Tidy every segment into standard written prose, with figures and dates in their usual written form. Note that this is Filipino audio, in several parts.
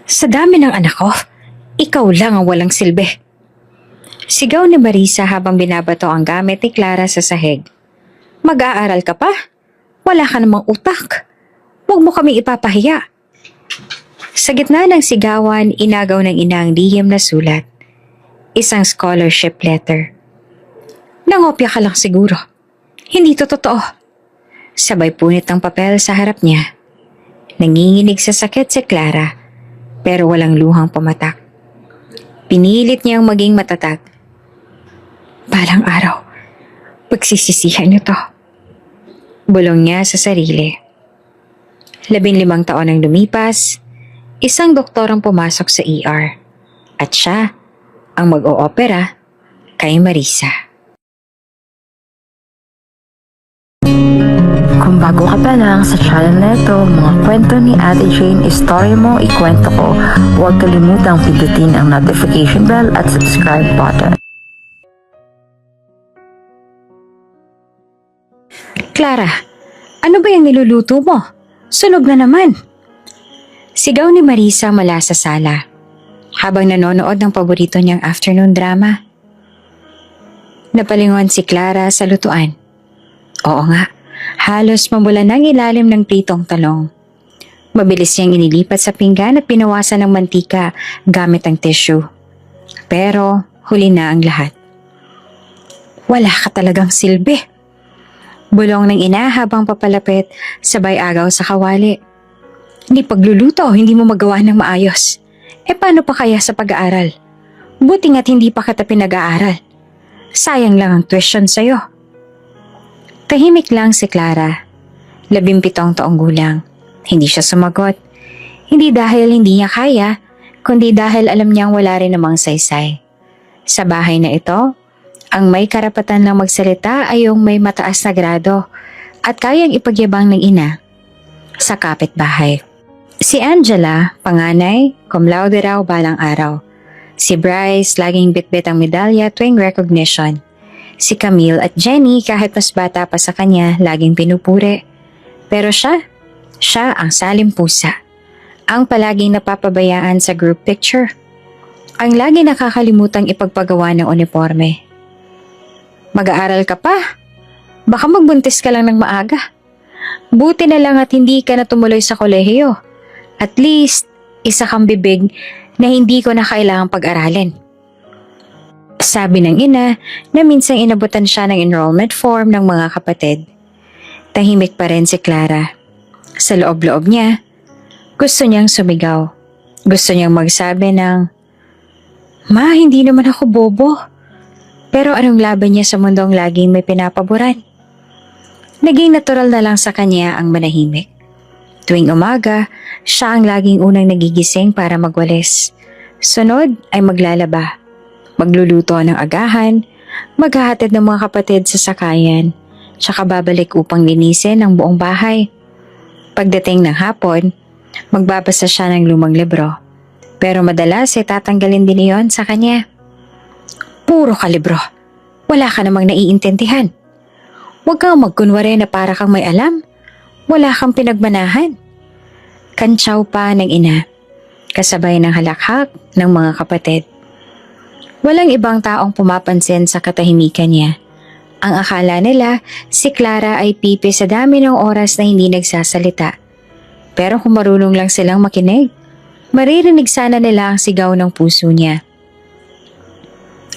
Sa dami ng anak ko, ikaw lang ang walang silbi. Sigaw ni Marisa habang binabato ang gamit ni Clara sa sahig. Mag-aaral ka pa? Wala ka namang utak. Huwag mo kaming ipapahiya. Sa gitna ng sigawan, inagaw ng ina ang lihim na sulat. Isang scholarship letter. Nangopya ka lang siguro. Hindi to totoo. Sabay punit ng papel sa harap niya. Nanginginig sa sakit si Clara, pero walang luhang pumatak. Pinilit niyang maging matatag. Balang araw, pagsisisihan niyo to. Bulong niya sa sarili. 15 taon ang lumipas, isang doktor ang pumasok sa ER. At siya ang mag-oopera kay Marisa. Kung bago ka pa lang sa channel na ito, mga kwento ni Ate Jane, istorya mo, ikwento ko, huwag kalimutang pindutin ang notification bell at subscribe button. Clara, ano ba yung niluluto mo? Sunog na naman. Sigaw ni Marisa mula sa sala, habang nanonood ng paborito niyang afternoon drama. Napalingon si Clara sa lutuan. Oo nga, halos mamula ng ilalim ng pritong talong. Mabilis niyang inilipat sa pinggan at pinawasan ng mantika gamit ang tissue. Pero huli na ang lahat. Wala ka talagang silbi. Bulong ng ina habang papalapit, sabay agaw sa kawali. Hindi pagluluto, hindi mo magawa ng maayos. Paano pa kaya sa pag-aaral? Buti nga't hindi pa kita pinag-aaral. Sayang lang ang tuition sa'yo. Tahimik lang si Clara. 17 taong gulang. Hindi siya sumagot. Hindi dahil hindi niya kaya, kundi dahil alam niyang wala rin namang saysay. Sa bahay na ito, ang may karapatan lang magsalita ay yung may mataas na grado at kayang ipagyabang ng ina sa kapitbahay. Si Angela, panganay, cum laude raw balang araw. Si Bryce, laging bitbit ang medalya tuwing recognition. Si Camille at Jenny, kahit mas bata pa sa kanya, laging pinupuri. Pero siya ang salim pusa. Ang palaging napapabayaan sa group picture. Ang lagi nakakalimutang ipagpagawa ng uniforme. Mag-aaral ka pa? Baka magbuntis ka lang ng maaga. Buti na lang at hindi ka na tumuloy sa kolehiyo. At least, isa kang bibig na hindi ko na kailangang pag-aralin. Sabi ng ina na minsang inabutan siya ng enrollment form ng mga kapatid. Tahimik pa rin si Clara. Sa loob-loob niya, gusto niyang sumigaw. Gusto niyang magsabi ng, "Ma, hindi naman ako bobo." Pero anong laban niya sa mundong laging may pinapaboran? Naging natural na lang sa kanya ang manahimik. Tuwing umaga, siya ang laging unang nagigising para magwalis. Sunod ay maglalaba, magluluto ng agahan, maghahatid ng mga kapatid sa sakayan, tsaka babalik upang linisin ang buong bahay. Pagdating ng hapon, magbabasa siya ng lumang libro. Pero madalas ay tatanggalin din iyon sa kanya. Puro ka libro. Wala ka namang naiintindihan. Huwag kang magkunwari na para kang may alam. Wala kang pinagmanahan. Kantsaw pa ng ina, kasabay ng halakhak ng mga kapatid. Walang ibang taong pumapansin sa katahimikan niya. Ang akala nila, si Clara ay pipi sa dami ng oras na hindi nagsasalita. Pero kung marunong lang silang makinig, maririnig sana nila ang sigaw ng puso niya.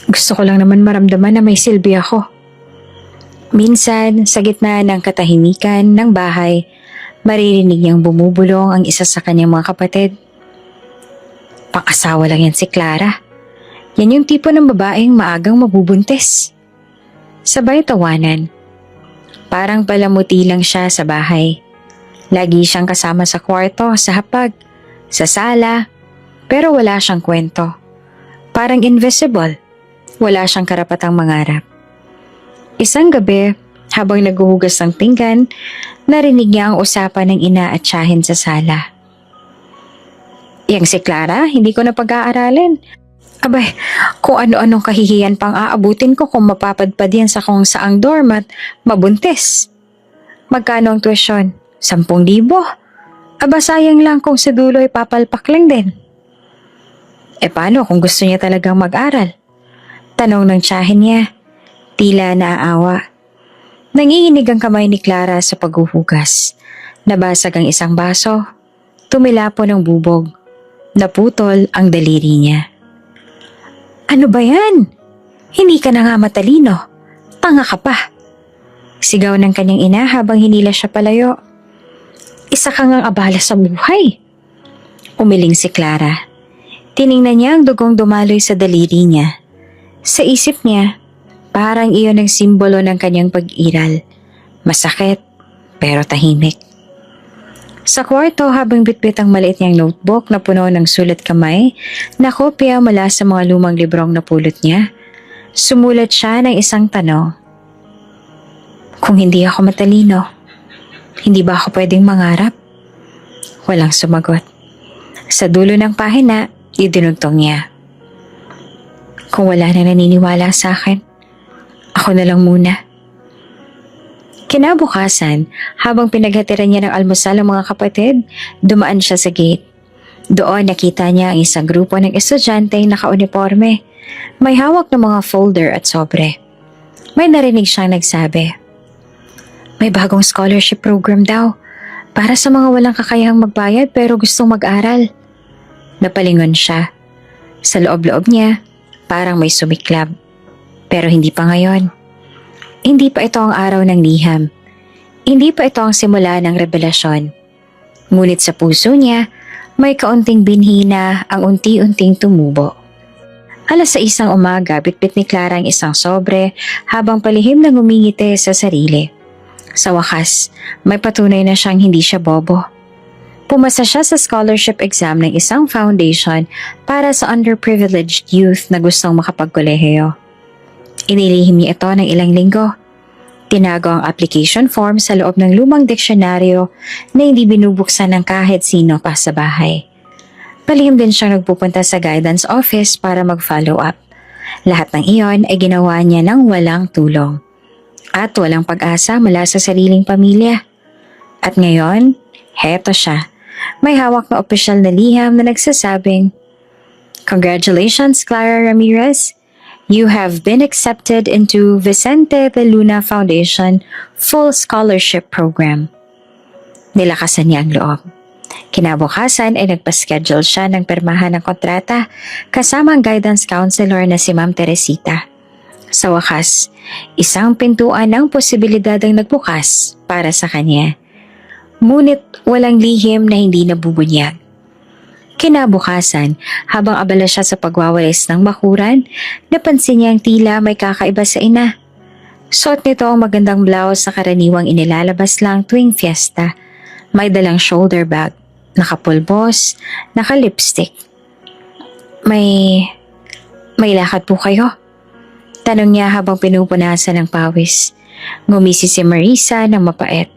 Gusto ko lang naman maramdaman na may silbi ako. Minsan, sa gitna ng katahimikan ng bahay, maririnig niyang bumubulong ang isa sa kanyang mga kapatid. Pang-asawa lang yan si Clara. Yan yung tipo ng babaeng maagang mabubuntis. Sabay tawanan. Parang palamuti lang siya sa bahay. Lagi siyang kasama sa kwarto, sa hapag, sa sala, pero wala siyang kwento. Parang invisible. Wala siyang karapatang mangarap. Isang gabi, habang naghuhugas ng pinggan, narinig niya ang usapan ng ina at tiyahin sa sala. Yang si Clara, hindi ko na pag-aaralin. Abay, kung ano-anong kahihiyan pang aabutin ko kung mapapadpad yan sa kung saang dorm at mabuntis. Magkano ang tuition? 10,000? Aba sayang lang kung sa dulo ay papalpak lang din. Paano kung gusto niya talagang mag-aral? Tanong ng tiyahin niya. Tila naaawa. Nanginginig ang kamay ni Clara sa paghuhugas. Nabasag ang isang baso. Tumilapo ng bubog. Naputol ang daliri niya. Ano ba yan? Hindi ka na nga matalino. Tanga ka pa. Sigaw ng kanyang ina habang hinila siya palayo. Isa ka ngang abala sa buhay. Umiling si Clara. Tiningnan niya ang dugong dumaloy sa daliri niya. Sa isip niya, parang iyon ang simbolo ng kanyang pag-iral. Masakit, pero tahimik. Sa kwarto habang bitbit ang maliit niyang notebook na puno ng sulat kamay na kopya mula sa mga lumang librong napulot niya, sumulat siya ng isang tanong. Kung hindi ako matalino, hindi ba ako pwedeng mangarap? Walang sumagot. Sa dulo ng pahina, idinugtong niya. Kung wala na naniniwala sa akin, ako na lang muna. Kinabukasan, habang pinaghatiran niya ng almusal ang mga kapatid, dumaan siya sa gate. Doon nakita niya ang isang grupo ng estudyante na naka-uniforme. May hawak ng mga folder at sobre. May narinig siyang nagsabi. May bagong scholarship program daw, para sa mga walang kakayahang magbayad pero gustong mag-aral. Napalingon siya. Sa loob-loob niya, parang may sumiklab. Pero hindi pa ngayon. Hindi pa ito ang araw ng liham. Hindi pa ito ang simula ng revelasyon. Ngunit sa puso niya, may kaunting binhi na ang unti-unting tumubo. 6:00 ng umaga, bitbit ni Clara ang isang sobre habang palihim na ngumingiti sa sarili. Sa wakas, may patunay na siyang hindi siya bobo. Pumasa siya sa scholarship exam ng isang foundation para sa underprivileged youth na gustong makapagkolehiyo. Inilihim niya ito ng ilang linggo. Tinago ang application form sa loob ng lumang diksyonaryo na hindi binubuksan ng kahit sino pa sa bahay. Palihim din siyang nagpupunta sa guidance office para mag-follow up. Lahat ng iyon ay ginawa niya ng walang tulong. At walang pag-asa mula sa sariling pamilya. At ngayon, heto siya. May hawak na opisyal na liham na nagsasabing, Congratulations, Clara Ramirez! You have been accepted into Vicente de Luna Foundation Full Scholarship Program. Nilakasan niya ang loob. Kinabukasan ay nagpa-schedule siya ng pirmahan ng kontrata kasama ang guidance counselor na si Ma'am Teresita. Sa wakas, isang pintuan ng posibilidad ang nagbukas para sa kanya. Ngunit walang lihim na hindi nabubunyag. Kinabukasan, habang abala siya sa pagwawalis ng bakuran, napansin niyang tila may kakaiba sa ina. Suot nito ang magandang blouse na karaniwang inilalabas lang tuwing fiesta. May dalang shoulder bag, nakapulbos, nakalipstick. May lakad po kayo? Tanong niya habang pinupunasan ng pawis. Ngumisi si Marisa ng mapait.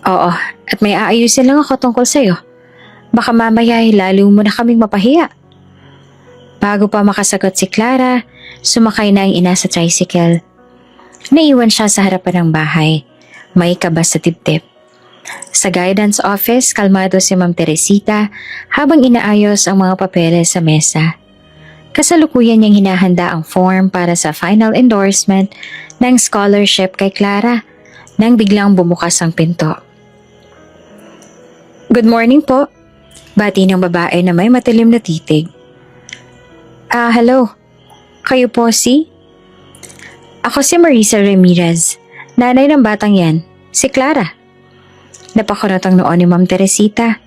Oo, at may aayusin lang ako tungkol sa'yo. Baka mamaya ay lalo mo na kaming mapahiya. Bago pa makasagot si Clara, sumakay na ang ina sa tricycle. Naiwan siya sa harapan ng bahay. May kaba sa dibdib. Sa guidance office, kalmado si Ma'am Teresita habang inaayos ang mga papeles sa mesa. Kasalukuyan niyang hinahanda ang form para sa final endorsement ng scholarship kay Clara nang biglang bumukas ang pinto. Good morning po. Bati ng babae na may matilim na titig. Hello. Kayo po si? Ako si Marisa Ramirez, nanay ng batang yan, si Clara. Napakunot ang noon ni Ma'am Teresita.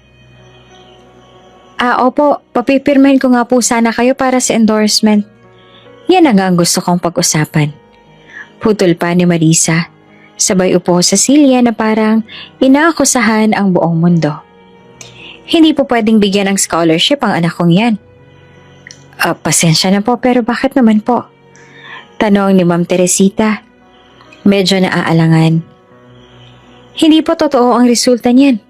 Opo, papipirmahin ko nga po sana kayo para sa endorsement. Yan ang gusto kong pag-usapan. Putol pa ni Marisa, sabay upo sa silya na parang inaakusahan ang buong mundo. Hindi po pwedeng bigyan ng scholarship ang anak kong yan. Pasensya na po pero bakit naman po? Tanong ni Ma'am Teresita. Medyo naaalangan. Hindi po totoo ang resulta niyan.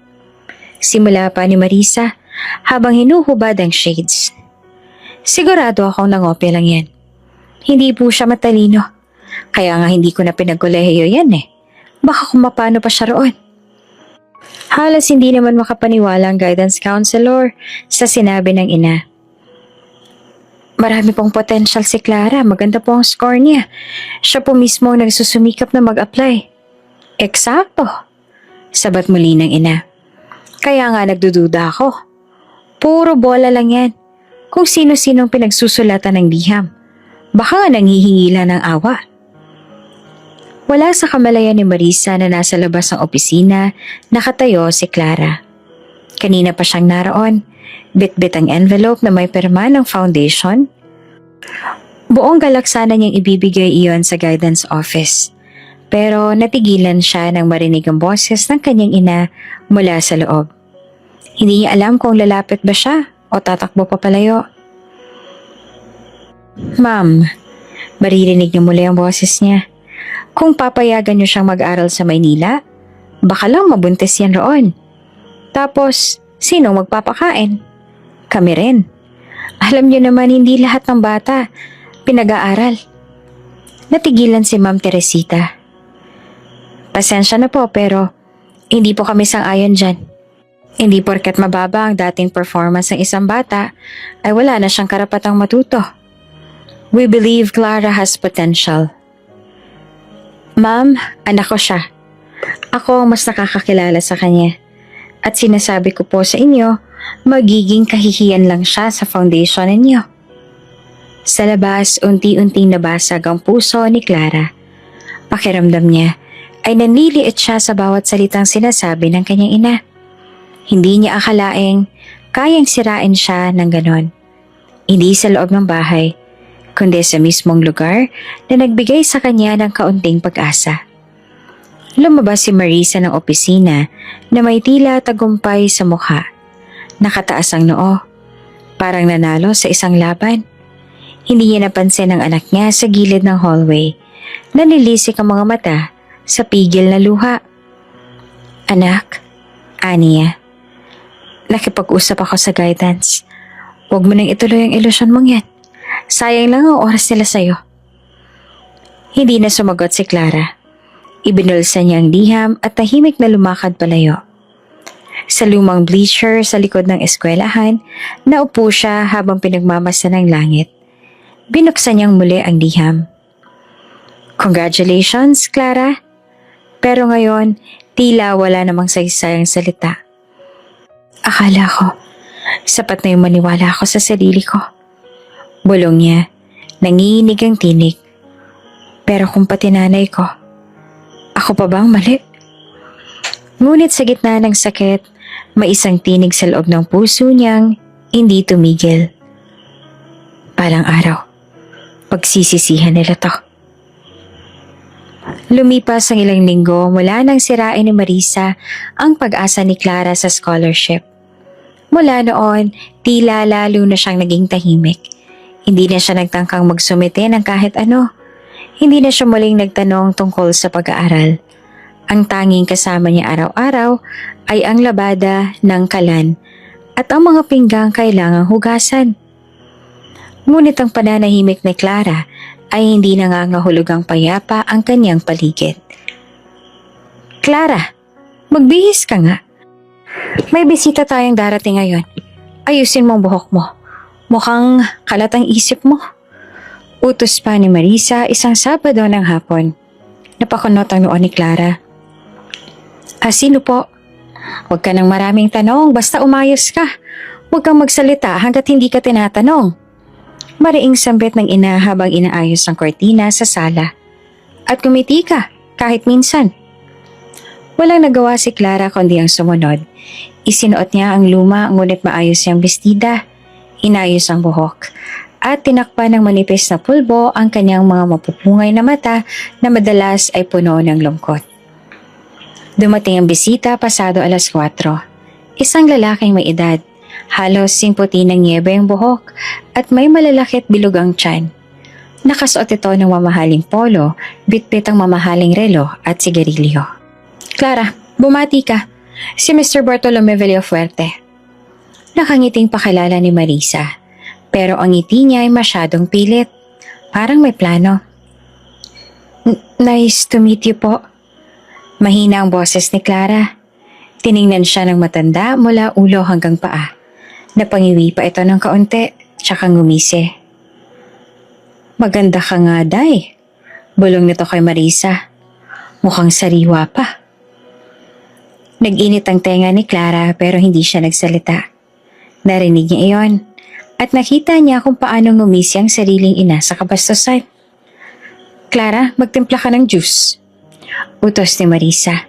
Simula pa ni Marisa habang hinuhubad ang shades. Sigurado akong nangopya lang yan. Hindi po siya matalino. Kaya nga hindi ko na pinagkolehiyo yan eh. Baka kung mapano pa siya roon. Halos hindi naman makapaniwala ang guidance counselor sa sinabi ng ina. Marami pong potential si Clara. Maganda po ang score niya. Siya po mismo ang nagsusumikap na mag-apply. Eksakto. Sabat muli ng ina. Kaya nga nagdududa ako. Puro bola lang yan. Kung sino-sinong pinagsusulatan ng liham. Baka nga nanghihingila ng awa. Wala sa kamalayan ni Marisa na nasa labas ng opisina, nakatayo si Clara. Kanina pa siyang naroon. Bit-bit ang envelope na may pirma ng foundation. Buong galak sana niyang ibibigay iyon sa guidance office. Pero natigilan siya nang marinig ang boses ng kanyang ina mula sa loob. Hindi niya alam kung lalapit ba siya o tatakbo pa palayo. Ma'am, maririnig niya muli ang boses niya. Kung papayagan niyo siyang mag-aral sa Maynila, baka lang mabuntis yan roon. Tapos, sino magpapakain? Kami rin. Alam niyo naman hindi lahat ng bata pinag-aaral. Natigilan si Ma'am Teresita. Pasensya na po pero hindi po kami sang-ayon dyan. Hindi porket mababa ang dating performance ng isang bata ay wala na siyang karapatang matuto. We believe Clara has potential. Ma'am, anak ko siya. Ako ang mas nakakakilala sa kanya. At sinasabi ko po sa inyo, magiging kahihiyan lang siya sa foundation ninyo. Sa labas, unti-unting nabasag ang puso ni Clara. Pakiramdam niya ay nanliliit siya sa bawat salitang sinasabi ng kanyang ina. Hindi niya akalaing kayang sirain siya ng ganon. Hindi sa loob ng bahay, kundi sa mismong lugar na nagbigay sa kanya ng kaunting pag-asa. Lumabas si Marisa ng opisina na may tila tagumpay sa mukha. Nakataas ang noo, parang nanalo sa isang laban. Hindi niya napansin ang anak niya sa gilid ng hallway. Nanilisik ang mga mata sa pigil na luha. Anak, Ania, nakipag-usap ako sa guidance. Huwag mo nang ituloy ang ilusyon mong yan. Sayang lang ang oras nila sa'yo. Hindi na sumagot si Clara. Ibinulsa niya ang liham at tahimik na lumakad palayo. Sa lumang bleacher sa likod ng eskwelahan, naupo siya habang pinagmamasa ng langit. Binuksan niyang muli ang liham. Congratulations, Clara. Pero ngayon, tila wala namang saysayang salita. Akala ko, sapat na yung maniwala ako sa sarili ko. Bulong niya, nanginginig ang tinig. Pero kung pati nanay ko, ako pa bang mali? Ngunit sa gitna ng sakit, may isang tinig sa loob ng puso niyang hindi tumigil. Palang araw, pagsisisihan nila to. Lumipas ang ilang linggo mula nang sirain ni Marisa ang pag-asa ni Clara sa scholarship. Mula noon, tila lalo na siyang naging tahimik. Hindi na siya nagtangkang magsumite ng kahit ano. Hindi na siya muling nagtanong tungkol sa pag-aaral. Ang tanging kasama niya araw-araw ay ang labada ng kalan at ang mga pinggang kailangang hugasan. Ngunit ang pananahimik ni Clara ay hindi nangangahulugang payapa ang kanyang paligid. Clara, magbihis ka nga. May bisita tayong darating ngayon. Ayusin mo ang buhok mo. Mukhang kalat ang isip mo. Utos pa ni Marisa isang Sabado ng hapon. Napakunot ang noon ni Clara. Sino po? Huwag ka ng maraming tanong, basta umayos ka. Huwag kang magsalita hanggat hindi ka tinatanong. Mariing sambit ng ina habang inaayos ang kortina sa sala. At kumiti ka, kahit minsan. Walang nagawa si Clara kundi ang sumunod. Isinuot niya ang luma ngunit maayos niyang bestida. Inayos ang buhok. At tinakpan ng manipis na pulbo ang kanyang mga mapupungay na mata na madalas ay puno ng lungkot. Dumating ang bisita pasado 4:00. Isang lalaking may edad. Halos singputi ng niebe ang buhok at may malalakit bilog ang tiyan. Nakasuot ito ng mamahaling polo, bitbit ang mamahaling relo at sigarilyo. Clara, bumati ka. Si Mr. Bartolome Villafuerte. Nakangiting pakilala ni Marisa. Pero ang ngiti niya ay masyadong pilit. Parang may plano. Nice to meet you po. Mahina ang boses ni Clara. Tiningnan siya ng matanda mula ulo hanggang paa. Napangiwi pa ito ng kaunti, tsaka ngumisi. Maganda ka nga, Day. Bulong nito kay Marisa. Mukhang sariwa pa. Nag-init ang tenga ni Clara pero hindi siya nagsalita. Narinig niya iyon at nakita niya kung paano ngumisi ang sariling ina sa kabastusan. Clara, magtimpla ka ng juice. Utos ni Marisa.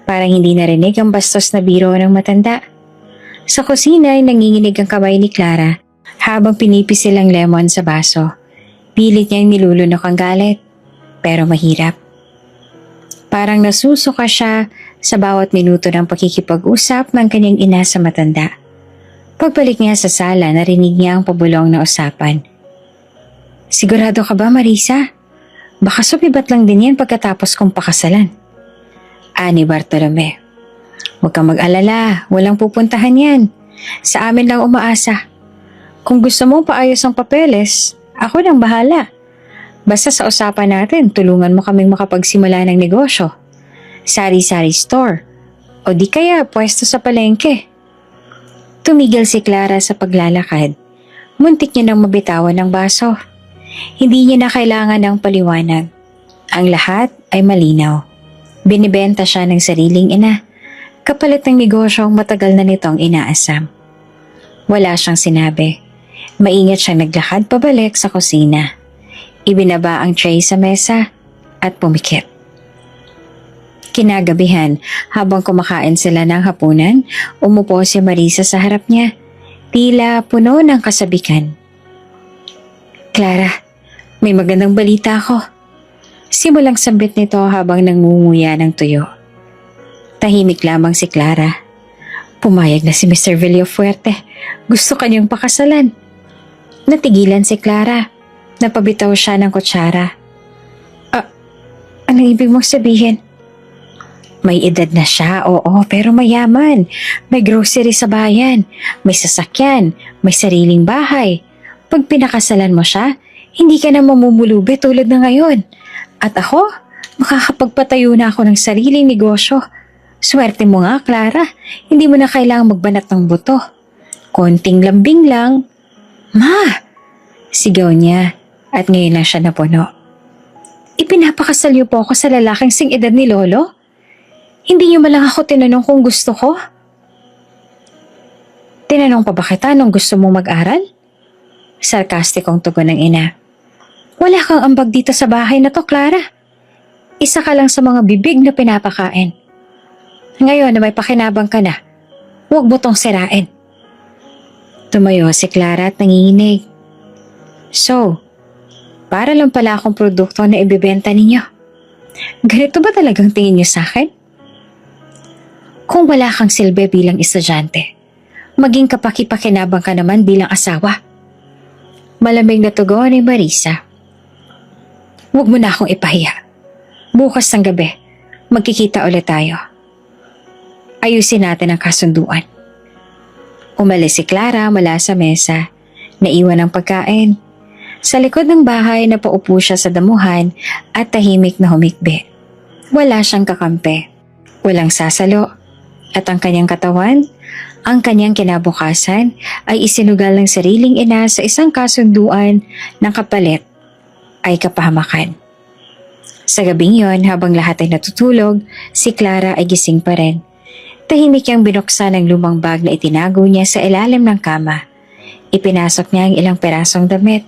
Parang hindi narinig ang bastos na biro ng matanda. Sa kusina ay nanginginig ang kamay ni Clara habang pinipisil ang lemon sa baso. Pilit niyang nilulunok ang galit, pero mahirap. Parang nasusuka siya sa bawat minuto ng pakikipag-usap ng kanyang ina sa matanda. Pagbalik niya sa sala, narinig niya ang pabulong na usapan. Sigurado ka ba, Marisa? Baka sumibat lang din yan pagkatapos kong pakasalan. Ani Bartolome. Huwag kang mag-alala, walang pupuntahan yan. Sa amin lang umaasa. Kung gusto mong paayos ang papeles, ako nang bahala. Basta sa usapan natin, tulungan mo kaming makapagsimula ng negosyo. Sari-sari store. O di kaya pwesto sa palengke. Tumigil si Clara sa paglalakad. Muntik niya nang mabitawan ng baso. Hindi niya na kailangan ng paliwanag. Ang lahat ay malinaw. Binibenta siya ng sariling ina. Kapalit ng negosyong matagal na nitong inaasam. Wala siyang sinabi. Maingat siyang naglakad pabalik sa kusina. Ibinaba ang tray sa mesa at pumikit. Kinagabihan, habang kumakain sila ng hapunan, umupo si Marisa sa harap niya. Tila puno ng kasabikan. Clara, may magandang balita ako. Simulang sambit nito habang nangunguya ng tuyo. Tahimik lamang si Clara. Pumayag na si Mr. Villafuerte. Gusto kanyang pakasalan. Natigilan si Clara. Napabitaw siya ng kutsara. Anong ibig mong sabihin? May edad na siya, oo, pero mayaman. May grocery sa bayan, may sasakyan, may sariling bahay. Pag pinakasalan mo siya, hindi ka na mamumulubi tulad na ngayon. At ako, makakapagpatayo na ako ng sariling negosyo. Swerte mo nga, Clara. Hindi mo na kailangang magbanat ng buto. Konting lambing lang. Ma! Sigaw niya at ngayon lang siya napuno. Ipinapakasal niyo po ako sa lalaking sing edad ni Lolo? Hindi niyo malang ako tinanong kung gusto ko? Tinanong pa ba kita nung gusto mong mag-aral? Sarkastikong tugon ng ina. Wala kang ambag dito sa bahay na to, Clara. Isa ka lang sa mga bibig na pinapakain. Ngayon na may pakinabang ka na, huwag mo tong sirain. Tumayo si Clara at nanginginig. So, para lang pala akong produkto na ibibenta ninyo. Ganito ba talagang tingin niyo sa akin? Kung wala kang silbi bilang estudyante, maging kapaki-pakinabang ka naman bilang asawa. Malamig na tugon ni Marisa. Huwag mo na akong ipahiya. Bukas ng gabi, magkikita ulit tayo. Ayusin natin ang kasunduan. Umalis si Clara mula sa mesa, naiwan ang pagkain. Sa likod ng bahay napaupo siya sa damuhan at tahimik na humikbi. Wala siyang kakampi, walang sasalo, at ang kanyang katawan, ang kanyang kinabukasan ay isinugal ng sariling ina sa isang kasunduan ng kapalit ay kapahamakan. Sa gabing yon, habang lahat ay natutulog, si Clara ay gising pa rin. Tahimik niyang binuksan ang lumang bag na itinago niya sa ilalim ng kama. Ipinasok niya ang ilang perasong damit,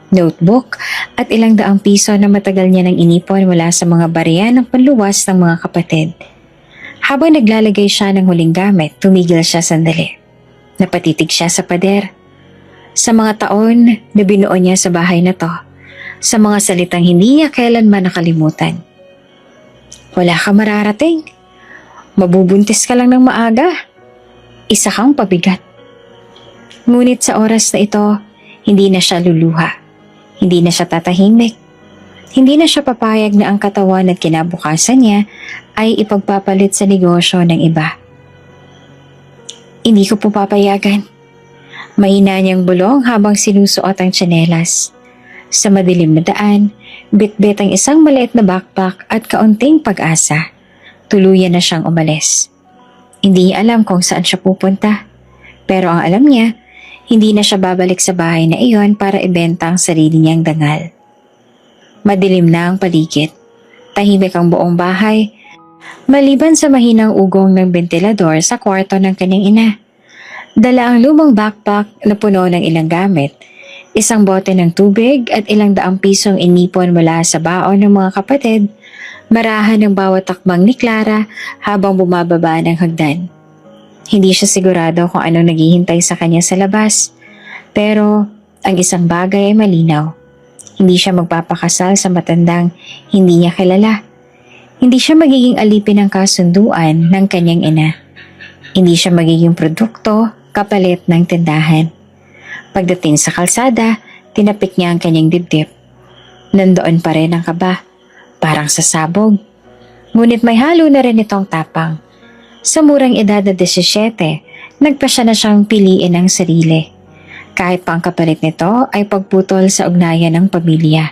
notebook at ilang daang piso na matagal niya nang inipon mula sa mga barya ng panluwas ng mga kapatid. Habang naglalagay siya ng huling gamit, tumigil siya sandali. Napatitig siya sa pader. Sa mga taon na binuo niya sa bahay na to, sa mga salitang hindi niya kailanman nakalimutan. Wala ka mararating. Mabubuntis ka lang ng maaga. Isa kang pabigat. Ngunit sa oras na ito, hindi na siya luluha. Hindi na siya tatahimik. Hindi na siya papayag na ang katawan at kinabukasan niya ay ipagpapalit sa negosyo ng iba. Hindi ko po papayagan. Mahina niyang bulong habang sinusuot ang tsinelas. Sa madilim na daan, bitbit ang isang maliit na backpack at kaunting pag-asa. Tuluyan na siyang umalis. Hindi niya alam kung saan siya pupunta. Pero ang alam niya, hindi na siya babalik sa bahay na iyon para ibenta ang sarili niyang dangal. Madilim na ang paligid. Tahimik ang buong bahay, maliban sa mahinang ugong ng ventilador sa kwarto ng kanyang ina. Dala ang lumang backpack na puno ng ilang gamit, isang bote ng tubig at ilang daang pisong inipon mula sa baon ng mga kapatid, marahan ng bawat takbang ni Clara habang bumababa ng hagdan. Hindi siya sigurado kung anong naghihintay sa kanya sa labas, pero ang isang bagay ay malinaw. Hindi siya magpapakasal sa matandang hindi niya kilala. Hindi siya magiging alipin ng kasunduan ng kanyang ina. Hindi siya magiging produkto kapalit ng tindahan. Pagdating sa kalsada, tinapik niya ang kanyang dibdib. Nandoon pa rin ang kaba, parang sasabog. Ngunit may halo na rin itong tapang. Sa murang edad na 17, nagpa siya na siyang piliin ang sarili. Kahit pa ang kapalit nito ay pagputol sa ugnayan ng pamilya.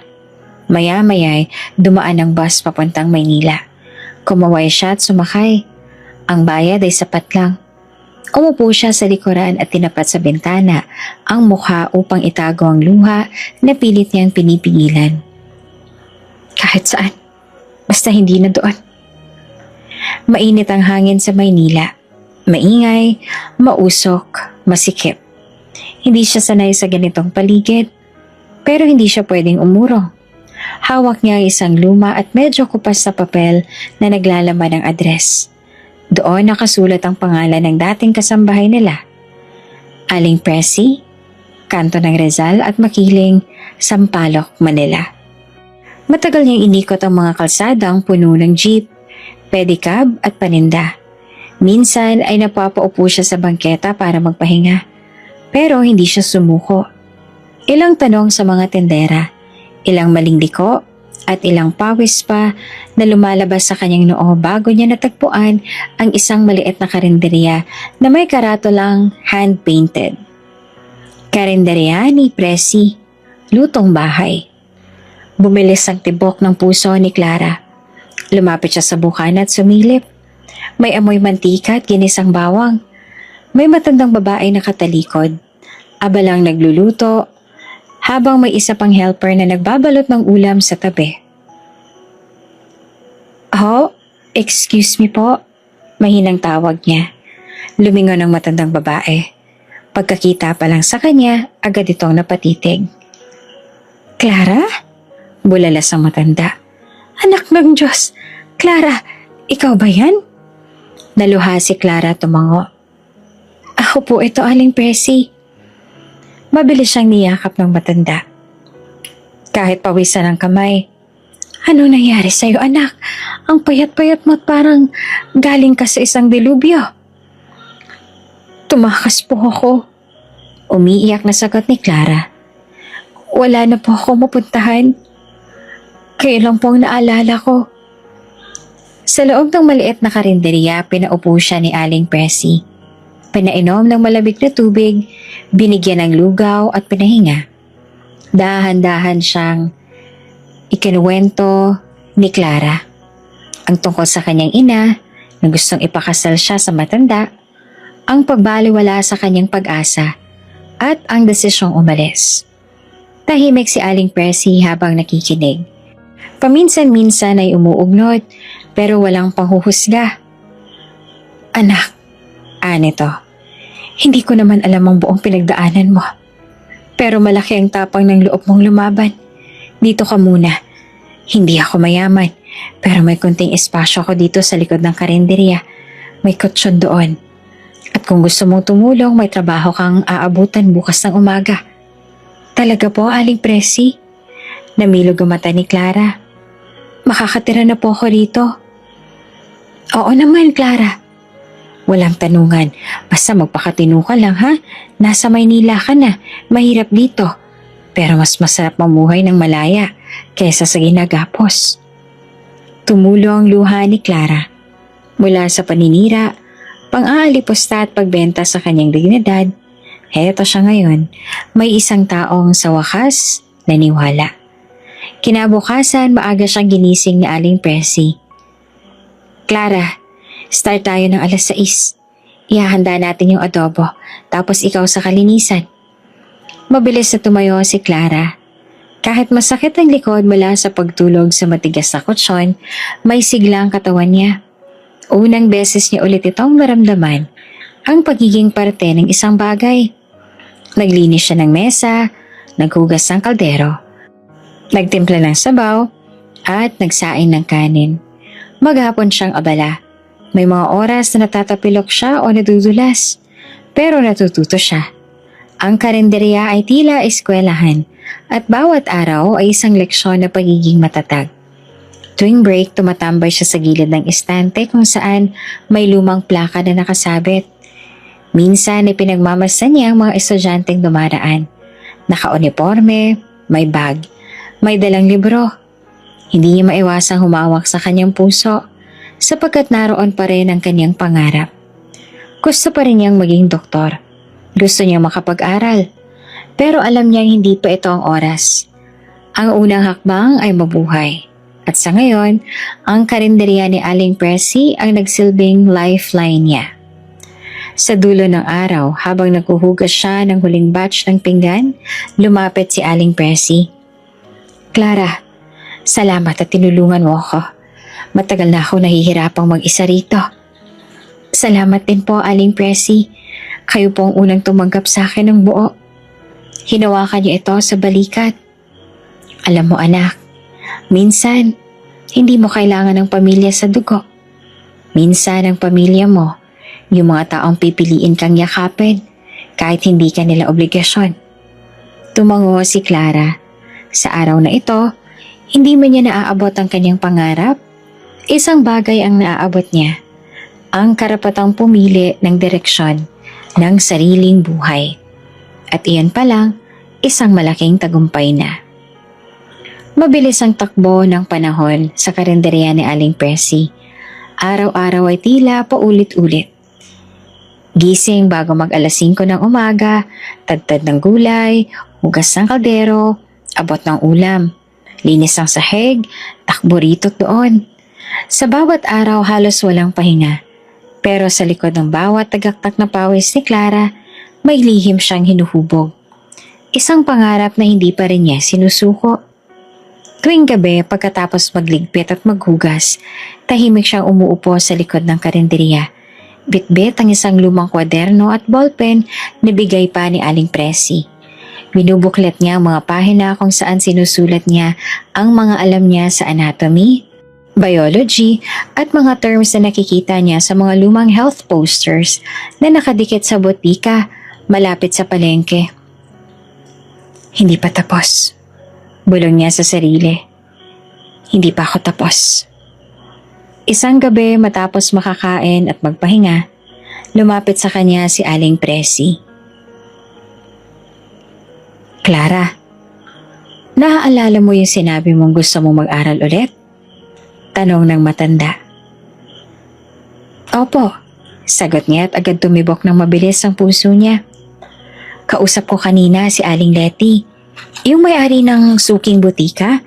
Maya-maya'y dumaan ang bus papuntang Maynila. Kumaway siya at sumakay. Ang bayad ay sapat lang. Umupo siya sa likuran at tinapat sa bintana ang mukha upang itago ang luha na pilit niyang pinipigilan. Kahit saan, basta hindi na doon. Mainit ang hangin sa Maynila. Maingay, mausok, masikip. Hindi siya sanay sa ganitong paligid, pero hindi siya pwedeng umurong. Hawak niya isang luma at medyo kupas na papel na naglalaman ng address. Doon nakasulat ang pangalan ng dating kasambahay nila. Aling Presi, Kanto ng Rizal at Makiling, Sampaloc, Manila. Matagal niyang inikot ang mga kalsadang puno ng jeep, pedicab at paninda. Minsan ay napapaupo siya sa bangketa para magpahinga. Pero hindi siya sumuko. Ilang tanong sa mga tendera, ilang maling liko, at ilang pawis pa na lumalabas sa kanyang noo bago niya natagpuan ang isang maliit na karinderya na may karatolang hand-painted. Karinderya ni Presi, lutong bahay. Bumilis ang tibok ng puso ni Clara. Lumapit siya sa bukana at sumilip. May amoy mantika at ginisang bawang. May matandang babae na katalikod. Abalang nagluluto, habang may isa pang helper na nagbabalot ng ulam sa tabi. Oh, excuse me po. Mahinang tawag niya. Lumingon ang matandang babae. Pagkakita pa lang sa kanya, agad itong napatitig. Clara? Bulalas ang matanda. Anak ng Diyos! Clara, ikaw ba yan? Naluha si Clara tumango. Ako po ito, Aling Presi. Mabilis siyang niyakap ng matanda. Kahit pawisan ang kamay. Anong nangyari sa'yo, anak? Ang payat-payat mo at parang galing ka sa isang dilubyo. Tumakas po ako. Umiiyak na sagot ni Clara. Wala na po ako mapuntahan. Kayo lang po ang naalala ko. Sa loob ng maliit na karinderya, pinaupo siya ni Aling Presi. Pinainom ng malamig na tubig, binigyan ng lugaw at pinahinga. Dahan-dahan siyang ikinuwento ni Clara ang tungkol sa kanyang ina na gustong ipakasal siya sa matanda, ang pagbaliwala sa kanyang pag-asa at ang desisyong umalis. Tahimik si Aling Presi habang nakikinig. Paminsan-minsan ay umuugnot pero walang panghuhusga. Anak, anito. Hindi ko naman alam ang buong pinagdaanan mo. Pero malaki ang tapang ng loob mong lumaban. Dito ka muna. Hindi ako mayaman, pero may kunting espasyo ako dito sa likod ng karinderya. May kutsyon doon. At kung gusto mong tumulong, may trabaho kang aabutan bukas ng umaga. Talaga po, Aling Presi? Namilog ang mata ni Clara. Makakatira na po ako rito. Oo naman, Clara. Walang tanungan, basta magpakatino ka lang ha. Nasa Maynila ka na, mahirap dito. Pero mas masarap mamuhay ng malaya kaysa sa ginagapos. Tumulo ang luha ni Clara. Mula sa paninira, pang-aalipusta at pagbenta sa kanyang dignidad, heto siya ngayon, may isang taong sa wakas naniwala. Kinabukasan, maaga siyang ginising ni Aling Presi. Clara, start tayo ng 6:00. Ihahanda natin yung adobo, tapos ikaw sa kalinisan. Mabilis na tumayo si Clara. Kahit masakit ang likod mula sa pagtulog sa matigas na kutsyon, may sigla ang katawan niya. Unang beses niya ulit itong maramdaman ang pagiging parte ng isang bagay. Naglinis siya ng mesa, naghugas ng kaldero, nagtimpla ng sabaw, at nagsaing ng kanin. Maghapon siyang abala. May mga oras na natatapilok siya o nadudulas, pero natututo siya. Ang karinderya ay tila eskwelahan at bawat araw ay isang leksyon na pagiging matatag. Tuwing break, tumatambay siya sa gilid ng estante kung saan may lumang plaka na nakasabit. Minsan ay pinagmamasdan niya ang mga estudyanteng dumaraan. Naka-uniforme, may bag, may dalang libro. Hindi niya maiwasang humawak sa kanyang puso sapagkat naroon pa rin ang kanyang pangarap. Gusto pa rin niyang maging doktor. Gusto niyang makapag-aral. Pero alam niyang hindi pa ito ang oras. Ang unang hakbang ay mabuhay. At sa ngayon, ang karinderya ni Aling Presi ang nagsilbing lifeline niya. Sa dulo ng araw, habang naghuhugas siya ng huling batch ng pinggan, lumapit si Aling Presi. Clara, salamat at tinulungan mo ako. Matagal na ako nahihirapang mag-isa rito. Salamat din po, Aling Presi. Kayo po ang unang tumanggap sa akin ng buo. Hinawakan niyo ito sa balikat. Alam mo anak, minsan, hindi mo kailangan ng pamilya sa dugo. Minsan ang pamilya mo, yung mga taong pipiliin kang yakapin kahit hindi ka nila obligasyon. Tumango si Clara. Sa araw na ito, hindi man niya naaabot ang kanyang pangarap. Isang bagay ang naaabot niya, ang karapatang pumili ng direksyon ng sariling buhay. At iyan pa lang, isang malaking tagumpay na. Mabilis ang takbo ng panahon sa karinderya ni Aling Presi. Araw-araw ay tila paulit-ulit. Gising bago mag-alas 5 ng umaga, tadtad ng gulay, hugas ng kaldero, abot ng ulam, linis ng sahig, takbo rito doon. Sa bawat araw halos walang pahinga. Pero sa likod ng bawat tagaktak na pawis ni Clara, may lihim siyang hinuhubog. Isang pangarap na hindi pa rin niya sinusuko. Tuwing gabi pagkatapos magligpit at maghugas, tahimik siyang umuupo sa likod ng karinderya. Bitbit ang isang lumang kwaderno at ballpen na bigay pa ni Aling Presi. Binubuklat niya ang mga pahina kung saan sinusulat niya ang mga alam niya sa anatomy, biology at mga terms na nakikita niya sa mga lumang health posters na nakadikit sa botika malapit sa palengke. Hindi pa tapos. Bulong niya sa sarili. Hindi pa ako tapos. Isang gabi matapos makakain at magpahinga, lumapit sa kanya si Aling Presi. Clara, naaalala mo yung sinabi mong gusto mong mag-aral ulit? Tanong ng matanda. Opo, sagot niya at agad tumibok ng mabilis ang puso niya. Kausap ko kanina si Aling Letty, yung may-ari ng suking butika.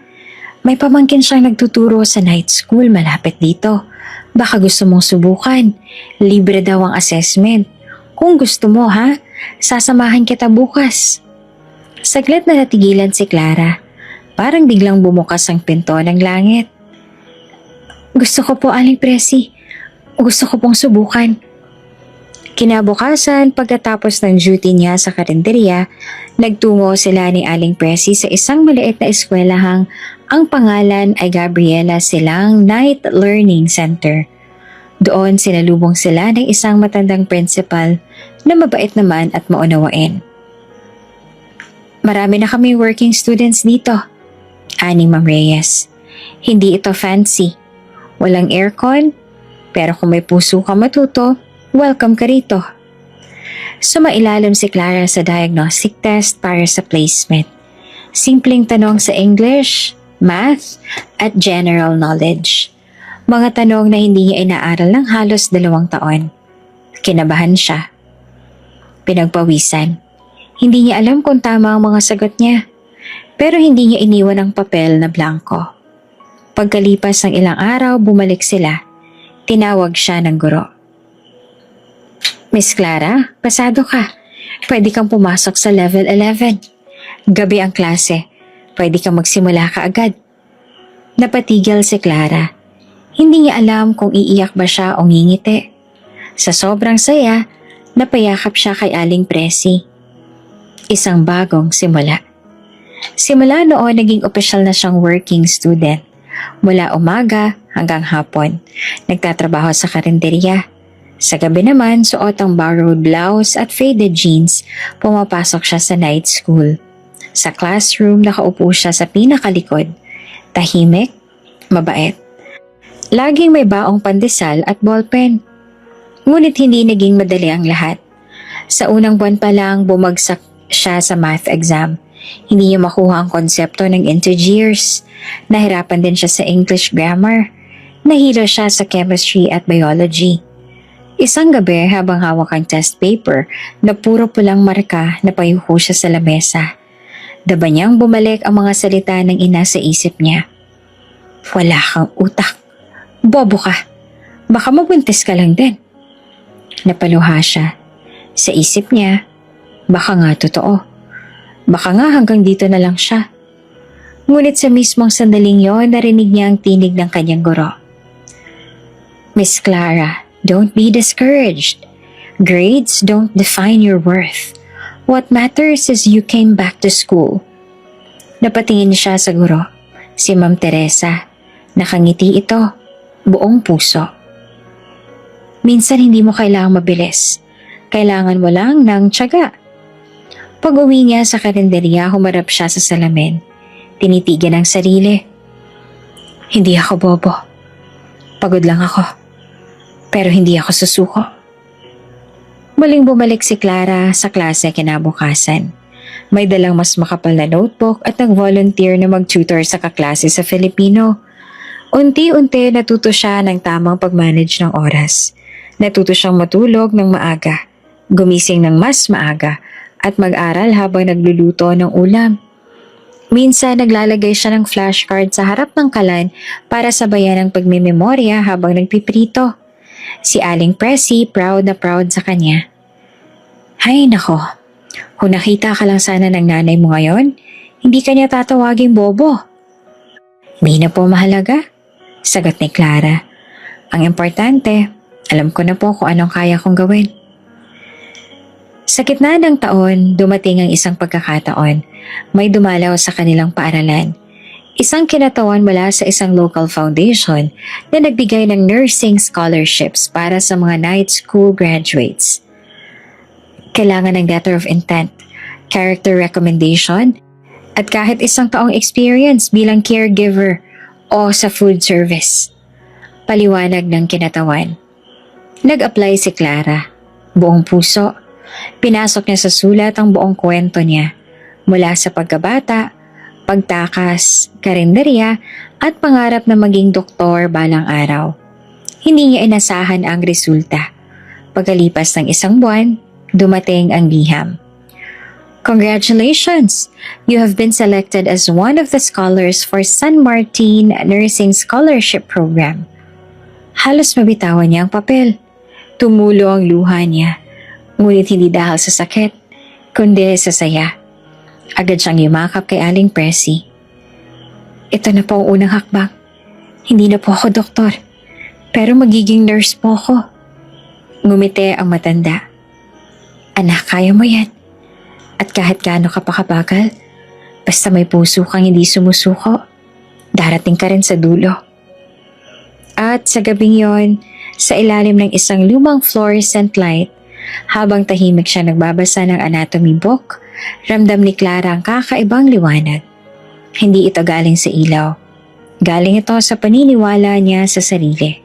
May pamangkin siyang nagtuturo sa night school malapit dito. Baka gusto mong subukan. Libre daw ang assessment. Kung gusto mo ha, sasamahan kita bukas. Saglit na natigilan si Clara. Parang biglang bumukas ang pinto ng langit. Gusto ko po, Aling Presi. Gusto ko pong subukan. Kinabukasan, pagkatapos ng duty niya sa karinderya, nagtungo sila ni Aling Presi sa isang maliit na eskwelahang ang pangalan ay Gabriela Silang Night Learning Center. Doon sinalubong sila ng isang matandang principal na mabait naman at maunawain. Marami na kami working students dito, ani Ma'am Reyes. Hindi ito fancy. Walang aircon, pero kung may puso ka matuto, welcome ka rito. Sumailalim si Clara sa diagnostic test para sa placement. Simpleng tanong sa English, Math, at General Knowledge. Mga tanong na hindi niya inaaral ng halos 2 taon. Kinabahan siya. Pinagpawisan. Hindi niya alam kung tama ang mga sagot niya. Pero hindi niya iniwan ang papel na blanco. Pagkalipas ng ilang araw, bumalik sila. Tinawag siya ng guro. Miss Clara, pasado ka. Pwede kang pumasok sa level 11. Gabi ang klase. Pwede kang magsimula ka agad. Napatigil si Clara. Hindi niya alam kung iiyak ba siya o ngingiti. Sa sobrang saya, napayakap siya kay Aling Presi. Isang bagong simula. Simula noon naging opisyal na siyang working student. Mula umaga hanggang hapon, nagtatrabaho sa karinderya. Sa gabi naman, suot ang borrowed blouse at faded jeans, pumapasok siya sa night school. Sa classroom, nakaupo siya sa pinakalikod. Tahimik, mabait. Laging may baong pandesal at ballpen. Ngunit hindi naging madali ang lahat. Sa unang buwan pa lang, bumagsak siya sa math exam. Hindi niya makuha ang konsepto ng integers. Nahirapan din siya sa English grammar. Nahilo siya sa chemistry at biology. Isang gabi habang hawak ang test paper na puro pulang marka, napayuko siya sa lamesa. Daba niyang bumalik ang mga salita ng ina sa isip niya. Wala kang utak. Bobo ka. Baka mabuntis ka lang din. Napaluha siya. Sa isip niya, baka nga totoo. Baka nga hanggang dito na lang siya. Ngunit sa mismong sandaling yon, narinig niya ang tinig ng kanyang guro. Miss Clara, don't be discouraged. Grades don't define your worth. What matters is you came back to school. Napatingin siya sa guro, si Ma'am Teresa. Nakangiti ito, buong puso. Minsan hindi mo kailangang mabilis. Kailangan mo lang ng tiyaga. Pag-uwi niya sa karinderya, humarap siya sa salamin. Tinitigan ang sarili. Hindi ako bobo. Pagod lang ako. Pero hindi ako susuko. Muling bumalik si Clara sa klase kinabukasan. May dalang mas makapal na notebook at nag-volunteer na mag-tutor sa kaklase sa Filipino. Unti-unti natuto siya ng tamang pag-manage ng oras. Natuto siyang matulog ng maaga, gumising ng mas maaga, at mag-aral habang nagluluto ng ulam. Minsan naglalagay siya ng flashcard sa harap ng kalan para sabayan ang pagmememorya habang nagpiprito. Si Aling Presi proud na proud sa kanya. Hay nako, kung nakita ka lang sana ng nanay mo ngayon, hindi kanya tatawaging bobo. Di na po mahalaga, sagot ni Clara. Ang importante, alam ko na po kung anong kaya kong gawin. Sa gitna ng taon, dumating ang isang pagkakataon. May dumalaw sa kanilang paaralan. Isang kinatawan mula sa isang local foundation na nagbigay ng nursing scholarships para sa mga night school graduates. Kailangan ng letter of intent, character recommendation, at kahit isang taong experience bilang caregiver o sa food service. Paliwanag ng kinatawan. Nag-apply si Clara. Buong puso. Pinasok niya sa sulat ang buong kwento niya. Mula sa pagkabata, pagtakas, karinderya, at pangarap na maging doktor balang araw. Hindi niya inasahan ang resulta. Pagkalipas ng isang buwan, dumating ang liham. Congratulations! You have been selected as one of the scholars for San Martin Nursing Scholarship Program. Halos mabitawan niya ang papel. Tumulo ang luha niya. Ngunit hindi dahil sa sakit, kundi sa saya. Agad siyang yumakap kay Aling Presi. Ito na po ang unang hakbang. Hindi na po ako doktor, pero magiging nurse po ako. Ngumiti ang matanda. Anak, kaya mo yan. At kahit gaano ka pa kabagal, basta may puso kang hindi sumusuko, darating ka rin sa dulo. At sa gabing yon, sa ilalim ng isang lumang fluorescent light, habang tahimik siya nagbabasa ng anatomy book, ramdam ni Clara ang kakaibang liwanag. Hindi ito galing sa ilaw. Galing ito sa paniniwala niya sa sarili.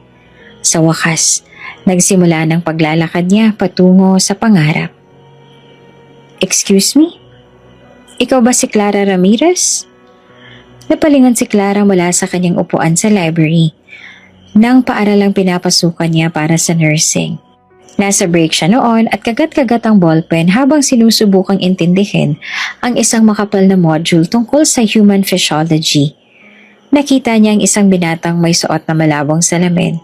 Sa wakas, nagsimula ng paglalakad niya patungo sa pangarap. Excuse me? Ikaw ba si Clara Ramirez? Napalingon si Clara mula sa kanyang upuan sa library. Nang paaralang pinapasukan niya para sa nursing. Nasa break siya noon at kagat-kagat ang ballpen habang sinusubukang intindihin ang isang makapal na module tungkol sa human physiology. Nakita niya ang isang binatang may suot na malabong salamin.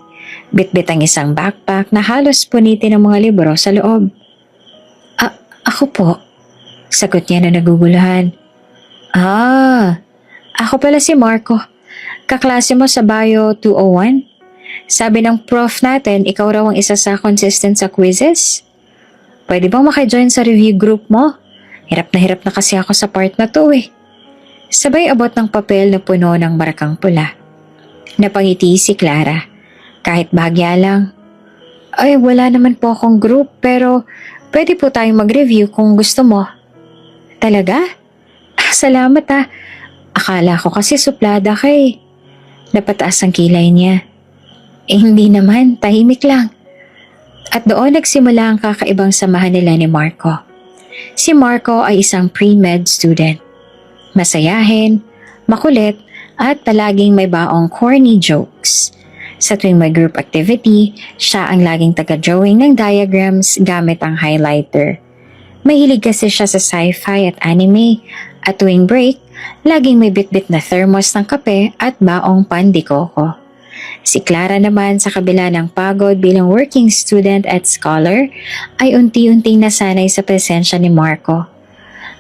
Bitbit ang isang backpack na halos punitin ng mga libro sa loob. Ako po, sagot niya na naguguluhan. Ako pala si Marco. Kaklase mo sa Bio 201? Sabi ng prof natin, ikaw raw ang isa sa consistent sa quizzes. Pwede bang makijoin sa review group mo? Hirap na kasi ako sa part na to eh. Sabay abot ng papel na puno ng marakang pula. Napangiti si Clara. Kahit bahagya lang. Ay, wala naman po akong group pero pwede po tayong mag-review kung gusto mo. Talaga? Salamat ah. Akala ko kasi suplada ka eh. Napataas ang kilay niya. Hindi naman, tahimik lang. At doon nagsimula ang kakaibang samahan nila ni Marco. Si Marco ay isang pre-med student. Masayahin, makulit, at palaging may baong corny jokes. Sa tuwing may group activity, siya ang laging taga-drawing ng diagrams gamit ang highlighter. Mahilig kasi siya sa sci-fi at anime, at tuwing break, laging may bitbit na thermos ng kape at baong pandikoko. Si Clara naman sa kabila ng pagod bilang working student at scholar ay unti-unting nasanay sa presensya ni Marco.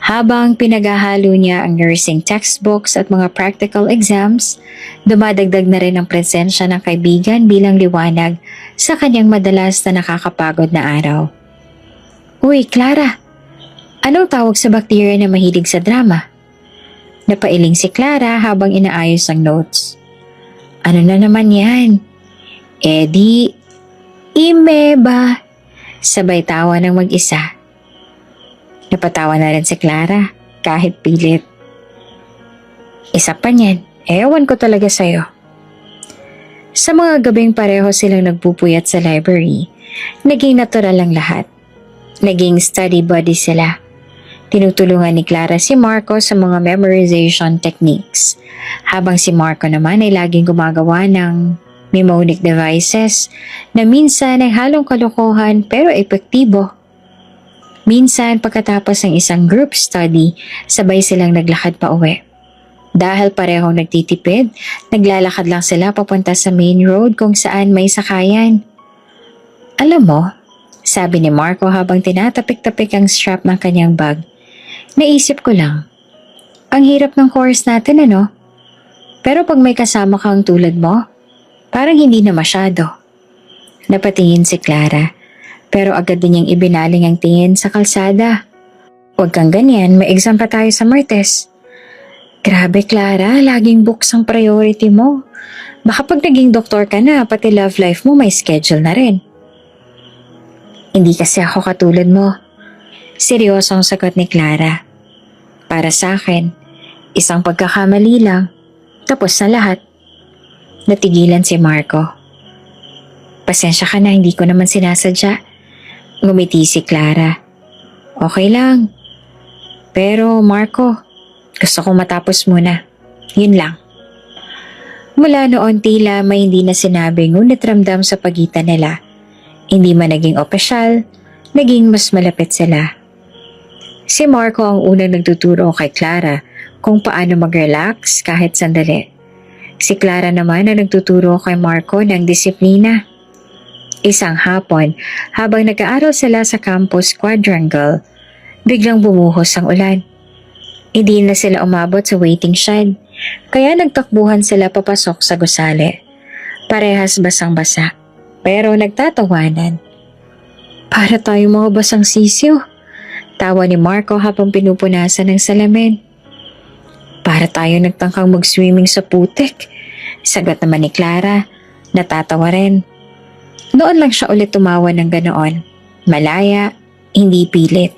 Habang pinaghahalo niya ang nursing textbooks at mga practical exams, dumadagdag na rin ang presensya ng kaibigan bilang liwanag sa kanyang madalas na nakakapagod na araw. Uy, Clara! Anong tawag sa bakterya na mahilig sa drama? Napailing si Clara habang inaayos ang notes. Ano na naman yan? Di, imeba. Sabay tawa ng mag-isa. Napatawa na rin si Clara, kahit pilit. Isa pa niyan, ewan ko talaga sa'yo. Sa mga gabing pareho silang nagpupuyat sa library, naging natural ang lahat. Naging study buddy sila. Tinutulungan ni Clara si Marco sa mga memorization techniques, habang si Marco naman ay laging gumagawa ng mnemonic devices na minsan ay halong kalokohan pero epektibo. Minsan pagkatapos ng isang group study, sabay silang naglakad pa uwi. Dahil parehong nagtitipid, naglalakad lang sila papunta sa main road kung saan may sakayan. Alam mo, sabi ni Marco habang tinatapik-tapik ang strap ng kanyang bag, naisip ko lang, ang hirap ng course natin ano? Pero pag may kasama kang tulad mo, parang hindi na masyado. Napatingin si Clara, pero agad din niyang ibinaling ang tingin sa kalsada. Huwag kang ganyan, may exam pa tayo sa Martes. Grabe Clara, laging books ang priority mo. Baka pag naging doktor ka na, pati love life mo may schedule na rin. Hindi kasi ako katulad mo. Seryosong sagot ni Clara. Para sa akin, isang pagkakamali lang, tapos na lahat. Natigilan si Marco. Pasensya ka na, hindi ko naman sinasadya. Ngumiti si Clara. Okay lang. Pero Marco, gusto kong matapos muna. Yun lang. Mula noon tila may hindi na sinabi ngunit ramdam sa pagitan nila. Hindi man naging opisyal, naging mas malapit sila. Si Marco ang unang nagtuturo kay Clara kung paano mag-relax kahit sandali. Si Clara naman ang nagtuturo kay Marco ng disiplina. Isang hapon, habang nag-aaral sila sa campus quadrangle, biglang bumuhos ang ulan. Hindi na sila umabot sa waiting shed, kaya nagtakbuhan sila papasok sa gusali. Parehas basang-basa, pero nagtatawanan. Para tayo mga basang sisiyo, tawa ni Marco habang pinupunasan ng salamin. Para tayo nagtangkang mag-swimming sa putik, sagot naman ni Clara, natatawa rin. Noon lang siya ulit tumawa ng ganoon, malaya, hindi pilit.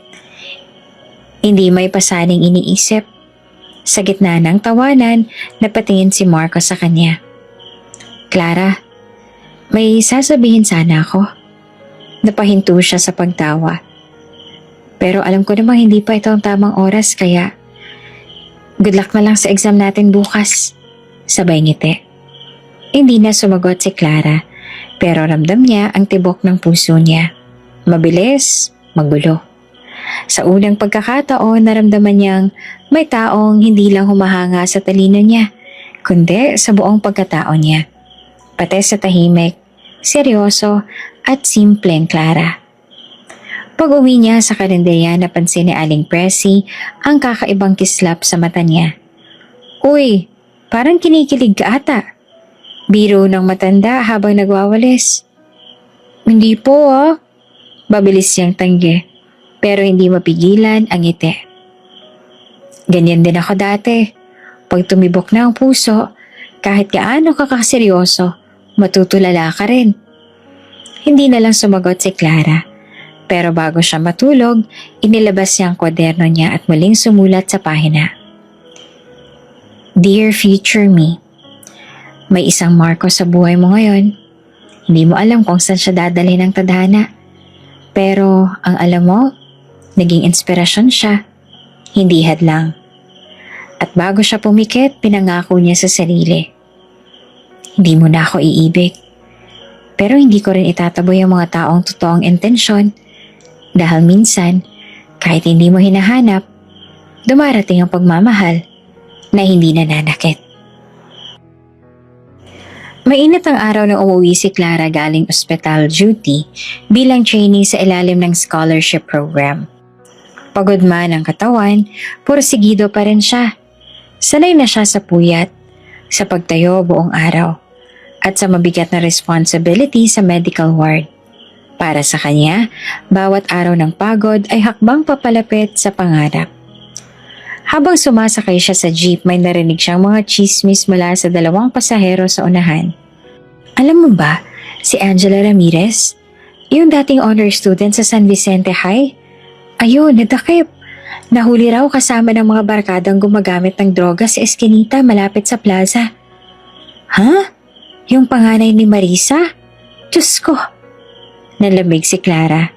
Hindi may pasaning iniisip. Sa gitna ng tawanan, napatingin si Marco sa kanya. Clara, may sasabihin sana ako. Napahinto siya sa pagtawa. Pero alam ko namang hindi pa ito ang tamang oras kaya good luck na lang sa exam natin bukas. Sabay ngiti. Hindi na sumagot si Clara pero ramdam niya ang tibok ng puso niya. Mabilis, magulo. Sa unang pagkakataon naramdaman niyang may taong hindi lang humahanga sa talino niya kundi sa buong pagkatao niya. Pati sa tahimik, seryoso at simpleng Clara. Pag-uwi niya sa karinderya napansin ni Aling Presi ang kakaibang kislap sa mata niya. Uy, parang kinikilig ka ata. Biro ng matanda habang nagwawalis. Hindi po ah. Mabilis siyang tanggi, pero hindi mapigilan ang ngiti. Ganyan din ako dati. Pag tumibok na ang puso, kahit gaano ka kaseryoso, matutulala ka rin. Hindi na lang sumagot si Clara. Pero bago siya matulog, inilabas niya ang kwaderno niya at muling sumulat sa pahina. Dear future me, may isang Marco sa buhay mo ngayon. Hindi mo alam kung saan siya dadalhin ng tadhana. Pero ang alam mo, naging inspirasyon siya, hindi hadlang. At bago siya pumikit, pinangako niya sa sarili. Hindi mo na ako iibig. Pero hindi ko rin itataboy ang mga taong totoong intensyon dahil minsan, kahit hindi mo hinahanap, dumarating ang pagmamahal na hindi nananakit. Mainit ang araw na umuwi si Clara galing ospital duty bilang trainee sa ilalim ng scholarship program. Pagod man ang katawan, pursigido pa rin siya. Sanay na siya sa puyat, sa pagtayo buong araw, at sa mabigat na responsibility sa medical ward. Para sa kanya, bawat araw ng pagod ay hakbang papalapit sa pangarap. Habang sumasakay siya sa jeep, may narinig siyang mga chismis mula sa dalawang pasahero sa unahan. Alam mo ba, si Angela Ramirez, yung dating honor student sa San Vicente High? Ayun, nadakip. Nahuli raw kasama ng mga barkadang gumagamit ng droga sa eskinita malapit sa plaza. Ha? Yung panganay ni Marisa? Diyos ko! Nalamig si Clara.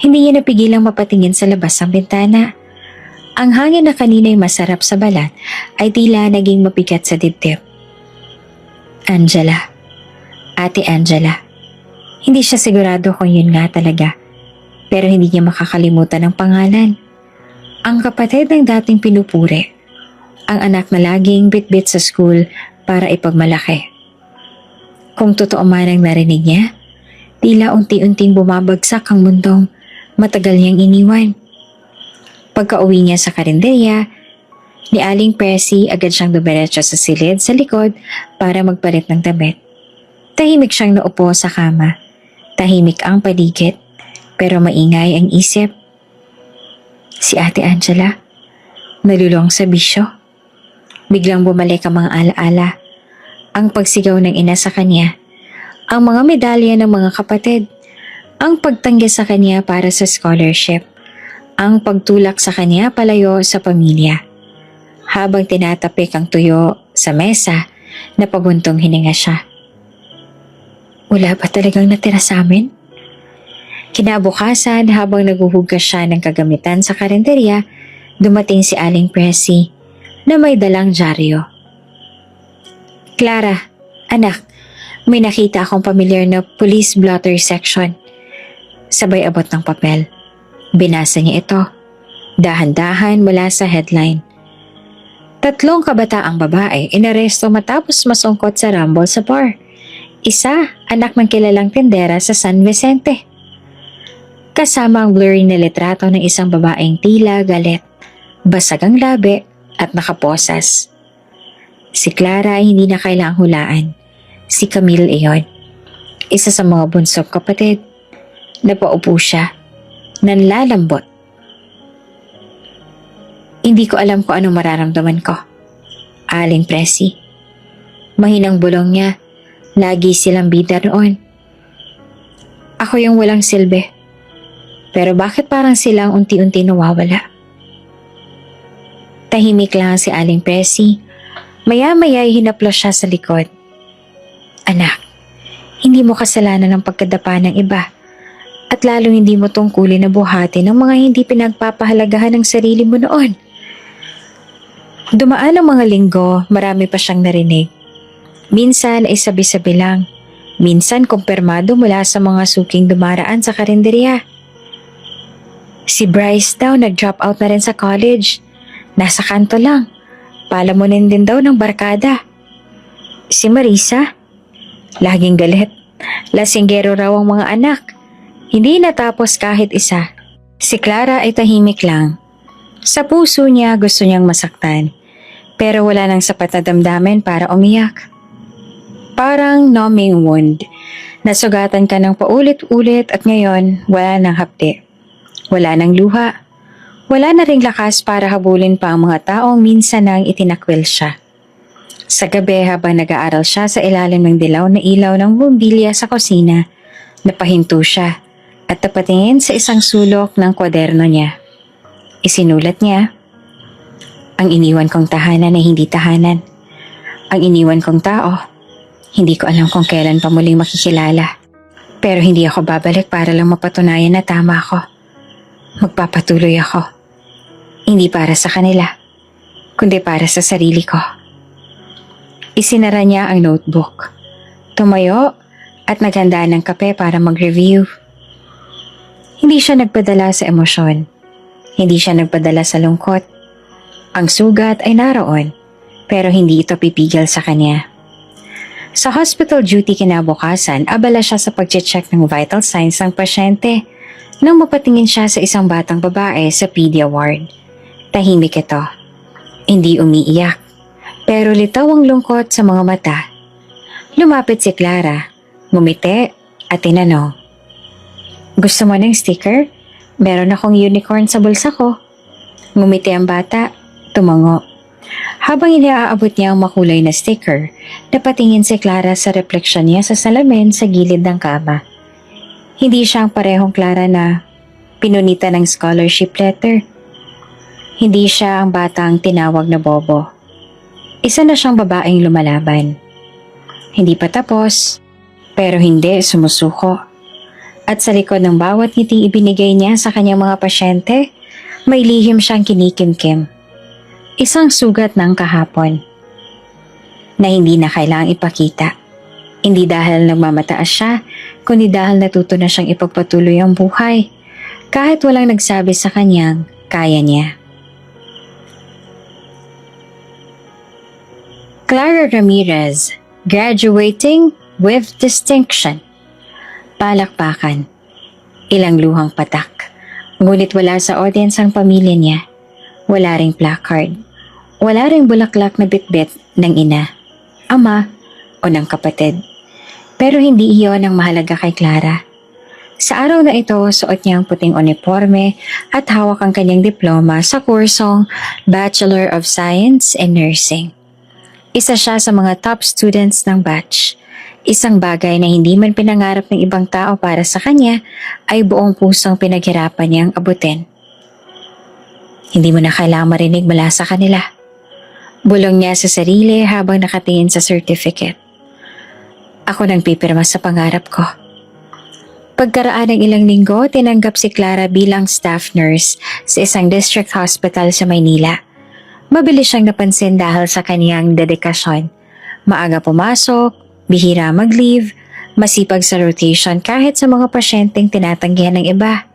Hindi niya napigilang mapatingin sa labas ng bintana. Ang hangin na kanina'y masarap sa balat ay tila naging mabigat sa dibdib. Angela. Ate Angela. Hindi siya sigurado kung yun nga talaga. Pero hindi niya makakalimutan ang pangalan. Ang kapatid ng dating pinupuri. Ang anak na laging bitbit sa school para ipagmalaki. Kung totoo man ang narinig niya, tila unti-unting bumabagsak ang mundong matagal niyang iniwan. Pagka-uwi niya sa karinderya, ni Aling Presi agad siyang dumiretso sa silid sa likod para magpalit ng damit. Tahimik siyang naupo sa kama. Tahimik ang paligid, pero maingay ang isip. Si Ate Angela, nalulong sa bisyo. Biglang bumalik ang mga alaala. Ang pagsigaw ng ina sa kanya, ang mga medalya ng mga kapatid, ang pagtanggi sa kanya para sa scholarship, ang pagtulak sa kanya palayo sa pamilya. Habang tinatapik ang tuyo sa mesa, napabuntong hininga siya. Wala ba talagang natira sa amin? Kinabukasan habang naguhugas siya ng kagamitan sa karinderya, dumating si Aling Presi na may dalang dyaryo. Clara, anak, may nakita akong pamilyar na police blotter section. Sabay abot ng papel. Binasa niya ito. Dahan-dahan mula sa headline. 3 kabataang babae inaresto matapos masungkot sa rumble sa bar. Isa, anak ng kilalang tindera sa San Vicente. Kasama ang blurry na litrato ng isang babaeng tila galit, basag ang labi at nakaposas. Si Clara ay hindi na kailangang hulaan. Si Camille iyon. Isa sa mga bunsong kapatid. Napaupo siya. Nanlalambot. Hindi ko alam kung anong mararamdaman ko. Aling Presi. Mahinang bulong niya. Lagi silang bida roon. Ako yung walang silbi. Pero bakit parang silang unti-unti nawawala? Tahimik lang si Aling Presi. Maya-maya ay hinaplos siya sa likod. Anak, hindi mo kasalanan ng pagkadapa ng iba. At lalo hindi mo tungkulin na buhati ng mga hindi pinagpapahalagahan ng sarili mo noon. Dumaan ang mga linggo, marami pa siyang narinig. Minsan ay sabi-sabi lang. Minsan kumpirmado mula sa mga suking dumaraan sa karinderya. Si Bryce daw nag-drop out na rin sa college. Nasa kanto lang. Palamunin din daw ng barkada. Si Marisa, laging galit. Lasinggero raw ang mga anak. Hindi natapos kahit isa. Si Clara ay tahimik lang. Sa puso niya gusto niyang masaktan. Pero wala nang sapat na damdamin para umiyak. Parang numbing wound. Nasugatan ka ng paulit-ulit at ngayon wala nang hapdi. Wala nang luha. Wala na ring lakas para habulin pa ang mga taong minsan nang itinakwil siya. Sa gabi habang nag-aaral siya sa ilalim ng dilaw na ilaw ng bumbilya sa kusina, napahinto siya at napatingin sa isang sulok ng kwaderno niya. Isinulat niya, "Ang iniwan kong tahanan ay hindi tahanan. Ang iniwan kong tao, hindi ko alam kung kailan pa muling makikilala. Pero hindi ako babalik para lang mapatunayan na tama ako. Magpapatuloy ako. Hindi para sa kanila, kundi para sa sarili ko." Isinara niya ang notebook. Tumayo at naghanda ng kape para mag-review. Hindi siya nagpadala sa emosyon. Hindi siya nagpadala sa lungkot. Ang sugat ay naroon, pero hindi ito pipigil sa kanya. Sa hospital duty kinabukasan, abala siya sa pag-check ng vital signs ng pasyente nang mapatingin siya sa isang batang babae sa pedia ward. Tahimik ito. Hindi umiiyak, pero litaw ang lungkot sa mga mata. Lumapit si Clara, ngumiti at tinanong, "Gusto mo ng sticker? Meron akong unicorn sa bulsa ko." Ngumiti ang bata, tumango. Habang iniaabot niya ang makulay na sticker, napatingin si Clara sa refleksyon niya sa salamin sa gilid ng kama. Hindi siya ang parehong Clara na pinunita ng scholarship letter. Hindi siya ang batang tinawag na bobo. Isa na siyang babaeng lumalaban. Hindi pa tapos, pero hindi sumusuko. At sa likod ng bawat ngiting ibinigay niya sa kanyang mga pasyente, may lihim siyang kinikimkim. Isang sugat ng kahapon na hindi na kailangang ipakita. Hindi dahil nagmamataas siya, kundi dahil natuto na siyang ipagpatuloy ang buhay kahit walang nagsabi sa kanyang kaya niya. Clara Ramirez, graduating with distinction. Palakpakan. Ilang luhang patak. Ngunit wala sa audience ang pamilya niya. Wala ring placard. Wala ring bulaklak na bitbit ng ina, ama o ng kapatid. Pero hindi iyon ang mahalaga kay Clara. Sa araw na ito, suot niya ang puting uniforme at hawak ang kanyang diploma sa kursong Bachelor of Science in Nursing. Isa siya sa mga top students ng batch. Isang bagay na hindi man pinangarap ng ibang tao para sa kanya ay buong pusong pinaghirapan niyang abutin. Hindi mo na kailangang marinig mula sa kanila. Bulong niya sa sarili habang nakatingin sa certificate. Ako nang pipirma sa pangarap ko. Pagkaraan ng ilang linggo, tinanggap si Clara bilang staff nurse sa isang district hospital sa Maynila. Mabilis siyang napansin dahil sa kaniyang dedikasyon. Maaga pumasok, bihira mag-leave, masipag sa rotation kahit sa mga pasyenteng tinatanggihan ng iba.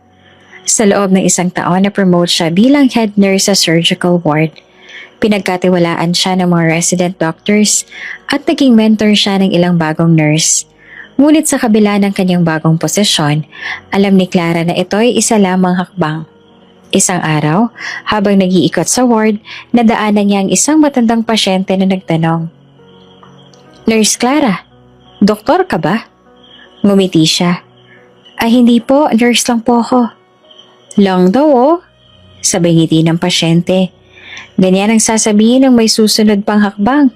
Sa loob ng isang taon na-promote siya bilang head nurse sa surgical ward. Pinagkatiwalaan siya ng mga resident doctors at naging mentor siya ng ilang bagong nurse. Ngunit sa kabila ng kanyang bagong posisyon, alam ni Clara na ito'y isa lamang hakbang. Isang araw, habang nag-iikot sa ward, nadaanan niya ang isang matandang pasyente na nagtanong, "Nurse Clara, doktor ka ba?" Ngumiti siya. "Ay hindi po, nurse lang po ako." "Lang daw oh," sabay ngiti ng pasyente. Ganyan ang sasabihin ng may susunod pang hakbang.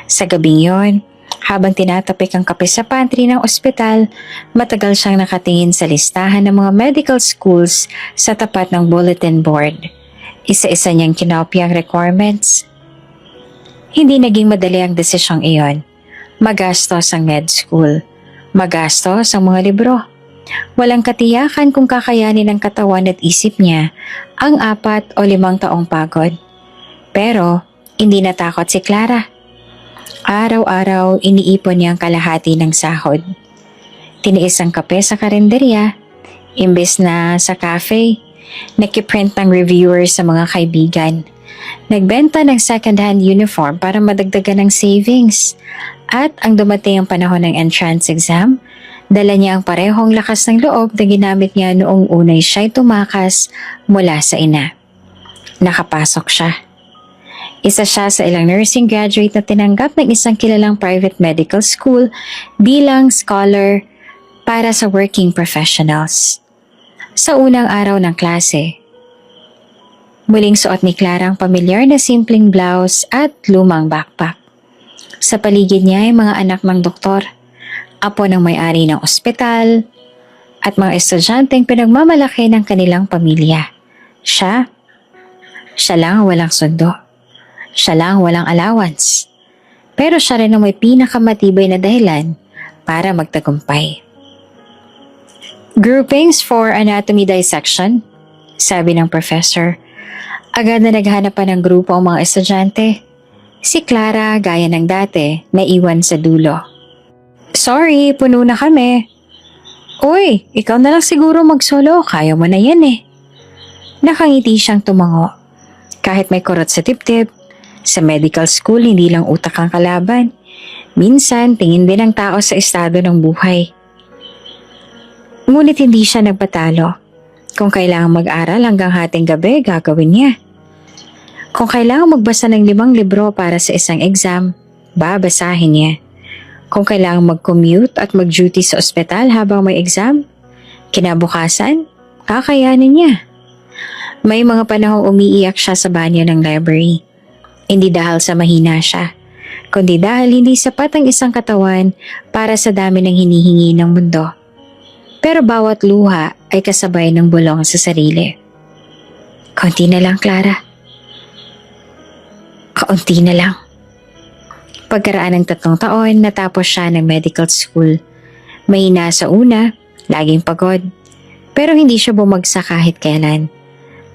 Sa gabing yon, habang tinatapik ang kape sa pantry ng ospital, matagal siyang nakatingin sa listahan ng mga medical schools sa tapat ng bulletin board. Isa-isa niyang kinopya ang requirements. Hindi naging madali ang desisyong iyon. Magastos ang med school. Magastos ang mga libro. Walang katiyakan kung kakayanin ng katawan at isip niya ang 4 o 5 taong pagod. Pero hindi natakot si Clara. Araw-araw iniipon niya ang kalahati ng sahod. Tiniis ang kape sa karinderya, imbes na sa cafe, nakiprint ng reviewers sa mga kaibigan. Nagbenta ng second-hand uniform para madagdagan ng savings. At ang dumating ang panahon ng entrance exam, dala niya ang parehong lakas ng loob na ginamit niya noong unay siya'y tumakas mula sa ina. Nakapasok siya. Isa siya sa ilang nursing graduate na tinanggap ng isang kilalang private medical school bilang scholar para sa working professionals. Sa unang araw ng klase, muling suot ni Clara ang pamilyar na simpleng blouse at lumang backpack. Sa paligid niya ay mga anak ng doktor, apo ng may-ari ng ospital, at mga estudyanteng pinagmamalaki ng kanilang pamilya. Siya lang ang walang sundo. Siya lang ang walang allowance. Pero siya rin ang may pinakamatibay na dahilan para magtagumpay. Groupings for anatomy dissection, sabi ng professor. Agad na naghanap pa ng grupo ang mga estudyante. Si Clara, gaya ng dati, naiwan sa dulo. Sorry, puno na kami. Uy, ikaw na lang siguro mag-solo, kaya mo na yan eh. Nakangiti siyang tumango. Kahit may kurot sa dibdib, sa medical school hindi lang utak ang kalaban. Minsan, tingin din ng tao sa estado ng buhay. Ngunit hindi siya nagpatalo. Kung kailangang mag-aral hanggang hating gabi, gagawin niya. Kung kailangang magbasa ng 5 libro para sa isang exam, babasahin niya. Kung kailangang mag-commute at mag-duty sa ospital habang may exam, kinabukasan, kakayanin niya. May mga panahong umiiyak siya sa banyo ng library. Hindi dahil sa mahina siya, kundi dahil hindi sapat ang isang katawan para sa dami ng hinihingi ng mundo. Pero bawat luha ay kasabay ng bulong sa sarili. Kaunti na lang, Clara. Kaunti na lang. Pagkaraan ng 3 taon, natapos siya ng medical school. Mahina sa una, laging pagod, pero hindi siya bumagsak kahit kailan.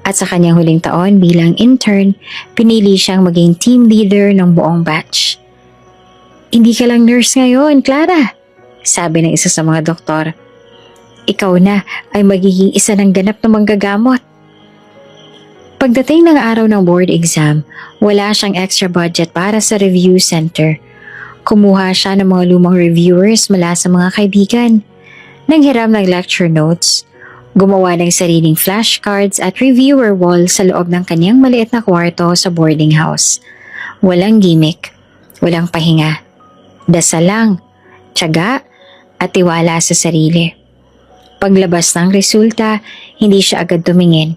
At sa kanyang huling taon bilang intern, pinili siyang maging team leader ng buong batch. Hindi ka lang nurse ngayon, Clara, sabi ng isa sa mga doktor. Ikaw na ay magiging isa ng ganap na manggagamot. Pagdating ng araw ng board exam, wala siyang extra budget para sa review center. Kumuha siya ng mga lumang reviewers mula sa mga kaibigan. Nanghiram ng lecture notes, gumawa ng sariling flashcards at reviewer wall sa loob ng kanyang maliit na kwarto sa boarding house. Walang gimmick, walang pahinga. Dasal lang, tiyaga at tiwala sa sarili. Paglabas ng resulta, hindi siya agad tumingin.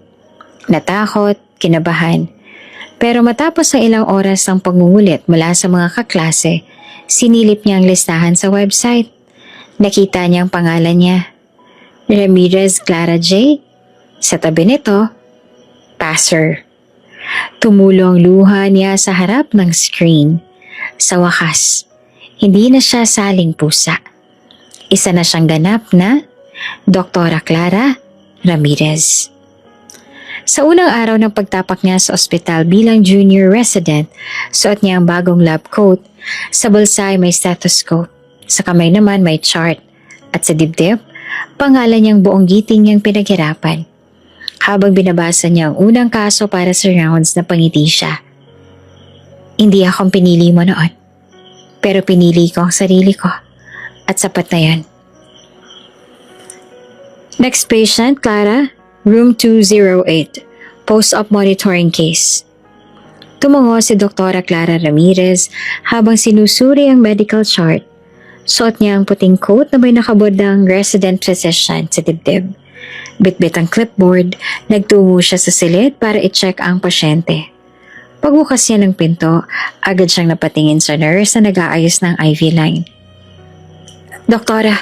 Natakot, kinabahan. Pero matapos ang ilang oras ng pangungulit mula sa mga kaklase, sinilip niya ang listahan sa website. Nakita niya ang pangalan niya. Ramirez Clara J. Sa tabi nito, passer. Tumulo ang luha niya sa harap ng screen. Sa wakas, hindi na siya saling pusa. Isa na siyang ganap na Dr. Clara Ramirez. Sa unang araw ng pagtapak niya sa ospital bilang junior resident, suot niya ang bagong lab coat. Sa bulsa ay may stethoscope. Sa kamay naman may chart. At sa dibdib, pangalan niyang buong giting niyang pinaghirapan. Habang binabasa niya ang unang kaso para sa rounds, na pangiti siya. Hindi akong pinili mo noon. Pero pinili ko ang sarili ko. At sapat na yan. Next patient, Clara. Room 208, post-op monitoring case. Tumango si Dr. Clara Ramirez habang sinusuri ang medical chart. Suot niya ang puting coat na may nakabodang resident physician sa dibdib. Bitbit ang clipboard, nagtungo siya sa silid para i-check ang pasyente. Pagbukas niya ng pinto, agad siyang napatingin sa nurse na nag-aayos ng IV line. Doktora,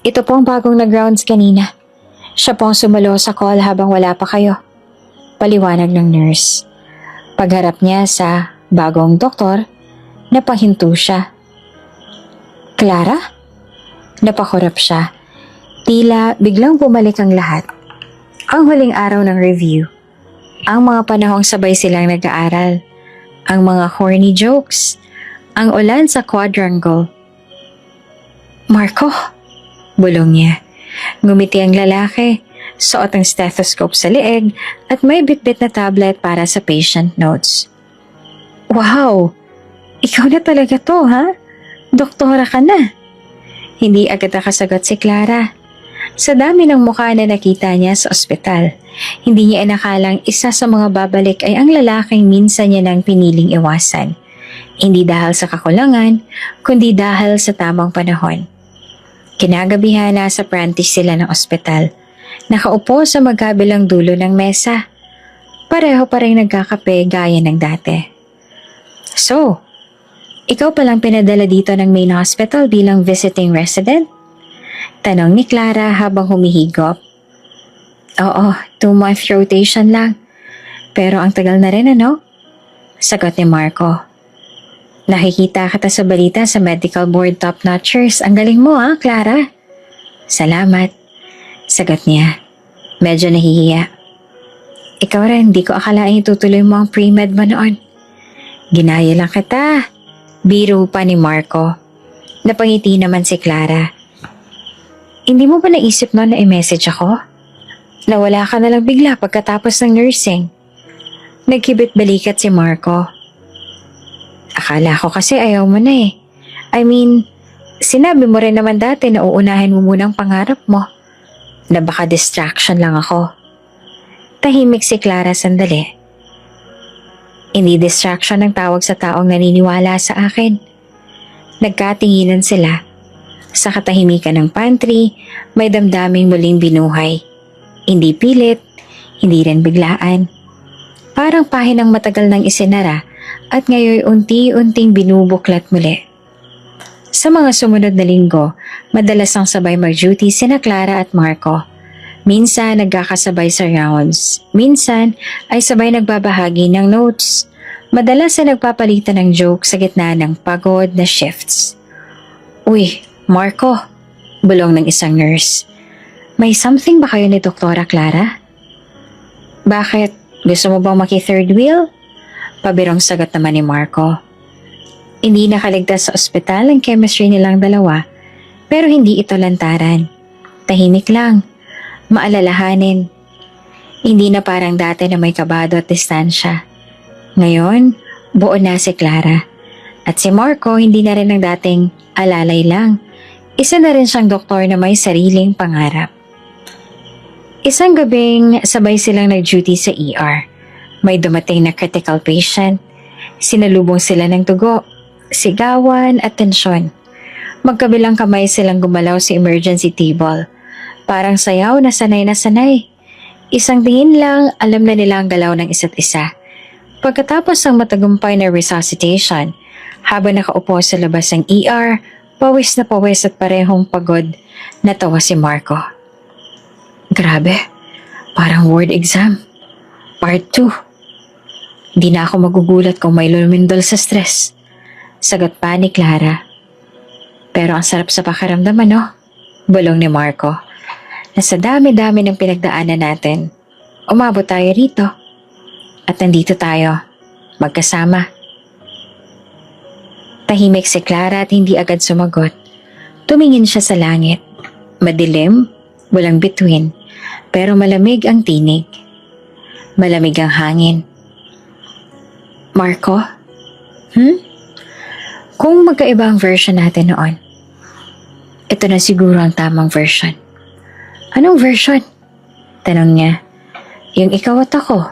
ito po ang bagong nag-rounds kanina. Siya pong sumalo sa call habang wala pa kayo. Paliwanag ng nurse. Pagharap niya sa bagong doktor, napahinto siya. Clara? Napakurap siya. Tila biglang bumalik ang lahat. Ang huling araw ng review. Ang mga panahong sabay silang nag-aaral. Ang mga corny jokes. Ang ulan sa quadrangle. Marco? Bulong niya. Ngumiti ang lalaki, suot ang stethoscope sa leeg at may bitbit na tablet para sa patient notes. Wow! Ikaw na talaga to, ha? Doktora ka na. Hindi agad nakasagot si Clara. Sa dami ng mukha na nakita niya sa ospital, hindi niya inakalang isa sa mga babalik ay ang lalaking minsan niya nang piniling iwasan. Hindi dahil sa kakulangan, kundi dahil sa tamang panahon. Kinagabihan nasa practice sila ng ospital. Nakaupo sa magkabilang dulo ng mesa. Pareho pa rin nagkakape gaya ng dati. So, ikaw palang pinadala dito ng main hospital bilang visiting resident? Tanong ni Clara habang humihigop. Oo, 2-month rotation lang. Pero ang tagal na rin ano? Sagot ni Marco. Nakikita kita sa balita sa medical board top-notchers. Ang galing mo Clara. Salamat. Sagot niya. Medyo nahihiya. Ikaw rin, di ko akalain itutuloy mo ang pre-med mo noon. Ginaya lang kita. Biro pa ni Marco. Napangiti naman si Clara. Hindi mo ba naisip noon na i-message ako? Nawala ka na lang bigla pagkatapos ng nursing. Nagkibit balikat si Marco. Akala ko kasi ayaw mo na eh. I mean, sinabi mo rin naman dati na uunahin mo munang pangarap mo. Na baka distraction lang ako. Tahimik si Clara sandali. Hindi distraction ang tawag sa taong naniniwala sa akin. Nagkatinginan sila. Sa katahimikan ng pantry, may damdaming muling binuhay. Hindi pilit, hindi rin biglaan. Parang pahinang matagal nang isinara at ngayon unti-unting binubuklat muli. Sa mga sumunod na linggo, madalas ang sabay mag-duty sina Clara at Marco. Minsan nagkakasabay sa rounds, minsan ay sabay nagbabahagi ng notes. Madalas ay nagpapalitan ng joke sa gitna ng pagod na shifts. Uy, Marco, bulong ng isang nurse. May something ba kayo ni Doktora Clara? Bakit? Gusto mo bang maki-third wheel? Pabirong sagot naman ni Marco. Hindi nakaligtas sa ospital ang chemistry nilang dalawa, pero hindi ito lantaran. Tahimik lang, maalalahanin. Hindi na parang dati na may kabado at distansya. Ngayon, buo na si Clara. At si Marco hindi na rin ang dating alalay lang. Isa na rin siyang doktor na may sariling pangarap. Isang gabing sabay silang nag-duty sa ER. May dumating na critical patient. Sinalubong sila ng dugo, sigawan at tensyon. Magkabilang kamay silang gumalaw sa emergency table. Parang sayaw na sanay na sanay. Isang tingin lang, alam na nila ang galaw ng isa't isa. Pagkatapos ng matagumpay na resuscitation, habang nakaupo sa labas ng ER, pawis na pawis at parehong pagod, natawa si Marco. Grabe, parang word exam. Part 2. Hindi na ako magugulat kung may lumindol sa stress. Sagot pa ni Clara. Pero ang sarap sa pakiramdam bulong ni Marco. Na sa dami-dami ng pinagdaanan natin, umabot tayo rito. At nandito tayo, magkasama. Tahimik si Clara at hindi agad sumagot. Tumingin siya sa langit. Madilim, walang bituin, pero malamig ang tinig. Malamig ang hangin. Marco? Kung magkaiba ang version natin noon, ito na siguro ang tamang version. Anong version? Tanong niya. Yung ikaw at ako.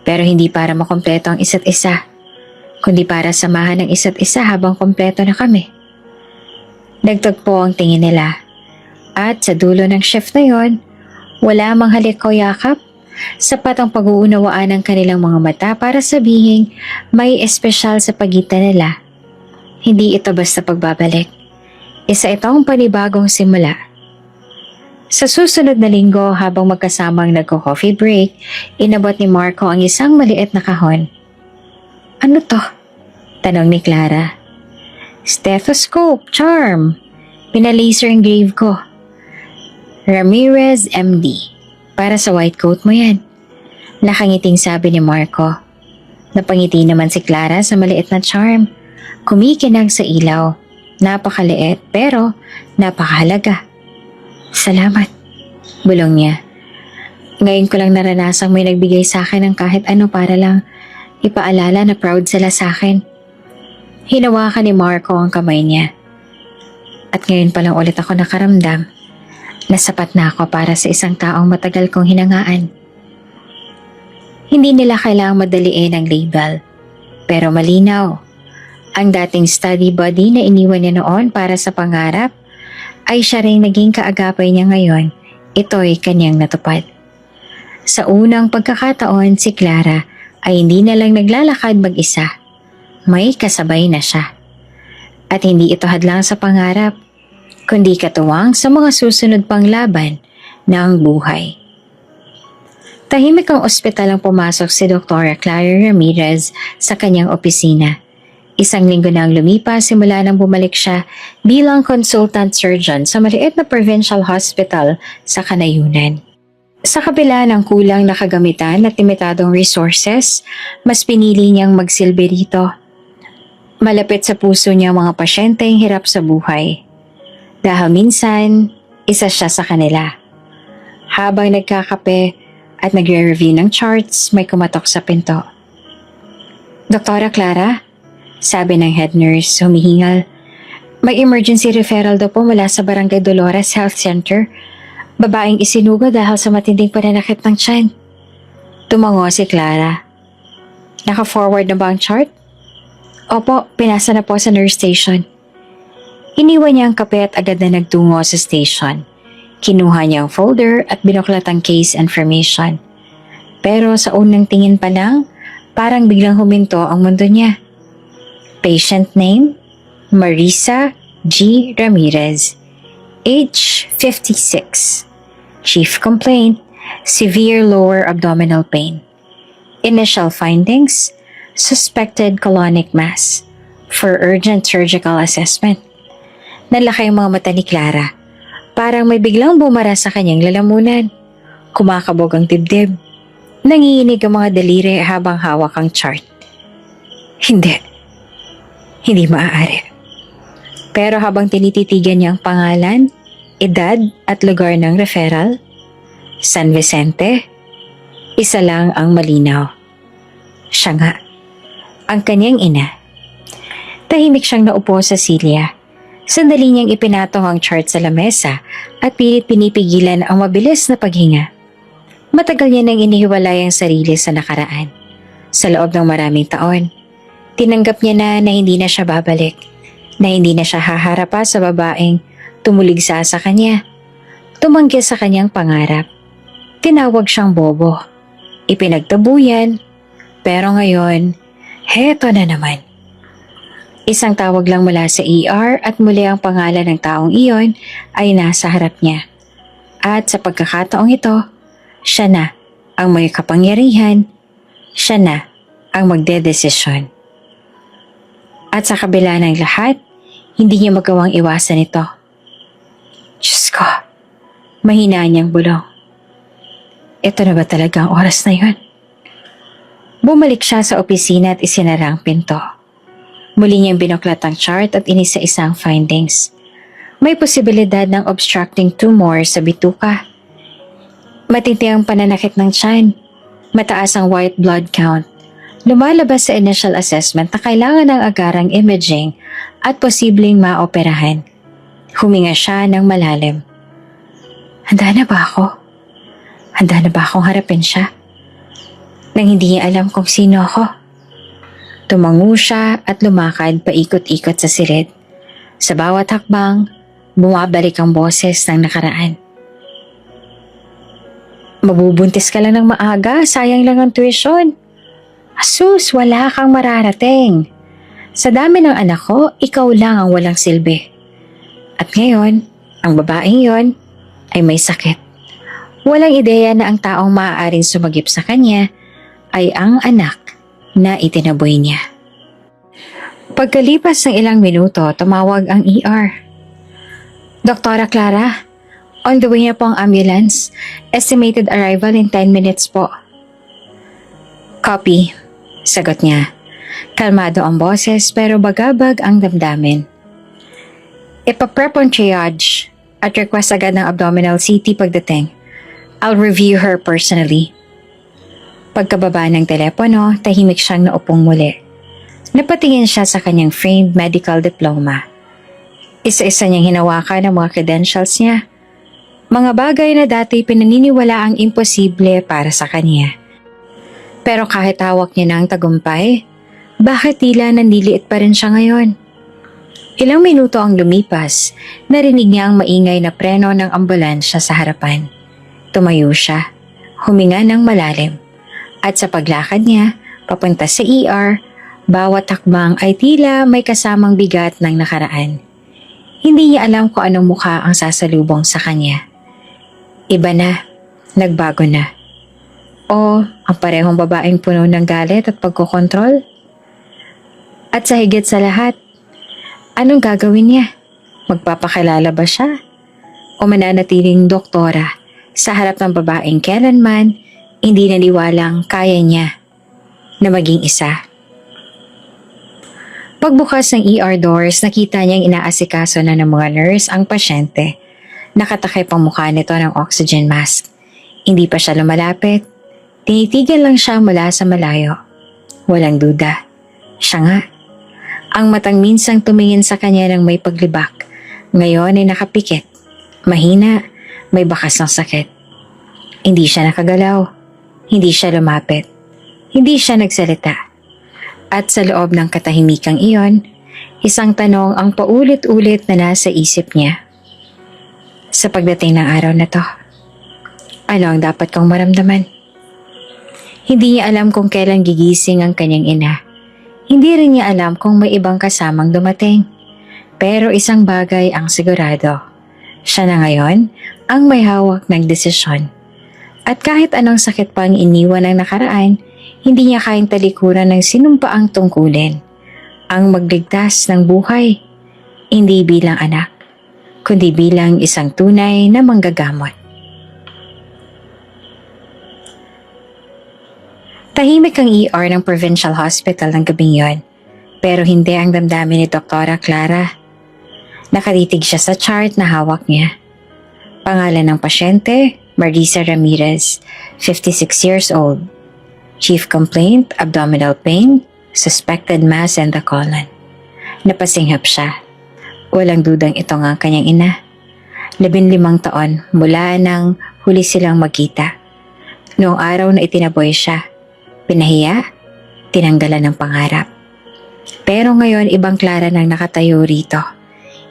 Pero hindi para makompleto ang isa't isa, kundi para samahan ng isa't isa habang kompleto na kami. Nagtagpo ang tingin nila. At sa dulo ng shift na yon, wala mang halik o yakap. Sapat ang pag-uunawaan ng kanilang mga mata para sabihin may espesyal sa pagitan nila. Hindi ito basta pagbabalik. Isa itong panibagong simula. Sa susunod na linggo habang magkasamang nagko-coffee break, inabot ni Marco ang isang maliit na kahon. Ano to? Tanong ni Clara. Stethoscope, charm. Pinalaser engrave ko. Ramirez MD. Para sa white coat mo yan. Nakangiting sabi ni Marco. Napangiti naman si Clara sa maliit na charm. Kumikinang sa ilaw. Napakaliit pero napakahalaga. Salamat. Bulong niya. Ngayon ko lang naranasang may nagbigay sa akin ng kahit ano para lang ipaalala na proud sila sa akin. Hinawakan ni Marco ang kamay niya. At ngayon pa lang ulit ako nakaramdam Nasapat na ako para sa isang taong matagal kong hinangaan. Hindi nila kailangang madaliin ang label, pero malinaw. Ang dating study buddy na iniwan niya noon para sa pangarap ay siya ring naging kaagapay niya ngayon. Ito'y kanyang natupad. Sa unang pagkakataon, si Clara ay hindi na lang naglalakad mag-isa. May kasabay na siya. At hindi ito hadlang sa pangarap, kundi katuwang sa mga susunod pang laban ng buhay. Tahimik ang ospital ang pumasok si Dr. Clara Ramirez sa kanyang opisina. Isang linggo na ang lumipas simula nang bumalik siya bilang consultant surgeon sa maliit na provincial hospital sa Kanayunan. Sa kabila ng kulang na kagamitan at limitadong resources, mas pinili niyang magsilbi rito. Malapit sa puso niya ang mga pasyenteng hirap sa buhay. Dahil minsan, isa siya sa kanila. Habang nagkakape at nagre-review ng charts, may kumatok sa pinto. Doktora Clara, sabi ng head nurse, humihingal. May emergency referral daw po mula sa Barangay Dolores Health Center. Babaeng isinugo dahil sa matinding pananakit ng tiyan. Tumango si Clara. Naka-forward na ba ang chart? Opo, pinasa na po sa nurse station. Iniwan niya ang kape at agad na nagtungo sa station. Kinuha niya ang folder at binuklat ang case information. Pero sa unang tingin pa lang, parang biglang huminto ang mundo niya. Patient name, Marisa G. Ramirez. Age 56. Chief complaint, severe lower abdominal pain. Initial findings, suspected colonic mass. For urgent surgical assessment. Nalaki ang mga mata ni Clara. Parang may biglang bumara sa kanyang lalamunan. Kumakabog ang dibdib. Nanginginig ang mga daliri habang hawak ang chart. Hindi. Hindi maaari. Pero habang tinititigan niya ang pangalan, edad at lugar ng referral, San Vicente, isa lang ang malinaw. Siya nga, ang kanyang ina. Tahimik siyang naupo sa silya. Sandali niyang ipinatong ang chart sa lamesa at pilit pinipigilan ang mabilis na paghinga. Matagal niya nang inihiwalay ang sarili sa nakaraan. Sa loob ng maraming taon, tinanggap niya na hindi na siya babalik, na hindi na siya haharapa sa babaeng tumuligsa sa kanya. Tumanggi sa kanyang pangarap. Tinawag siyang bobo. Ipinagtabuyan, pero ngayon, heto na naman. Isang tawag lang mula sa ER at muli ang pangalan ng taong iyon ay nasa harap niya. At sa pagkakataong ito, siya na ang may kapangyarihan, siya na ang magdedesisyon. At sa kabila ng lahat, hindi niya magawang iwasan ito. Diyos ko, mahina niyang bulong. Ito na ba talaga ang oras na yun? Bumalik siya sa opisina at isinara ang pinto. Muli niyang binuklat ang chart at inisa-isa ang findings. May posibilidad ng obstructing tumor sa bituka. Matindi ang pananakit ng tiyan. Mataas ang white blood count. Lumalabas sa initial assessment na kailangan ng agarang imaging at posibleng maoperahan. Huminga siya ng malalim. Handa na ba ako? Handa na ba akong harapin siya? Nang hindi niya alam kung sino ako. Tumango siya at lumakad paikot-ikot sa silid. Sa bawat hakbang, bumabalik ang boses ng nakaraan. Mabubuntis ka lang ng maaga, sayang lang ang tuition. Asus, wala kang mararating. Sa dami ng anak ko, ikaw lang ang walang silbi. At ngayon, ang babaeng yon ay may sakit. Walang ideya na ang taong maaaring sumagip sa kanya ay ang anak na itinaboy niya. Pagkalipas ng ilang minuto, tumawag ang ER. Doktora Clara, on the way na po ang ambulance. Estimated arrival in 10 minutes po. Copy, sagot niya. Kalmado ang boses pero bagabag ang damdamin. Ipaprep on triage at request agad ng abdominal CT pagdating. I'll review her personally. Pagkababa ng telepono, tahimik siyang naupong muli. Napatingin siya sa kanyang framed medical diploma. Isa-isa niyang hinawakan ang mga credentials niya. Mga bagay na dati pinaniniwala ang imposible para sa kanya. Pero kahit hawak niya ng tagumpay, bakit tila nanliliit pa rin siya ngayon? Ilang minuto ang lumipas, narinig niya ang maingay na preno ng ambulansya sa harapan. Tumayo siya, huminga ng malalim, at sa paglakad niya, papunta sa ER, bawat hakbang ay tila may kasamang bigat ng nakaraan. Hindi niya alam kung anong mukha ang sasalubong sa kanya. Iba na, nagbago na. O ang parehong babaeng puno ng galit at pagkokontrol? At sa higit sa lahat, anong gagawin niya? Magpapakilala ba siya? O mananatiling doktora sa harap ng babaeng kailanman hindi naniwalang kaya niya na maging isa? Pagbukas ng ER doors, nakita niyang inaasikaso na ng mga nurse ang pasyente. Nakatakip ang mukha nito ng oxygen mask. Hindi pa siya lumalapit. Tinitigan lang siya mula sa malayo. Walang duda. Siya nga. Ang matang minsang tumingin sa kanya ng may paglibak. Ngayon ay nakapikit. Mahina, may bakas ng sakit. Hindi siya nakagalaw. Hindi siya lumapit. Hindi siya nagsalita. At sa loob ng katahimikang iyon, isang tanong ang paulit-ulit na nasa isip niya. Sa pagdating ng araw na to, ano ang dapat kong maramdaman? Hindi niya alam kung kailan gigising ang kanyang ina. Hindi rin niya alam kung may ibang kasamang dumating. Pero isang bagay ang sigurado. Siya na ngayon ang may hawak ng desisyon. At kahit anong sakit pa ang iniwan ng nakaraan, hindi niya kayang talikuran ng sinumpaang tungkulin. Ang magligtas ng buhay, hindi bilang anak, kundi bilang isang tunay na manggagamot. Tahimik ang ER ng Provincial Hospital ng gabing yon, pero hindi ang damdamin ni Dr. Clara. Nakatitig siya sa chart na hawak niya. Pangalan ng pasyente, Marisa Ramirez, 56 years old. Chief complaint, abdominal pain, suspected mass in the colon. Napasinghap siya. Walang dudang ito nga kanyang ina. 15 taon mula nang huli silang magkita. Noong araw na itinaboy siya, pinahiya, tinanggalan ng pangarap. Pero ngayon ibang Clara nang nakatayo rito.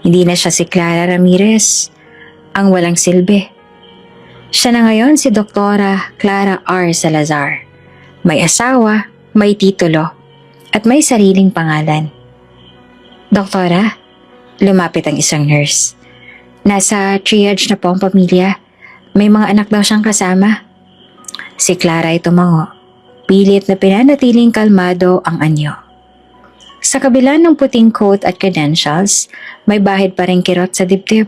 Hindi na siya si Clara Ramirez, ang walang silbi. Siya na ngayon si Doktora Clara R. Salazar. May asawa, may titulo, at may sariling pangalan. Doktora, lumapit ang isang nurse. Nasa triage na po ang pamilya. May mga anak daw siyang kasama. Si Clara ay tumango. Pilit na pinanatiling kalmado ang anyo. Sa kabila ng puting coat at credentials, may bahid pa rin kirot sa dibdib.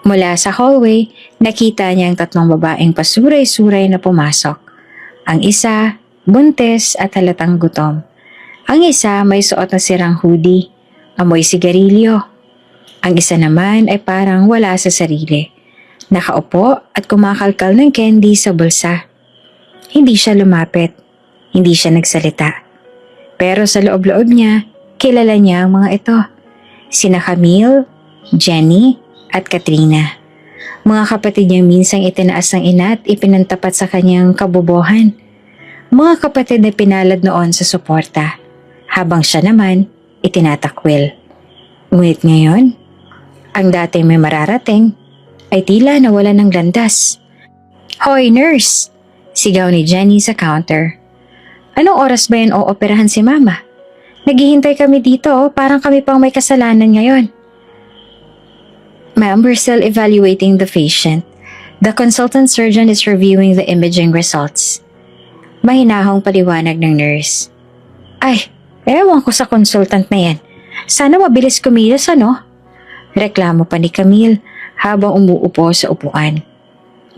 Mula sa hallway, nakita niya ang 3 babaeng pasuray-suray na pumasok. Ang isa, buntis at halatang gutom. Ang isa may suot na sirang hoodie, amoy sigarilyo. Ang isa naman ay parang wala sa sarili. Nakaupo at kumakalkal ng candy sa bulsa. Hindi siya lumapit, hindi siya nagsalita. Pero sa loob-loob niya, kilala niya ang mga ito. Sina Camille, Jenny at Katrina. Mga kapatid niyang minsang itinaas ng ina at ipinantapat sa kanyang kabobohan. Mga kapatid na pinalad noon sa suporta, habang siya naman itinatakwil. Ngunit ngayon, ang dating may mararating ay tila nawala ng landas. Hoy nurse! Sigaw ni Jenny sa counter. Anong oras ba yan ooperahan si mama? Naghihintay kami dito, parang kami pang may kasalanan ngayon. Ma'am, we're still evaluating the patient. The consultant surgeon is reviewing the imaging results. Mahinahong paliwanag ng nurse. Ay, ewan ko sa consultant na yan. Sana mabilis kumilos, ano? Reklamo pa ni Camille habang umuupo sa upuan.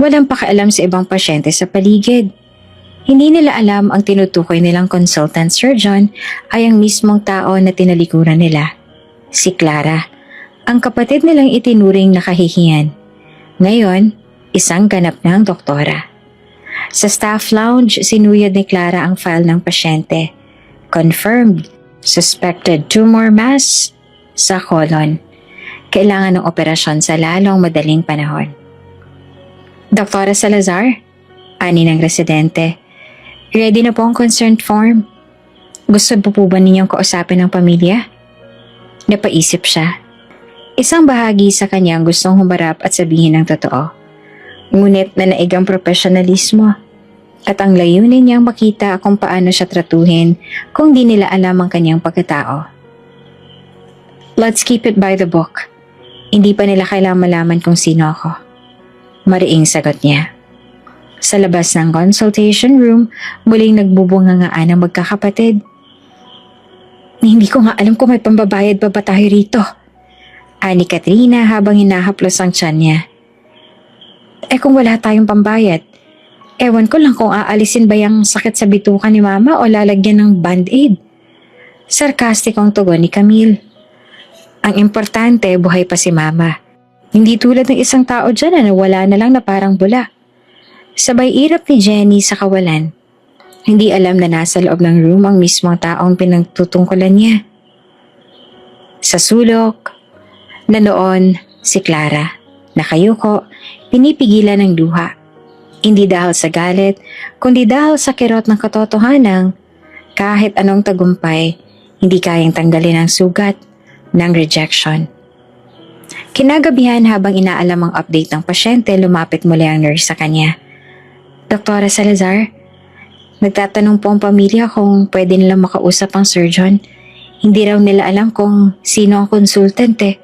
Walang pakialam sa ibang pasyente sa paligid. Hindi nila alam ang tinutukoy nilang consultant surgeon ay ang mismong tao na tinalikuran nila. Si Clara. Ang kapatid nilang itinuring na kahihiyan. Ngayon, isang ganap ng doktora. Sa staff lounge, sinuyod ni Clara ang file ng pasyente. Confirmed, suspected tumor mass sa colon. Kailangan ng operasyon sa lalong madaling panahon. Doktora Salazar, ani ng residente. Ready na po ang consent form. Gusto po ba ninyong kausapin ng pamilya? Napaisip siya. Isang bahagi sa kanya ang gustong humarap at sabihin ng totoo. Ngunit nanaig ang profesionalismo at ang layunin niyang makita kung paano siya tratuhin kung di nila alam ang kanyang pagkatao. Let's keep it by the book. Hindi pa nila kailangan malaman kung sino ako. Mariing sagot niya. Sa labas ng consultation room, muling nagbubungangaan ang magkakapatid. Hindi ko nga alam kung may pambabayad pa ba tayo rito. Ani Katrina habang hinahaplos ang tiyan niya. Kung wala tayong pambayad, ewan ko lang kung aalisin ba yung sakit sa bituka ni Mama o lalagyan ng band-aid. Sarkastik ang tugon ni Camille. Ang importante, buhay pa si Mama. Hindi tulad ng isang tao dyan na nawala na lang na parang bula. Sabay irap ni Jenny sa kawalan. Hindi alam na nasa loob ng room ang mismong taong pinagtutungkulan niya. Sa sulok, na noon si Clara, nakayuko, pinipigilan ng luha. Hindi dahil sa galit, kundi dahil sa kirot ng katotohanan, kahit anong tagumpay, hindi kayang tanggalin ang sugat ng rejection. Kinagabihan habang inaalam ang update ng pasyente, lumapit muli ang nurse sa kanya. Doktora Salazar, nagtatanong po ang pamilya kung pwede nilang makausap ang surgeon. Hindi raw nila alam kung sino ang consultant eh.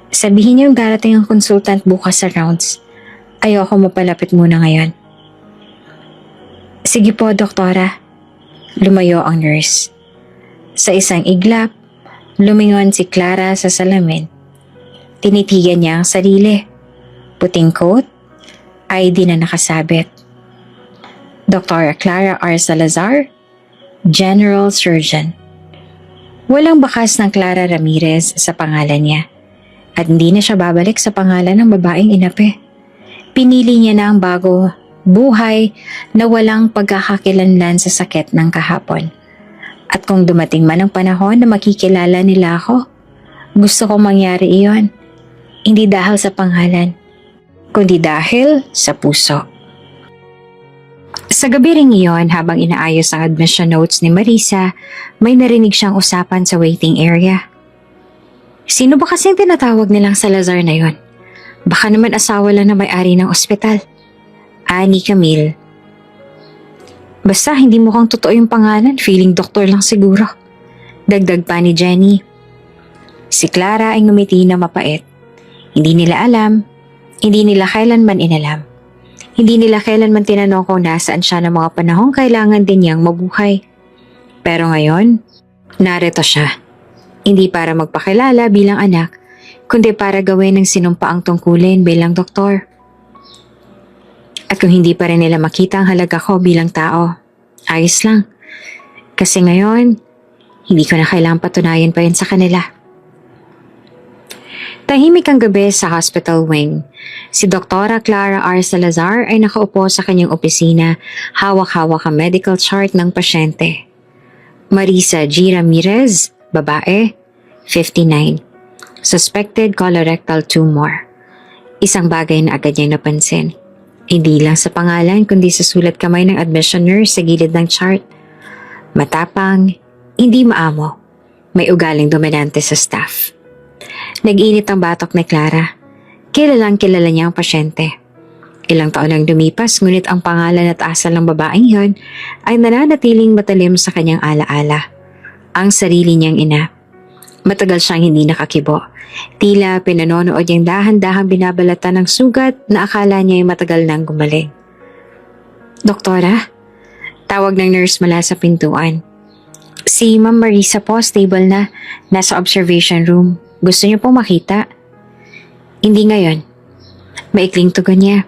Sabihin niyo darating ang consultant bukas sa rounds. Ayoko mapalapit muna ngayon. Sige po, doktora. Lumayo ang nurse. Sa isang iglap, lumingon si Clara sa salamin. Tinitigan niya ang sarili. Puting coat, ID na nakasabit. Dr. Clara R. Salazar, General Surgeon. Walang bakas ng Clara Ramirez sa pangalan niya. At hindi na siya babalik sa pangalan ng babaeng inapi. Pinili niya na ang bago buhay na walang pagkakakilanlan sa sakit ng kahapon. At kung dumating man ang panahon na makikilala nila ako, gusto kong mangyari iyon. Hindi dahil sa pangalan, kundi dahil sa puso. Sa gabi ring iyon, habang inaayos ang admission notes ni Marisa, may narinig siyang usapan sa waiting area. Sino ba kasing tinatawag nilang Salazar na yon? Baka naman asawa lang na may-ari ng ospital. Ani Camille. Basta hindi mukhang totoo yung pangalan, feeling doktor lang siguro. Dagdag pa ni Jenny. Si Clara ay ngumiti na mapait. Hindi nila alam, hindi nila kailanman inalam. Hindi nila kailanman tinanong kung nasaan siya ng mga panahong kailangan din niyang mabuhay. Pero ngayon, narito siya. Hindi para magpakilala bilang anak, kundi para gawin ng sinumpaang tungkulin bilang doktor. At kung hindi pa rin nila makita ang halaga ko bilang tao, ayos lang. Kasi ngayon, hindi ko na kailangang patunayan pa yun sa kanila. Tahimik ang gabi sa hospital wing. Si Dr. Clara R. Salazar ay nakaupo sa kanyang opisina, hawak-hawak ang medical chart ng pasyente. Marisa G. Ramirez, babae, 59. Suspected colorectal tumor. Isang bagay na agad niyang napansin. Hindi lang sa pangalan kundi sa sulat kamay ng admission nurse sa gilid ng chart. Matapang, hindi maamo. May ugaling dominante sa staff. Nag-init ang batok ni Clara. Kilalang kilala niya ang pasyente. Ilang taon nang dumipas ngunit ang pangalan at asal ng babaeng yon ay nananatiling matalim sa kanyang alaala. Ang sarili niyang ina. Matagal siyang hindi nakakibo. Tila pinanonood niyang dahan-dahang binabalatan ng sugat na akala niya ay matagal nang gumaling. Doktora? Tawag ng nurse mula sa pintuan. Si Ma'am Marisa po, stable na. Nasa observation room. Gusto niyo po makita? Hindi ngayon. Maikling tugon niya.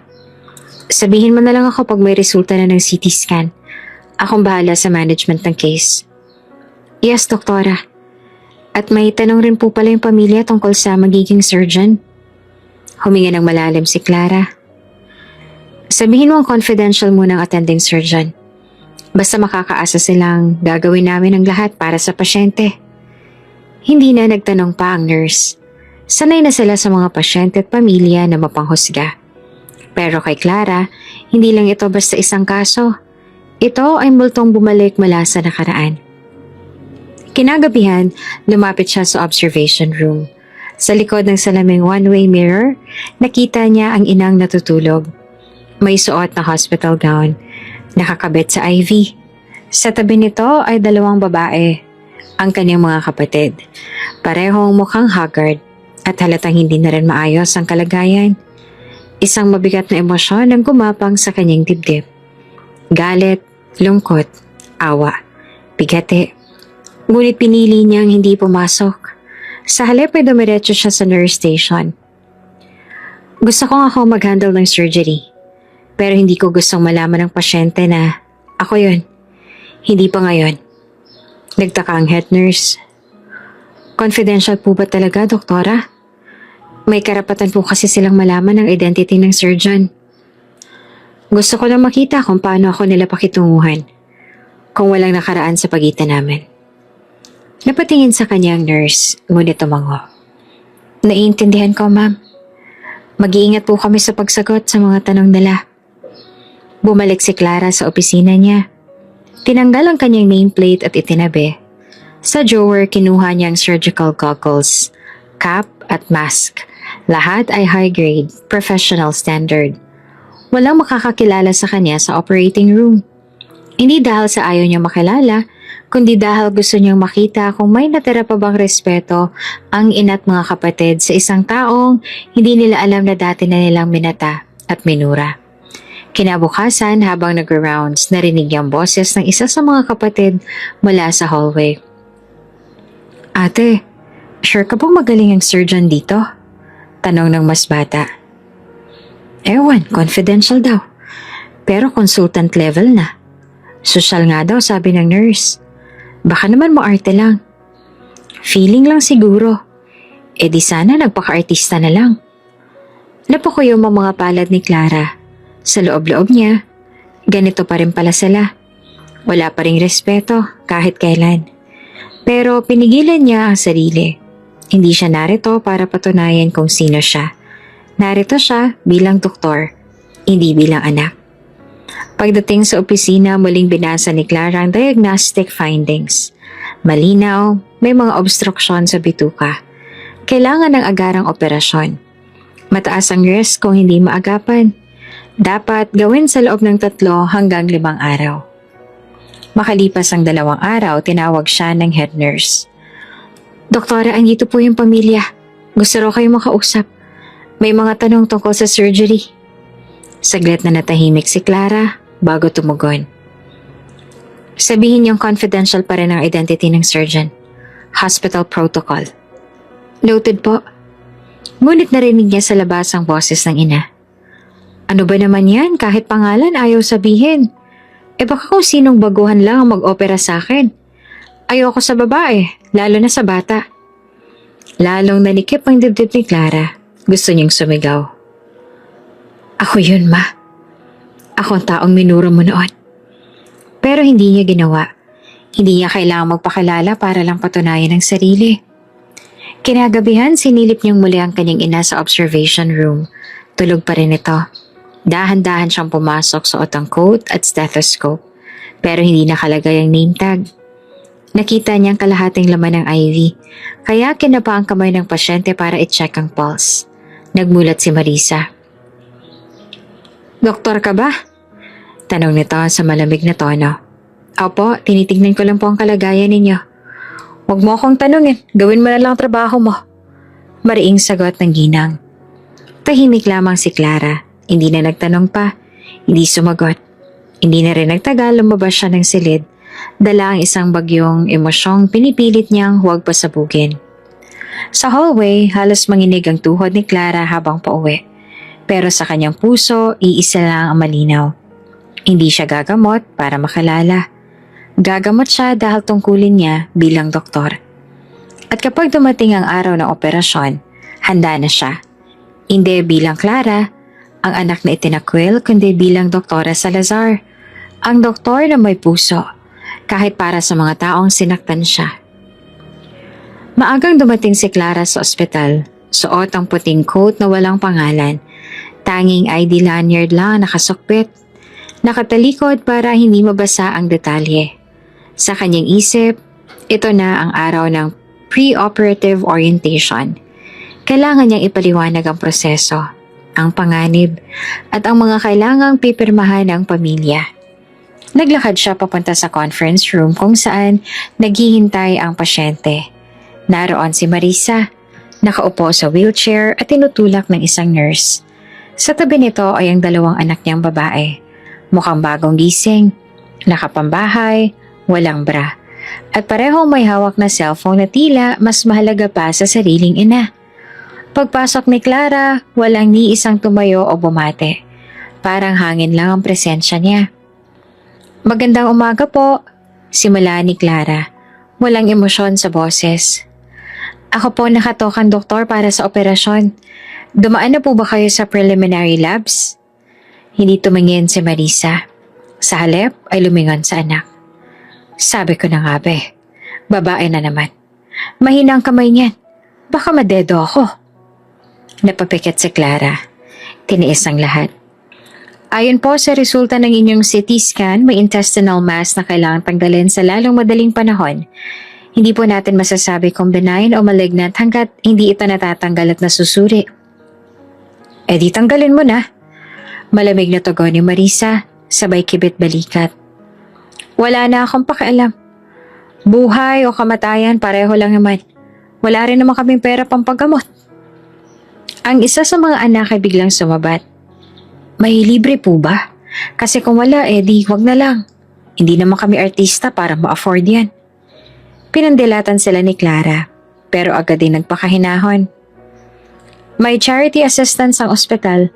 Sabihin mo na lang ako pag may resulta na ng CT scan. Akong bahala sa management ng case. Yes, doktora. At may tanong rin po pala yung pamilya tungkol sa magiging surgeon. Huminga ng malalim si Clara. Sabihin mo ang confidential muna ang attending surgeon. Basta makakaasa silang gagawin namin ang lahat para sa pasyente. Hindi na nagtanong pa ang nurse. Sanay na sila sa mga pasyente at pamilya na mapanghusga. Pero kay Clara, hindi lang ito basta isang kaso. Ito ay multong bumalik mula sa nakaraan. Kinagabihan, lumapit siya sa observation room. Sa likod ng salaming one-way mirror, nakita niya ang inang natutulog. May suot na hospital gown, nakakabit sa IV. Sa tabi nito ay dalawang babae, ang kanyang mga kapatid. Parehong mukhang haggard at halatang hindi na rin maayos ang kalagayan. Isang mabigat na emosyon ang gumapang sa kanyang dibdib. Galit, lungkot, awa, bigati. Ngunit pinili niyang hindi pumasok. Sa halip ay dumiretso siya sa nurse station. Gusto ko ako mag-handle ng surgery. Pero hindi ko gustong malaman ng pasyente na ako yun. Hindi pa ngayon. Nagtaka ang head nurse. Confidential po ba talaga, doktora? May karapatan po kasi silang malaman ang identity ng surgeon. Gusto ko lang makita kung paano ako nila pakitunguhan. Kung walang nakaraan sa pagitan namin. Napatingin sa kanya ang nurse, ngunit tumango. Naiintindihan ko, ma'am. Mag-iingat po kami sa pagsagot sa mga tanong nila. Bumalik si Clara sa opisina niya. Tinanggal ang kanyang nameplate at itinabi. Sa drawer, kinuha niya ang surgical goggles, cap at mask. Lahat ay high-grade, professional standard. Walang makakakilala sa kanya sa operating room. Hindi dahil sa ayaw niya makilala, kundi dahil gusto niyang makita kung may natira pa bang respeto ang ina't mga kapatid sa isang taong hindi nila alam na dati na nilang minata at minura. Kinabukasan habang nag-rounds, narinig niyang boses ng isa sa mga kapatid mula sa hallway. Ate, sure ka bang magaling ang surgeon dito? Tanong ng mas bata. Ewan, confidential daw. Pero consultant level na. Social nga daw, sabi ng nurse. Baka naman maarte lang. Feeling lang siguro. E di sana nagpaka-artista na lang. Napakuyom ang mga palad ni Clara. Sa loob-loob niya, ganito pa rin pala sila. Wala pa ring respeto kahit kailan. Pero pinigilan niya ang sarili. Hindi siya narito para patunayan kung sino siya. Narito siya bilang doktor, hindi bilang anak. Pagdating sa opisina, muling binasa ni Clara ang diagnostic findings. Malinaw, may mga obstruction sa bituka. Kailangan ng agarang operasyon. Mataas ang risk kung hindi maagapan. Dapat gawin sa loob ng 3 hanggang 5 araw. Makalipas ang 2 araw, tinawag siya ng head nurse. Doktora, andito po yung pamilya. Gusto raw kayo makausap. May mga tanong tungkol sa surgery. Saglit na natahimik si Clara bago tumugon. Sabihin niyong confidential pa rin ang identity ng surgeon. Hospital protocol. Noted po. Ngunit narinig niya sa labas ang boses ng ina. Ano ba naman yan? Kahit pangalan ayaw sabihin. E baka kung sinong baguhan lang ang mag-opera sa akin. Ayoko sa babae, lalo na sa bata. Lalong nanikip ang dibdib ni Clara. Gusto niyang sumigaw. Ako yun, ma. Ako ang taong minura mo noon. Pero hindi niya ginawa. Hindi niya kailangang magpakilala para lang patunayan ang sarili. Kinagabihan, sinilip niyang muli ang kanyang ina sa observation room. Tulog pa rin ito. Dahan-dahan siyang pumasok suot ang coat at stethoscope. Pero hindi nakalagay ang name tag. Nakita niyang kalahating laman ng IV. Kaya kinapa ang kamay ng pasyente para i-check ang pulse. Nagmulat si Marisa. Doktor ka ba? Tanong nito sa malamig na tono. Opo, tinitignan ko lang po ang kalagayan ninyo. Huwag mo akong tanungin, gawin mo na lang trabaho mo. Mariing sagot ng ginang. Tahimik lamang si Clara, hindi na nagtanong pa, hindi sumagot. Hindi na rin nagtagal, lumabas siya ng silid. Dala ang isang bagyong emosyong pinipilit niyang huwag pasabugin. Sa hallway, halos manginig ang tuhod ni Clara habang pauwi. Pero sa kanyang puso, iisa lang ang malinaw. Hindi siya gagamot para makalala. Gagamot siya dahil tungkulin niya bilang doktor. At kapag dumating ang araw ng operasyon, handa na siya. Hindi bilang Clara, ang anak na itinakwil, kundi bilang Doktora Salazar. Ang doktor na may puso, kahit para sa mga taong sinaktan siya. Maagang dumating si Clara sa ospital, suot ang puting coat na walang pangalan. Tanging ID lanyard lang nakasukbit. Nakatalikod para hindi mabasa ang detalye. Sa kanyang isip, ito na ang araw ng pre-operative orientation. Kailangan niyang ipaliwanag ang proseso, ang panganib, at ang mga kailangang pipirmahan ng pamilya. Naglakad siya papunta sa conference room kung saan naghihintay ang pasyente. Naroon si Marisa, nakaupo sa wheelchair at tinutulak ng isang nurse. Sa tabi nito ay ang 2 anak niyang babae. Mukhang bagong gising, nakapambahay, walang bra. At parehong may hawak na cellphone na tila mas mahalaga pa sa sariling ina. Pagpasok ni Clara, walang ni isang tumayo o bumate. Parang hangin lang ang presensya niya. Magandang umaga po, simula ni Clara. Walang emosyon sa boses. Ako po nakatokang doktor para sa operasyon. Dumaan na po ba kayo sa preliminary labs? Hindi tumingin si Marisa. Sa halip ay lumingon sa anak. Sabi ko na nga be, babae na naman. Mahina ang kamay niyan. Baka madedo ako. Napapikit si Clara. Tiniis ang lahat. Ayon po sa resulta ng inyong CT scan, may intestinal mass na kailangang tanggalin sa lalong madaling panahon. Hindi po natin masasabi kung benign o malignant hanggat hindi ito natatanggal at nasusuri. Eh di tanggalin mo na. Malamig na tugon ni Marisa, sabay kibit balikat. Wala na akong pakialam. Buhay o kamatayan, pareho lang naman. Wala rin naman kaming pera pampagamot. Ang isa sa mga anak ay biglang sumabat. May libre po ba? Kasi kung wala, di wag na lang. Hindi naman kami artista para ma-afford yan. Pinandilatan sila ni Clara, pero agad din nagpakahinahon. May charity assistance ang ospital.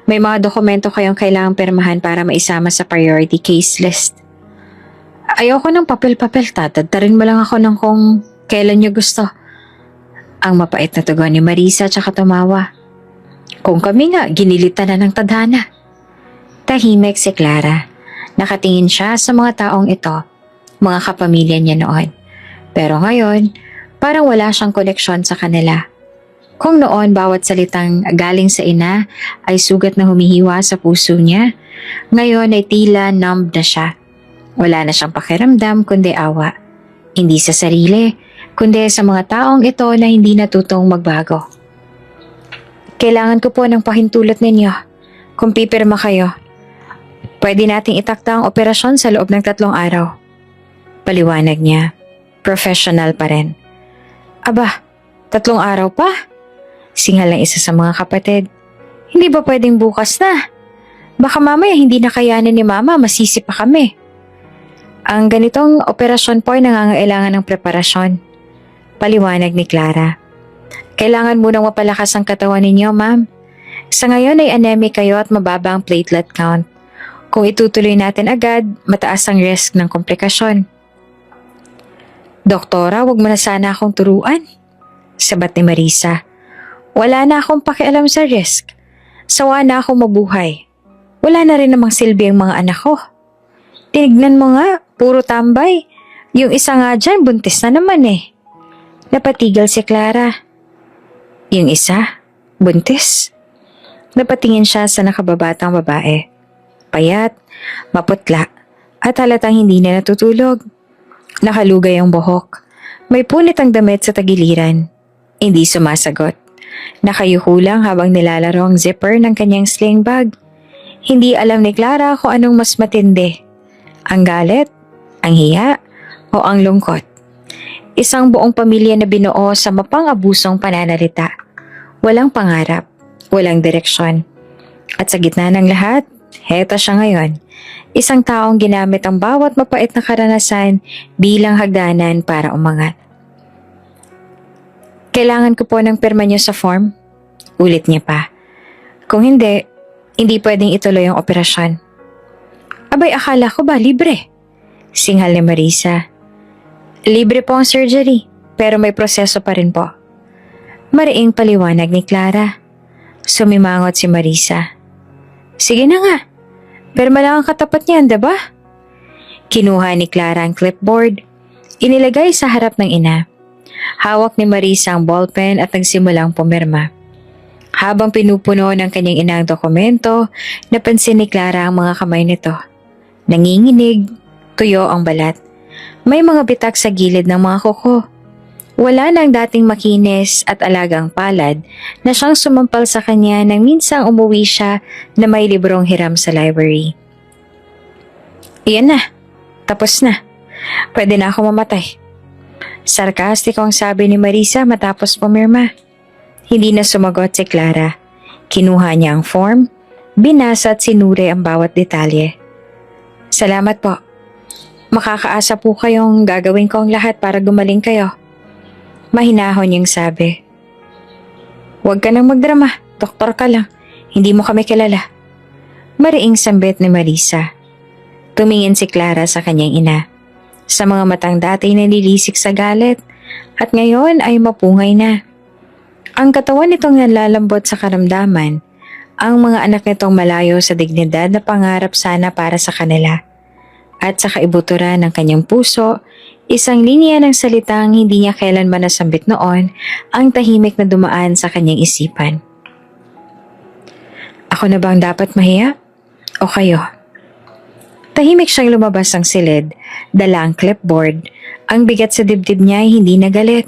May mga dokumento kayong kailangang pirmahan para maisama sa priority case list. Ayoko ng papel-papel, tatadtarin mo lang ako ng kung kailan niyo gusto. Ang mapait na tugon ni Marisa tsaka tumawa. Kung kami nga, ginilitan na ng tadhana. Tahimik si Clara. Nakatingin siya sa mga taong ito, mga kapamilya niya noon. Pero ngayon, parang wala siyang koneksyon sa kanila. Kung noon bawat salitang galing sa ina ay sugat na humihiwa sa puso niya, ngayon ay tila numb na siya. Wala na siyang pakiramdam kundi awa. Hindi sa sarili, kundi sa mga taong ito na hindi natutong magbago. Kailangan ko po ng pahintulot ninyo. Kung pipirma kayo, pwede nating itakda ang operasyon sa loob ng 3 araw. Paliwanag niya. Professional pa rin. Aba, 3 araw pa? Singal ng isa sa mga kapatid. Hindi ba pwedeng bukas na? Baka mamaya hindi na kayanin ni mama, masisi pa kami. Ang ganitong operasyon po ay nangangailangan ng preparasyon. Paliwanag ni Clara. Kailangan munang mapalakas ang katawan ninyo, ma'am. Sa ngayon ay anemic kayo at mababa ang platelet count. Kung itutuloy natin agad, mataas ang risk ng komplikasyon. Doktora, wag mo na sana akong turuan. Sabat ni Marisa. Wala na akong pakialam sa risk. Sawa na akong mabuhay. Wala na rin namang silbi ang mga anak ko. Tinignan mo nga, puro tambay. Yung isa nga dyan, buntis na naman eh. Napatigil si Clara. Yung isa, buntis. Napatingin siya sa nakababatang babae. Payat, maputla, at halatang hindi na natutulog. Nakalugay ang buhok. May punit ang damit sa tagiliran. Hindi sumasagot. Nakayuko lang habang nilalaro ang zipper ng kanyang sling bag. Hindi alam ni Clara kung anong mas matindi. Ang galit, ang hiya, o ang lungkot. Isang buong pamilya na binuo sa mapang-abusong pananalita. Walang pangarap, walang direksyon. At sa gitna ng lahat, heto siya ngayon. Isang taong ginamit ang bawat mapait na karanasan bilang hagdanan para umangat. Kailangan ko po ng pirma niyo sa form. Ulit niya pa. Kung hindi, hindi pwedeng ituloy ang operasyon. Abay, akala ko ba libre? Singhal ni Marisa. Libre po ang surgery, pero may proseso pa rin po. Mariing paliwanag ni Clara. Sumimangot si Marisa. Sige na nga. Pirma lang ang katapat niyan, diba? Kinuha ni Clara ang clipboard. Inilagay sa harap ng ina. Hawak ni Marisa ang ballpen at nagsimulang pumirma. Habang pinupuno ng kanyang ina ang dokumento, napansin ni Clara ang mga kamay nito. Nanginginig, tuyo ang balat. May mga bitak sa gilid ng mga kuko. Wala nang dating makinis at alagang palad na siyang sumampal sa kanya nang minsang umuwi siya na may librong hiram sa library. Iyan na, tapos na. Pwede na ako mamatay. Sarkastiko ang sabi ni Marisa matapos pumirma. Hindi na sumagot si Clara. Kinuha niya ang form, binasa at sinuri ang bawat detalye. Salamat po. Makakaasa po kayong gagawin ko ang lahat para gumaling kayo. Mahinahon niyang sabi. Huwag ka nang magdrama, doktor ka lang. Hindi mo kami kilala. Mariing sambit ni Marisa. Tumingin si Clara sa kanyang ina. Sa mga matang dati nalilisik sa galit at ngayon ay mapungay na. Ang katawan nitong nalalambot sa karamdaman, ang mga anak nitong malayo sa dignidad na pangarap sana para sa kanila. At sa kaibuturan ng kanyang puso, isang linya ng salitang hindi niya kailanman nasambit noon ang tahimik na dumaan sa kanyang isipan. Ako na bang dapat mahiya? O kayo? Tahimik siyang lumabas ang silid, dala ang clipboard. Ang bigat sa dibdib niya ay hindi nagalit,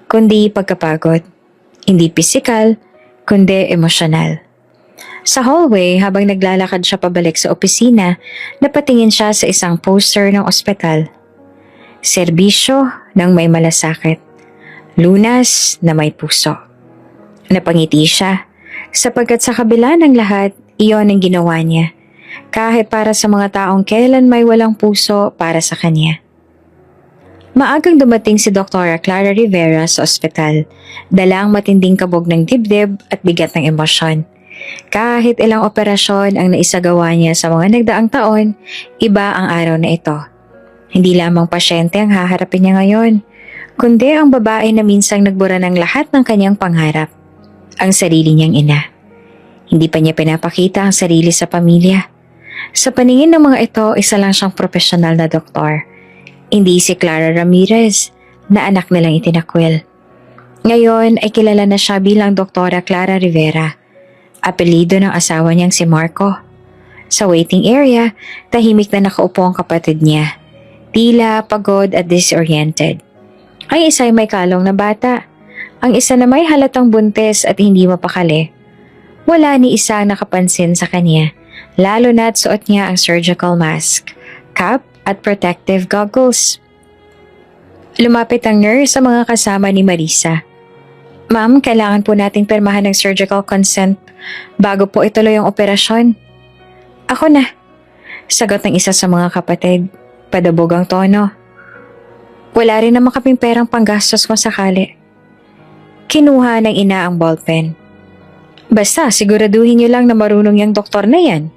kundi pagkapagod. Hindi pisikal, kundi emosyonal. Sa hallway, habang naglalakad siya pabalik sa opisina, napatingin siya sa isang poster ng ospital. Serbisyo ng may malasakit. Lunas na may puso. Napangiti siya, sapagkat sa kabila ng lahat, iyon ang ginawa niya. Kahit para sa mga taong kailan may walang puso para sa kanya. Maagang dumating si Dr. Clara Rivera sa ospital, dala ang matinding kabog ng dibdib at bigat ng emosyon. Kahit ilang operasyon ang naisagawa niya sa mga nagdaang taon, iba ang araw na ito. Hindi lamang pasyente ang haharapin niya ngayon, kundi ang babae na minsang nagbura ng lahat ng kanyang pangarap, ang sarili niyang ina. Hindi pa niya pinapakita ang sarili sa pamilya. Sa paningin ng mga ito, isa lang siyang profesional na doktor. Hindi si Clara Ramirez, na anak nilang itinakwil. Ngayon ay kilala na siya bilang Doktora Clara Rivera, apelido ng asawa niyang si Marco. Sa waiting area, tahimik na nakaupo ang kapatid niya, tila pagod at disoriented. Ang isa ay may kalong na bata, ang isa na may halatang buntis at hindi mapakali. Wala ni isa ang nakapansin sa kanya, lalo na't suot niya ang surgical mask, cap at protective goggles. Lumapit ang nurse sa mga kasama ni Marisa. Ma'am, kailangan po nating pirmahan ng surgical consent bago po ituloy ang operasyon. Ako na, sagot ng isa sa mga kapatid, padabog ang tono. Wala rin naman kaming perang panggastos kung sakali. Kinuha ng ina ang ballpen. Basta siguraduhin niyo lang na marunong yung doktor na yan.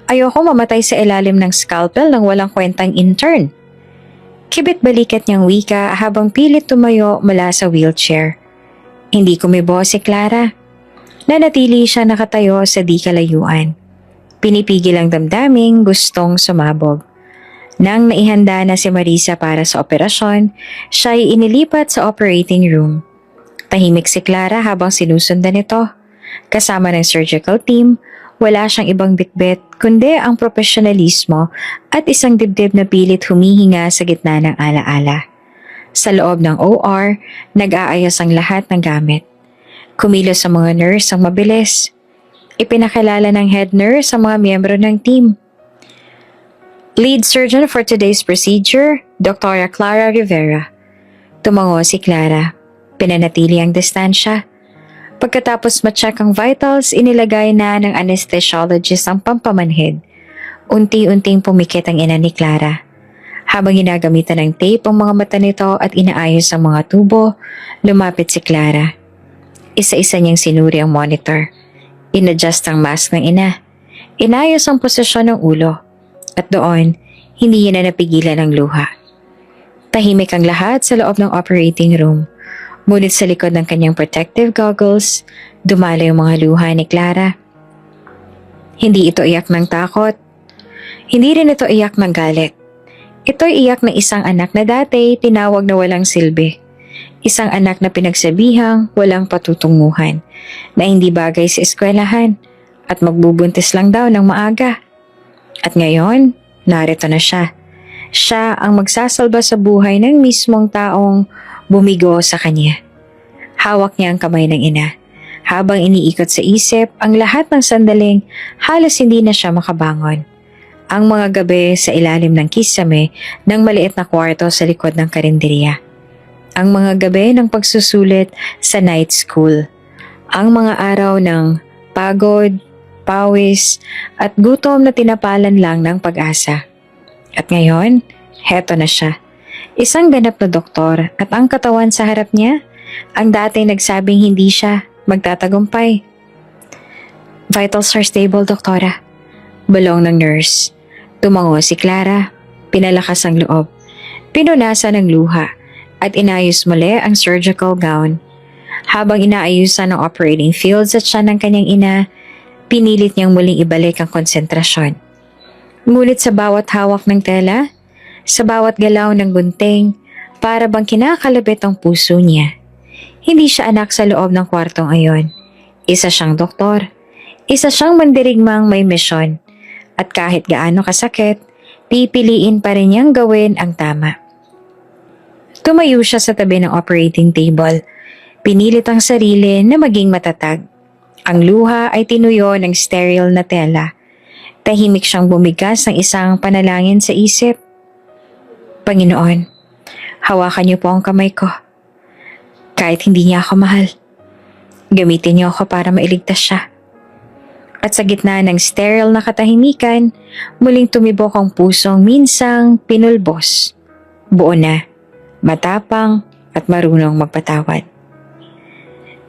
Ayoko mamatay sa ilalim ng scalpel ng walang kwentang intern. Kibit balikat niyang wika habang pilit tumayo mula sa wheelchair. Hindi kumibo si Clara. Nanatili siya nakatayo sa di kalayuan. Pinipigil ang damdaming gustong sumabog. Nang naihanda na si Marisa para sa operasyon, siya'y inilipat sa operating room. Tahimik si Clara habang sinusundan ito. Kasama ng surgical team, wala siyang ibang bitbit kundi ang profesionalismo at isang dibdib na pilit humihinga sa gitna ng alaala. Sa loob ng OR, nag-aayos ang lahat ng gamit. Kumilos sa mga nurse ang mabilis. Ipinakilala ng head nurse ang mga miyembro ng team. Lead surgeon for today's procedure, Dr. Clara Rivera. Tumango si Clara. Pinanatili ang distansya. Pagkatapos ma-check ang vitals, inilagay na ng anesthesiologist ang pampamanhid. Unti-unting pumikit ang ina ni Clara. Habang ginagamitan ng tape ang mga mata nito at inaayos ang mga tubo, lumapit si Clara. Isa-isa niyang sinuri ang monitor. In-adjust ang mask ng ina. Inayos ang posisyon ng ulo. At doon, hindi niya na napigilan ang luha. Tahimik ang lahat sa loob ng operating room. Ngunit sa likod ng kanyang protective goggles, dumaloy ang mga luha ni Clara. Hindi ito iyak ng takot. Hindi rin ito iyak ng galit. Ito'y iyak ng isang anak na dati tinawag na walang silbi. Isang anak na pinagsabihang walang patutunguhan, na hindi bagay sa eskwelahan at magbubuntis lang daw ng maaga. At ngayon, narito na siya. Siya ang magsasalba sa buhay ng mismong taong bumigo sa kanya. Hawak niya ang kamay ng ina. Habang iniikot sa isip ang lahat ng sandaling halos hindi na siya makabangon. Ang mga gabi sa ilalim ng kisame ng maliit na kwarto sa likod ng karinderya. Ang mga gabi ng pagsusulit sa night school. Ang mga araw ng pagod, pawis at gutom na tinapalan lang ng pag-asa. At ngayon, heto na siya. Isang ganap na doktor at ang katawan sa harap niya, ang dati nagsabing hindi siya magtatagumpay. Vitals are stable, doktora. Bulong ng nurse. Tumango si Clara. Pinalakas ang loob. Pinunasan ng luha at inayos muli ang surgical gown. Habang inaayusan ng operating field sa tiyan ng kanyang ina, pinilit niyang muling ibalik ang konsentrasyon. Ngunit sa bawat hawak ng tela, sa bawat galaw ng gunting, para bang kinakalabit ang puso niya. Hindi siya anak sa loob ng kwartong ayon. Isa siyang doktor. Isa siyang mandirigmang may misyon. At kahit gaano kasakit, pipiliin pa rin niyang gawin ang tama. Tumayo siya sa tabi ng operating table. Pinilit ang sarili na maging matatag. Ang luha ay tinuyo ng sterile na tela. Tahimik siyang bumigas ng isang panalangin sa isip. Panginoon, hawakan niyo po ang kamay ko. Kahit hindi niya ako mahal, gamitin niyo ako para mailigtas siya. At sa gitna ng sterile na katahimikan, muling tumibok ang pusong minsang pinulbos. Buo na, matapang at marunong magpatawad.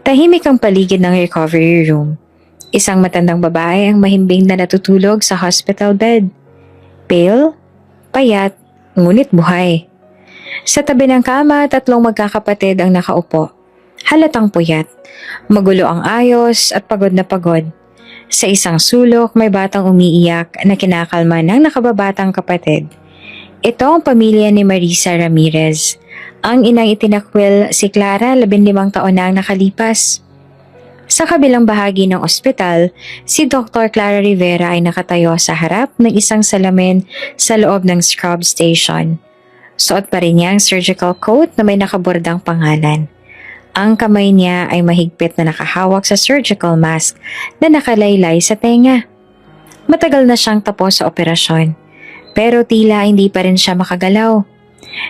Tahimik ang paligid ng recovery room. Isang matandang babae ang mahimbing na natutulog sa hospital bed. Pale, payat, ngunit buhay. Sa tabi ng kama, 3 magkakapatid ang nakaupo. Halatang puyat, magulo ang ayos at pagod na pagod. Sa isang sulok, may batang umiiyak na kinakalma ng nakababatang kapatid. Ito ang pamilya ni Marisa Ramirez. Ang inang itinakwil si Clara 15 taon na ang nakalipas. Sa kabilang bahagi ng ospital, si Dr. Clara Rivera ay nakatayo sa harap ng isang salamin sa loob ng scrub station. Suot pa rin niya ang surgical coat na may nakabordang pangalan. Ang kamay niya ay mahigpit na nakahawak sa surgical mask na nakalaylay sa tenga. Matagal na siyang tapos sa operasyon, pero tila hindi pa rin siya makagalaw.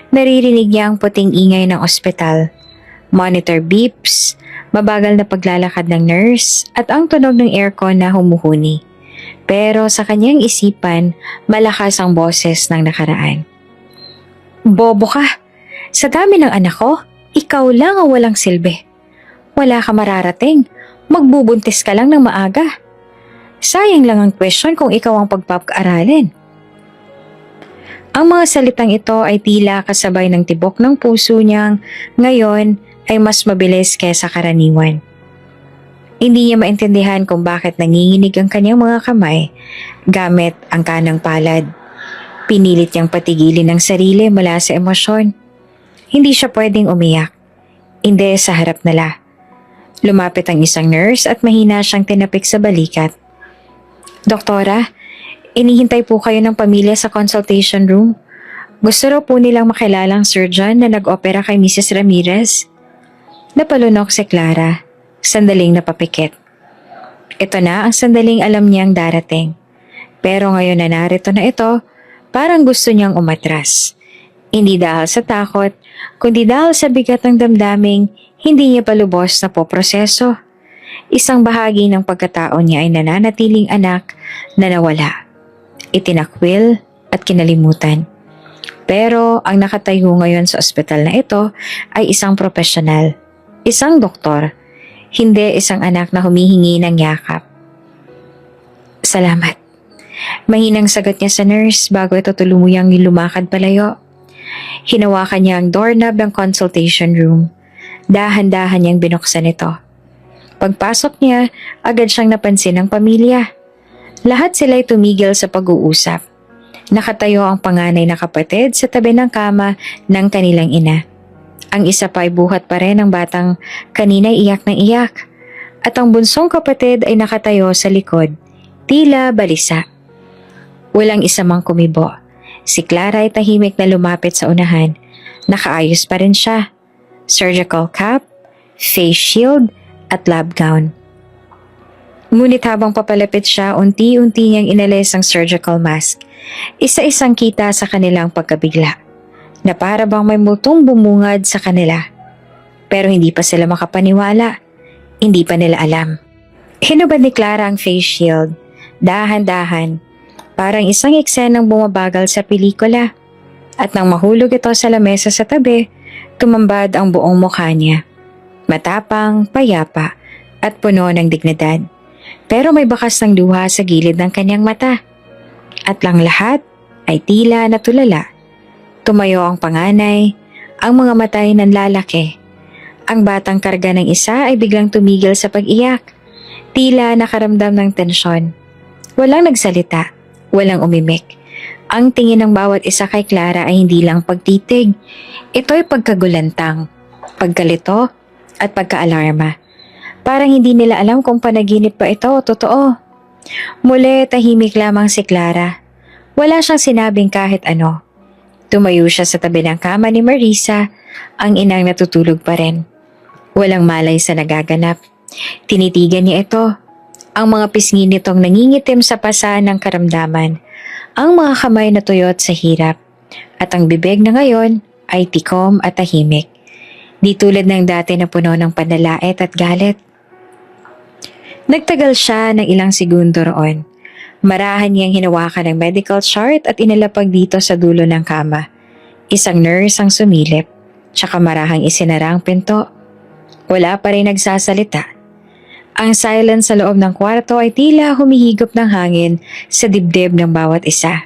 Naririnig niya ang puting ingay ng ospital, monitor beeps, mabagal na paglalakad ng nurse at ang tunog ng aircon na humuhuni. Pero sa kanyang isipan, malakas ang boses ng nakaraan. Bobo ka! Sa dami ng anak ko, ikaw lang ang walang silbi. Wala ka mararating, magbubuntis ka lang ng maaga. Sayang lang ang question kung ikaw ang pagpapag-aralin. Ang mga salitang ito ay tila kasabay ng tibok ng puso niyang ngayon ay mas mabilis kaysa karaniwan. Hindi niya maintindihan kung bakit nanginginig ang kanyang mga kamay gamit ang kanang palad. Pinilit niyang patigilin ang sarili mula sa emosyon. Hindi siya pwedeng umiyak. Hindi sa harap nila. Lumapit ang isang nurse at mahina siyang tinapik sa balikat. Doktora, inihintay po kayo ng pamilya sa consultation room. Gusto raw po nilang makilalang surgeon na nag-opera kay Mrs. Ramirez. Napalunok si Clara, sandaling napapikit. Ito na ang sandaling alam niyang darating. Pero ngayon na narito na ito, parang gusto niyang umatras. Hindi dahil sa takot, kundi dahil sa bigat ng damdaming hindi niya palubos na po proseso. Isang bahagi ng pagkatao niya ay nananatiling anak na nawala, itinakwil at kinalimutan. Pero ang nakatayo ngayon sa ospital na ito ay isang profesional, isang doktor, hindi isang anak na humihingi ng yakap. Salamat. Mahinang sagot niya sa nurse bago ito tuluyang lumakad palayo. Hinawakan niya ang doorknob ng consultation room. Dahan-dahan niyang binuksan ito. Pagpasok niya, agad siyang napansin ng pamilya. Lahat sila'y tumigil sa pag-uusap. Nakatayo ang panganay na kapatid sa tabi ng kama ng kanilang ina. Ang isa pa ay buhat pa rin ng batang kanina iyak ng iyak. At ang bunsong kapatid ay nakatayo sa likod, tila balisa. Walang isa mang kumibo. Si Clara ay tahimik na lumapit sa unahan. Nakaayos pa rin siya. Surgical cap, face shield, at lab gown. Ngunit habang papalapit siya, unti-unti niyang inalis ang surgical mask. Isa-isang kita sa kanilang pagkabigla, na para bang may multong bumungad sa kanila. Pero hindi pa sila makapaniwala. Hindi pa nila alam. Hinubad ni Clara ang face shield, dahan-dahan, parang isang eksenang bumabagal sa pelikula. At nang mahulog ito sa lamesa sa tabi, tumambad ang buong mukha niya. Matapang, payapa, at puno ng dignidad. Pero may bakas ng luha sa gilid ng kanyang mata. At lang lahat ay tila natulala. Tumayo ang panganay, ang mga mata ay nanlalaki. Ang batang karga ng isa ay biglang tumigil sa pag-iyak. Tila nakaramdam ng tensyon. Walang nagsalita, walang umimik. Ang tingin ng bawat isa kay Clara ay hindi lang pagtitig. Ito'y pagkagulantang, pagkalito, at pagkaalarma. Parang hindi nila alam kung panaginip pa ito o totoo. Muli tahimik lamang si Clara. Wala siyang sinabing kahit ano. Tumayo siya sa tabi ng kama ni Marisa, ang inang natutulog pa rin. Walang malay sa nagaganap. Tinitigan niya ito. Ang mga pisngi nitong nangingitim sa pasa ng karamdaman. Ang mga kamay na tuyot sa hirap. At ang bibig na ngayon ay tikom at tahimik. Di tulad ng dati na puno ng panlalait at galit. Nagtagal siya ng ilang segundo roon. Marahan niyang hinawakan ng medical chart at inalapag dito sa dulo ng kama. Isang nurse ang sumilip, tsaka marahang isinara ang pinto. Wala pa rin nagsasalita. Ang silence sa loob ng kwarto ay tila humihigop ng hangin sa dibdib ng bawat isa.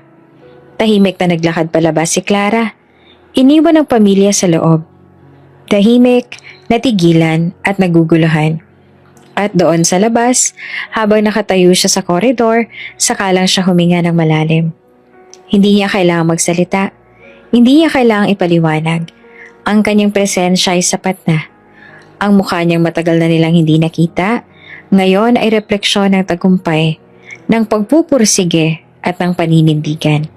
Tahimik na naglakad palabas si Clara. Iniwan ng pamilya sa loob. Tahimik, natigilan at naguguluhan. At doon sa labas, habang nakatayo siya sa koridor, saka lang siya huminga ng malalim. Hindi niya kailangang magsalita. Hindi niya kailangang ipaliwanag. Ang kanyang presensya ay sapat na. Ang mukha niyang matagal na nilang hindi nakita, ngayon ay refleksyon ng tagumpay, ng pagpupursige at ng paninindigan.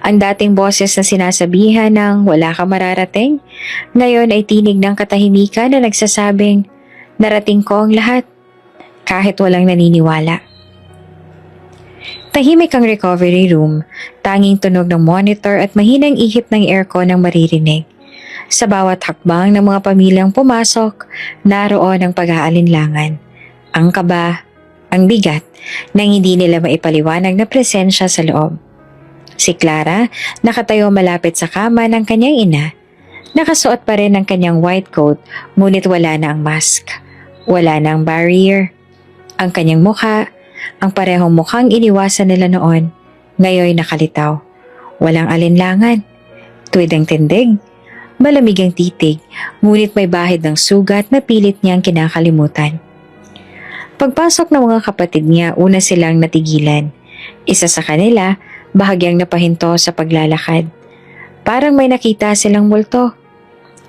Ang dating boses na sinasabihan ng wala ka mararating, ngayon ay tinig ng katahimikan na nagsasabing, narating ko ang lahat, kahit walang naniniwala. Tahimik ang recovery room, tanging tunog ng monitor at mahinang ihip ng aircon ang maririnig. Sa bawat hakbang ng mga pamilyang pumasok, naroon ang pag-aalinlangan. Ang kaba, ang bigat, nang hindi nila maipaliwanag na presensya sa loob. Si Clara, nakatayo malapit sa kama ng kanyang ina. Nakasuot pa rin ng kanyang white coat, ngunit wala na ang mask. Wala na ang barrier. Ang kanyang mukha, ang parehong mukhang iniwasan nila noon, ngayon nakalitaw. Walang alinlangan. Tuwid ang tindig, malamig ang titig, ngunit may bahid ng sugat na pilit niyang kinakalimutan. Pagpasok ng mga kapatid niya, una silang natigilan. Isa sa kanila, bahagyang napahinto sa paglalakad. Parang may nakita silang multo.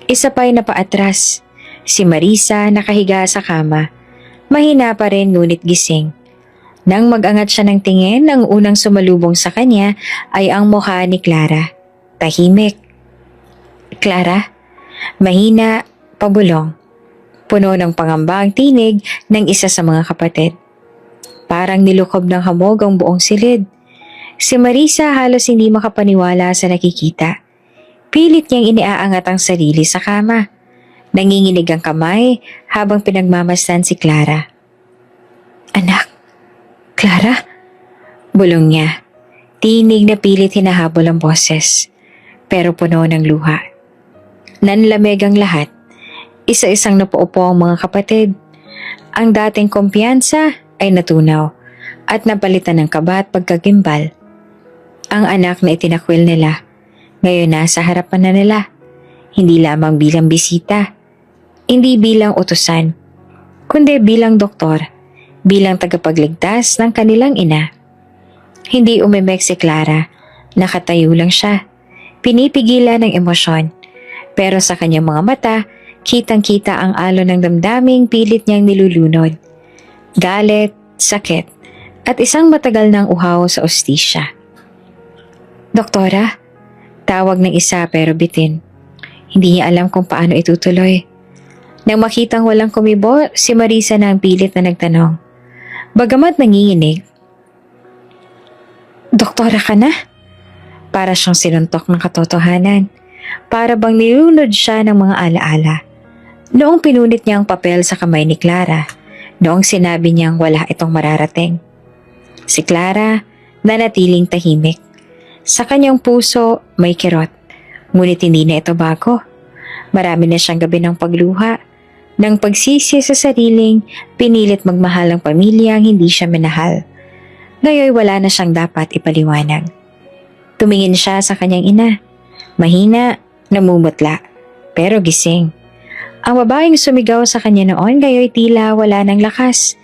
Isa pa'y napaatras. Si Marisa nakahiga sa kama. Mahina pa rin ngunit gising. Nang mag-angat siya ng tingin, ang unang sumalubong sa kanya ay ang mukha ni Clara. Tahimik. Clara? Mahina, pabulong. Puno ng pangamba ang tinig ng isa sa mga kapatid. Parang nilukob ng hamog ang buong silid. Si Marisa halos hindi makapaniwala sa nakikita. Pilit niyang iniaangat ang sarili sa kama. Nanginginig ang kamay habang pinagmamasdan si Clara. Anak, Clara? Bulong niya. Tinig na pilit hinahabol ang boses, pero puno ng luha. Nanlamig ang lahat. Isa-isang napaupo ang mga kapatid. Ang dating kumpiyansa ay natunaw at napalitan ng kaba at pagkagimbal. Ang anak na itinakwil nila, ngayon nasa harapan na nila. Hindi lamang bilang bisita, hindi bilang utusan, kundi bilang doktor, bilang tagapagligtas ng kanilang ina. Hindi umimik si Clara, nakatayo lang siya, pinipigilan ng emosyon. Pero sa kanyang mga mata, kitang-kita ang alon ng damdaming pilit niyang nilulunod. Galit, sakit, at isang matagal ng uhaw sa ostisya. Doktora, tawag ng isa pero bitin. Hindi niya alam kung paano itutuloy. Nang makitang walang kumibo, si Marisa na ang pilit na nagtanong. Bagamat nanginginig, Doktora ka na? Para siyang sinuntok ng katotohanan. Para bang nilunod siya ng mga alaala. Noong pinunit niya ang papel sa kamay ni Clara, noong sinabi niyang wala itong mararating. Si Clara nanatiling tahimik. Sa kanyang puso may kirot, ngunit hindi na ito bago. Marami na siyang gabi ng pagluha, ng pagsisi sa sariling pinilit magmahal ang pamilyang hindi siya minahal. Ngayon wala na siyang dapat ipaliwanag. Tumingin siya sa kanyang ina. Mahina, namumutla, pero gising. Ang babaeng sumigaw sa kanya noon gayoy tila wala ng lakas.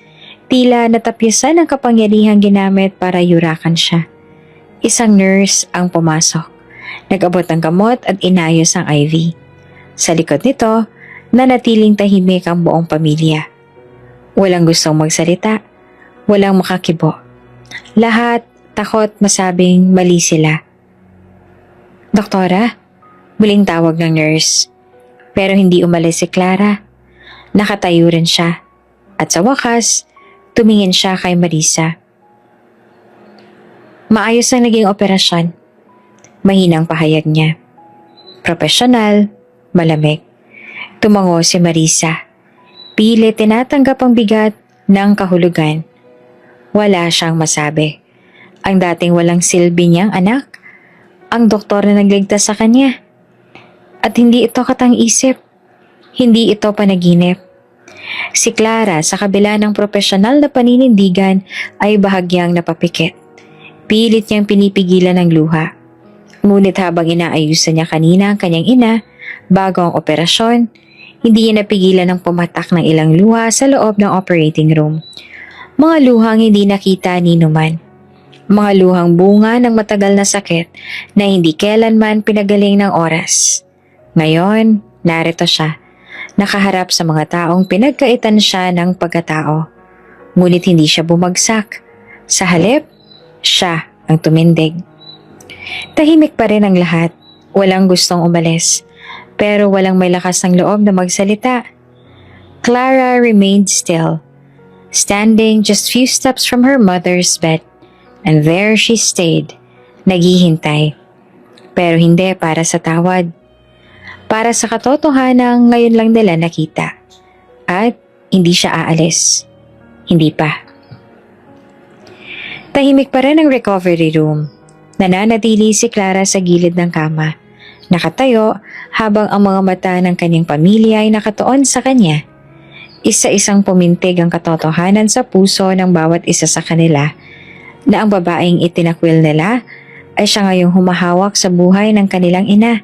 Tila natapyasan ang kapangyarihang ginamit para yurakan siya. Isang nurse ang pumasok. Nag-abot ng gamot at inayos ang IV. Sa likod nito, nanatiling tahimik ang buong pamilya. Walang gustong magsalita. Walang makakibo. Lahat takot masabing mali sila. Doktora, muling tawag ng nurse. Pero hindi umalis si Clara. Nakatayo rin siya. At sa wakas, tumingin siya kay Marisa. Maayos ang naging operasyon. Mahinang pahayag niya. Profesional, malamig. Tumango si Marisa. Pilit tinatanggap ang bigat ng kahulugan. Wala siyang masabi. Ang dating walang silbi niyang anak, ang doktor na nagligtas sa kanya. At hindi ito katang-isip. Hindi ito panaginip. Si Clara sa kabila ng profesional na paninindigan ay bahagyang napapikit. Pilit niyang pinipigilan ng luha. Ngunit habang inaayusan niya kanina ang kanyang ina, bago ang operasyon, hindi niya napigilan ng pumatak ng ilang luha sa loob ng operating room. Mga luhang hindi nakita ni Numan. Mga luhang bunga ng matagal na sakit na hindi kailanman pinagaling ng oras. Ngayon, narito siya, nakaharap sa mga taong pinagkaitan siya ng pagkatao. Ngunit hindi siya bumagsak. Sa halip, siya ang tumindig. Tahimik pa rin ang lahat. Walang gustong umalis. Pero walang may lakas ng loob na magsalita. Clara remained still, standing just few steps from her mother's bed. And there she stayed, naghihintay. Pero hindi para sa tawad. Para sa katotohanang ngayon lang nila nakita. At hindi siya aalis. Hindi pa. Tahimik pa rin ang recovery room. Nananatili si Clara sa gilid ng kama. Nakatayo habang ang mga mata ng kanyang pamilya ay nakatuon sa kanya. Isa-isang pumintig ang katotohanan sa puso ng bawat isa sa kanila na ang babaeng itinakwil nila ay siya ngayong humahawak sa buhay ng kanilang ina.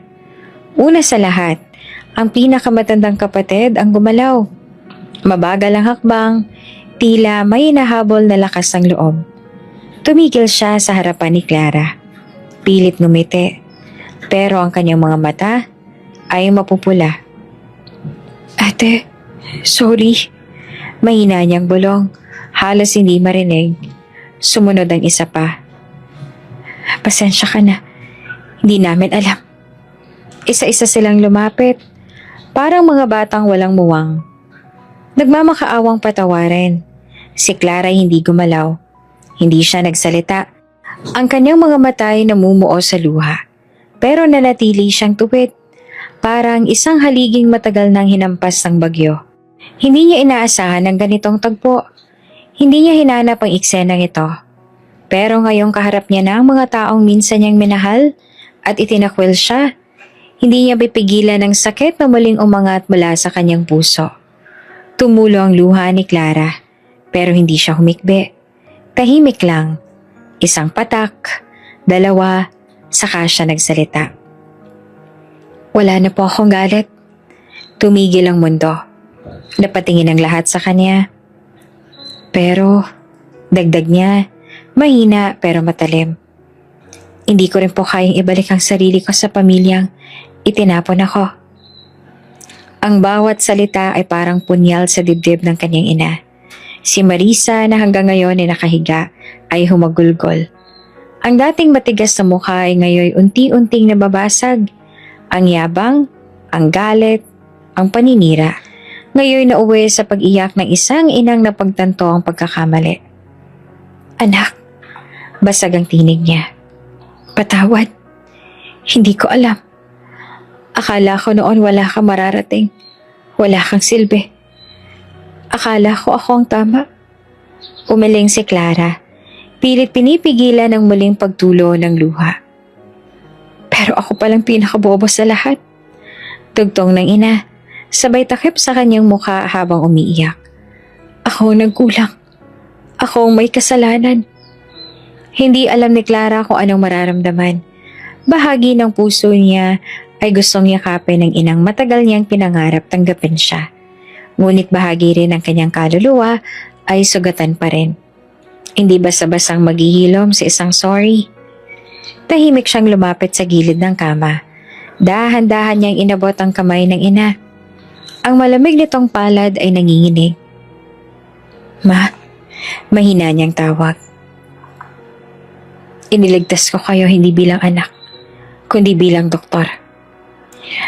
Una sa lahat, ang pinakamatandang kapatid ang gumalaw. Mabagal ang hakbang, tila may nahabol na lakas ng loob. Tumigil siya sa harapan ni Clara. Pilit ngumiti, pero ang kanyang mga mata ay mapupula. Ate, sorry. Mahina niyang bulong, halos hindi marinig. Sumunod ang isa pa. Pasensya ka na, hindi namin alam. Isa-isa silang lumapit, parang mga batang walang muwang. Nagmamakaawang patawarin. Si Clara hindi gumalaw. Hindi siya nagsalita. Ang kanyang mga mata ay namumuo sa luha. Pero nanatili siyang tuwid. Parang isang haliging matagal nang hinampas ng bagyo. Hindi niya inaasahan ang ganitong tagpo. Hindi niya hinanap ang eksenang ito. Pero ngayong kaharap niya na ang mga taong minsan niyang minahal at itinakwil siya, hindi niya pipigilan ang sakit na muling umangat mula sa kanyang puso. Tumulo ang luha ni Clara, pero hindi siya humikbi. Tahimik lang. Isang patak, dalawa, saka siya nagsalita. Wala na po akong galit. Tumigil ang mundo. Napatingin ang lahat sa kanya. Pero, dagdag niya, mahina pero matalim. Hindi ko rin po kayang ibalik ang sarili ko sa pamilyang itinapon ako. Ang bawat salita ay parang punyal sa dibdib ng kanyang ina. Si Marisa na hanggang ngayon ay nakahiga ay humagulgol. Ang dating matigas na mukha ay ngayon unti-unting nababasag. Ang yabang, ang galit, ang paninira. Ngayon nauwi sa pag-iyak ng isang inang napagtanto ang pagkakamali. Anak, basag ang tinig niya. Patawad. Hindi ko alam. Akala ko noon wala kang mararating. Wala kang silbi. Akala ko ako ang tama. Umiling si Clara. Pilit pinipigilan ang muling pagtulo ng luha. Pero ako palang pinakabobo sa lahat. Tugtong ng ina, sabay takip sa kanyang mukha habang umiiyak. Ako ang nagkulang. Ako ang may kasalanan. Hindi alam ni Clara kung anong mararamdaman. Bahagi ng puso niya ay gustong yakapin ng inang matagal niyang pinangarap tanggapin siya. Ngunit bahagi rin ng kanyang kaluluwa ay sugatan pa rin. Hindi basta-basang maghihilom sa isang sorry. Tahimik siyang lumapit sa gilid ng kama. Dahan-dahan niyang inabot ang kamay ng ina. Ang malamig nitong palad ay nanginginig. Ma, mahina niyang tawag. Iniligtas ko kayo hindi bilang anak, kundi bilang doktor.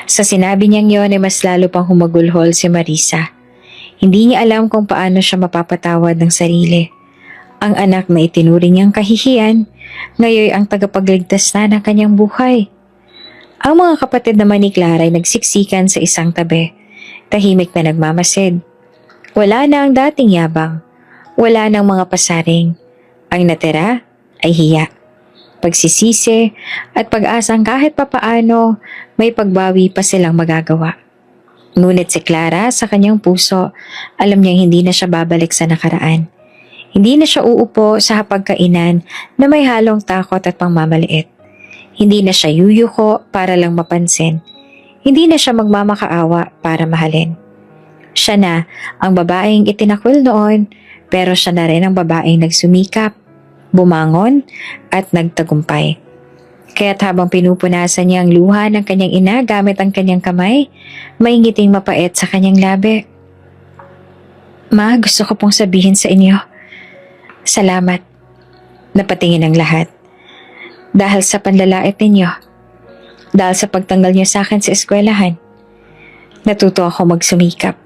Sa sinabi niyang yon ay mas lalo pang humagulhol si Marisa. Hindi niya alam kung paano siya mapapatawad ng sarili. Ang anak na itinuring niyang kahihiyan, ngayon ang tagapagligtas na ng kanyang buhay. Ang mga kapatid naman ni Clara ay nagsiksikan sa isang tabi. Tahimik na nagmamasid. Wala na ang dating yabang. Wala nang mga pasaring. Ang natira ay hiya, pagsisisi at pag-asang kahit papaano may pagbawi pa silang magagawa. Ngunit si Clara sa kanyang puso, alam niyang hindi na siya babalik sa nakaraan. Hindi na siya uupo sa hapagkainan na may halong takot at pangmamaliit. Hindi na siya yuyuko para lang mapansin. Hindi na siya magmamakaawa para mahalin. Siya na ang babaeng itinakwil noon, pero siya na rin ang babaeng nagsumikap, bumangon at nagtagumpay. Kaya't habang pinupunasan niya ang luha ng kanyang ina gamit ang kanyang kamay, may ngiting mapait sa kanyang labi. Ma, gusto ko pong sabihin sa inyo. Salamat. Napatingin ang lahat. Dahil sa panlalait ninyo. Dahil sa pagtanggal niyo sa akin sa eskwelahan. Natuto ako magsumikap.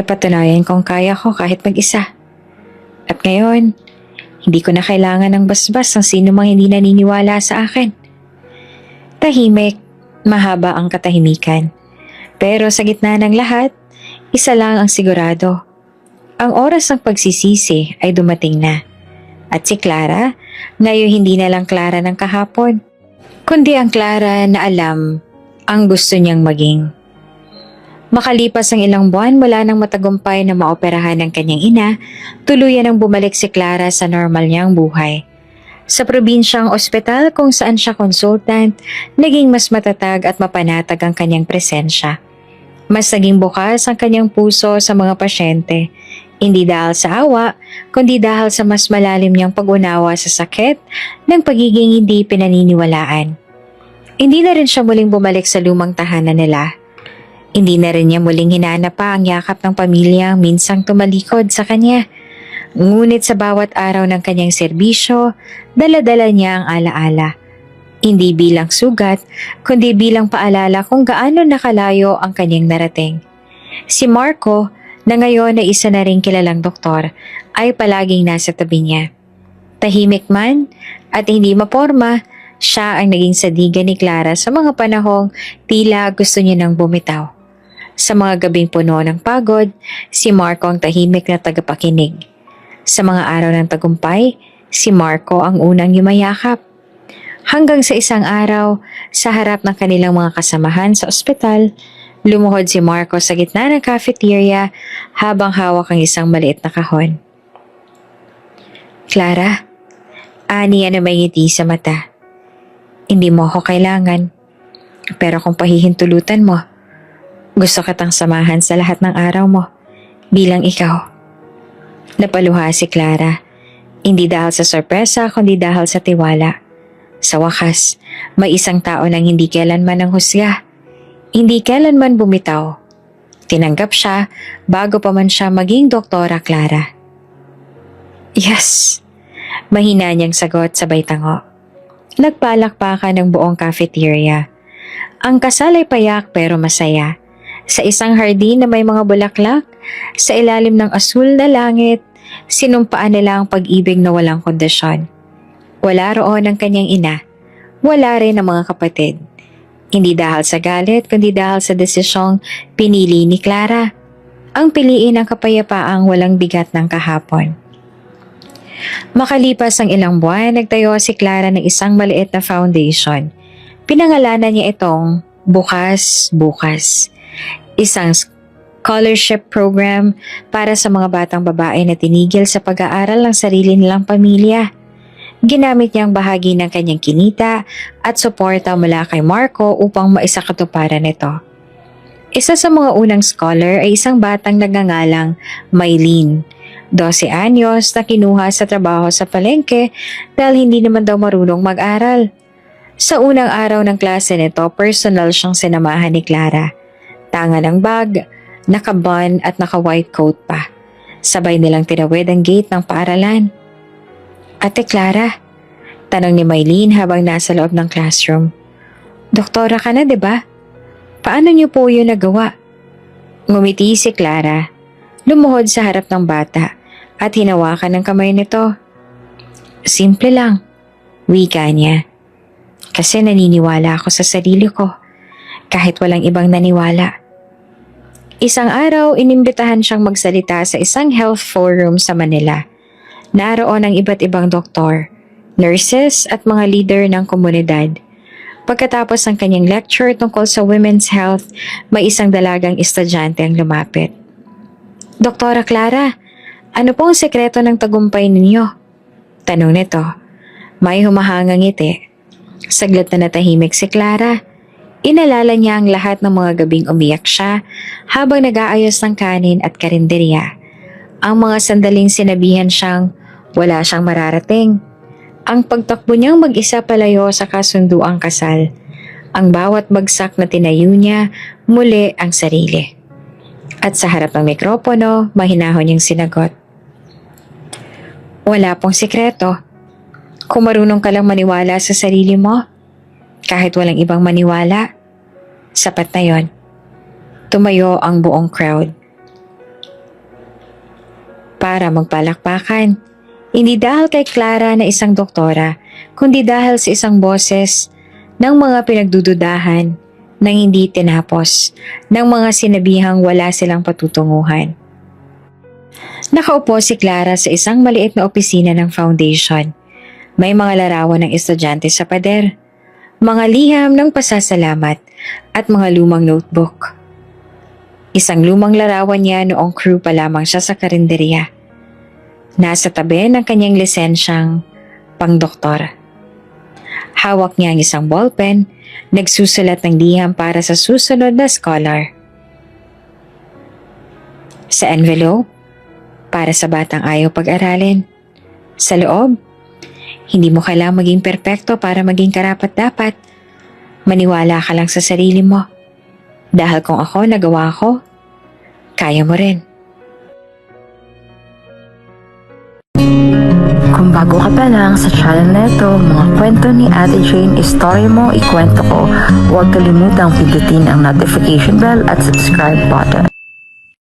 Napatunayan kong kaya ko kahit mag-isa. At ngayon, hindi ko na kailangan ng basbas ng sino mang hindi naniniwala sa akin. Tahimik, mahaba ang katahimikan. Pero sa gitna ng lahat, isa lang ang sigurado. Ang oras ng pagsisisi ay dumating na. At si Clara, ngayon hindi na lang Clara ng kahapon, kundi ang Clara na alam ang gusto niyang maging. Makalipas ang ilang buwan mula nang matagumpay na maoperahan ng kanyang ina, tuluyan ang bumalik si Clara sa normal niyang buhay. Sa probinsyang ospital kung saan siya consultant, naging mas matatag at mapanatag ang kanyang presensya. Mas naging bukas ang kanyang puso sa mga pasyente, hindi dahil sa awa, kundi dahil sa mas malalim niyang pag-unawa sa sakit ng pagiging hindi pinaniniwalaan. Hindi na rin siya muling bumalik sa lumang tahanan nila. Hindi na rin niya muling hinanap pa ang yakap ng pamilyang minsang tumalikod sa kanya. Ngunit sa bawat araw ng kanyang serbisyo, dala-dala niya ang alaala. Hindi bilang sugat, kundi bilang paalala kung gaano nakalayo ang kanyang narating. Si Marco, na ngayon ay isa na ring kilalang doktor, ay palaging nasa tabi niya. Tahimik man at hindi maporma, siya ang naging sadiga ni Clara sa mga panahong tila gusto niya nang bumitaw. Sa mga gabing puno ng pagod, si Marco ang tahimik na tagapakinig. Sa mga araw ng tagumpay, si Marco ang unang yumayakap. Hanggang sa isang araw, sa harap ng kanilang mga kasamahan sa ospital, lumuhod si Marco sa gitna ng cafeteria habang hawak ang isang maliit na kahon. Clara, ani na may ngiti sa mata. Hindi mo ako kailangan, pero kung pahihintulutan mo, gusto kitang samahan sa lahat ng araw mo bilang ikaw. Napaluha si Clara, hindi dahil sa sorpresa kundi dahil sa tiwala. Sa wakas, may isang tao nang hindi kailanman ang husga. Hindi kailanman bumitaw, Tinanggap siya bago pa man siya maging Doktora Clara. Yes, mahina niyang sagot sabay tango. Nagpalakpakan ng buong cafeteria. Ang kasal ay payak pero masaya. Sa isang hardin na may mga bulaklak, sa ilalim ng asul na langit, sinumpaan nila ang pag-ibig na walang kondisyon. Wala roon ang kanyang ina, wala rin ang mga kapatid. Hindi dahil sa galit, kundi dahil sa desisyong pinili ni Clara. Ang piliin ng kapayapaang walang bigat ng kahapon. Makalipas ang ilang buwan, nagtayo si Clara ng isang maliit na foundation. Pinangalanan niya itong Bukas Bukas. Isang scholarship program para sa mga batang babae na tinigil sa pag-aaral ng sarili nilang pamilya. Ginamit niyang bahagi ng kanyang kinita at suporta mula kay Marco upang maisakatuparan ito. Isa sa mga unang scholar ay isang batang nagngangalang Maylene, 12 anyos na kinuha sa trabaho sa palengke dahil hindi naman daw marunong mag-aral. Sa unang araw ng klase nito, personal siyang sinamahan ni Clara. Tanga ng bag, naka-bun at naka-white coat pa. Sabay nilang tinawid ang gate ng paaralan. Ate Clara, tanong ni Maylene habang nasa loob ng classroom. Doktora ka na, 'di ba? Paano niyo po 'yun nagawa? Ngumiti si Clara, lumuhod sa harap ng bata at hinawakan ng kamay nito. Simple lang, wika niya. Kasi naniniwala ako sa sarili ko, kahit walang ibang naniwala. Isang araw, inimbitahan siyang magsalita sa isang health forum sa Manila. Naroon ang iba't ibang doktor, nurses at mga leader ng komunidad. Pagkatapos ng kanyang lecture tungkol sa women's health, may isang dalagang estudyante ang lumapit. Doktora Clara, ano po ang sekreto ng tagumpay ninyo? Tanong nito. May humahangang ngiti. Saglit na natahimik si Clara. Inalala niya ang lahat ng mga gabing umiyak siya habang nag-aayos ng kanin at karinderya. Ang mga sandaling sinabihan siyang wala siyang mararating. Ang pagtakbo niyang mag-isa palayo sa kasunduang kasal. Ang bawat bagsak na tinayo niya, muli ang sarili. At sa harap ng mikropono, mahinahon niyang sinagot. Wala pong sikreto. Kung marunong ka lang maniwala sa sarili mo, kahit walang ibang maniwala, sapat na yon. Tumayo ang buong crowd. Para magpalakpakan. Hindi dahil kay Clara na isang doktora, kundi dahil sa isang boses ng mga pinagdududahan nang hindi tinapos, ng mga sinabihang wala silang patutunguhan. Nakaupo si Clara sa isang maliit na opisina ng foundation. May mga larawan ng estudyante sa pader, mga liham ng pasasalamat at mga lumang notebook. Isang lumang larawan niya noong crew pa lamang siya sa karinderya. Nasa tabi ng kanyang lisensyang pangdoktor. Hawak niya ang isang ballpen, nagsusulat ng liham para sa susunod na scholar. Sa envelope, para sa batang ayaw pag-aralin. Sa loob, hindi mo kailangang maging perpekto para maging karapat-dapat. Maniwala ka lang sa sarili mo. Dahil kung ako nagawa ko, kaya mo rin. Kung bago ka pa lang sa channel na ito, mga kwento ni Ate Jane, Story Mo, Ikwento Ko, huwag kalimutang pindutin ang notification bell at subscribe button.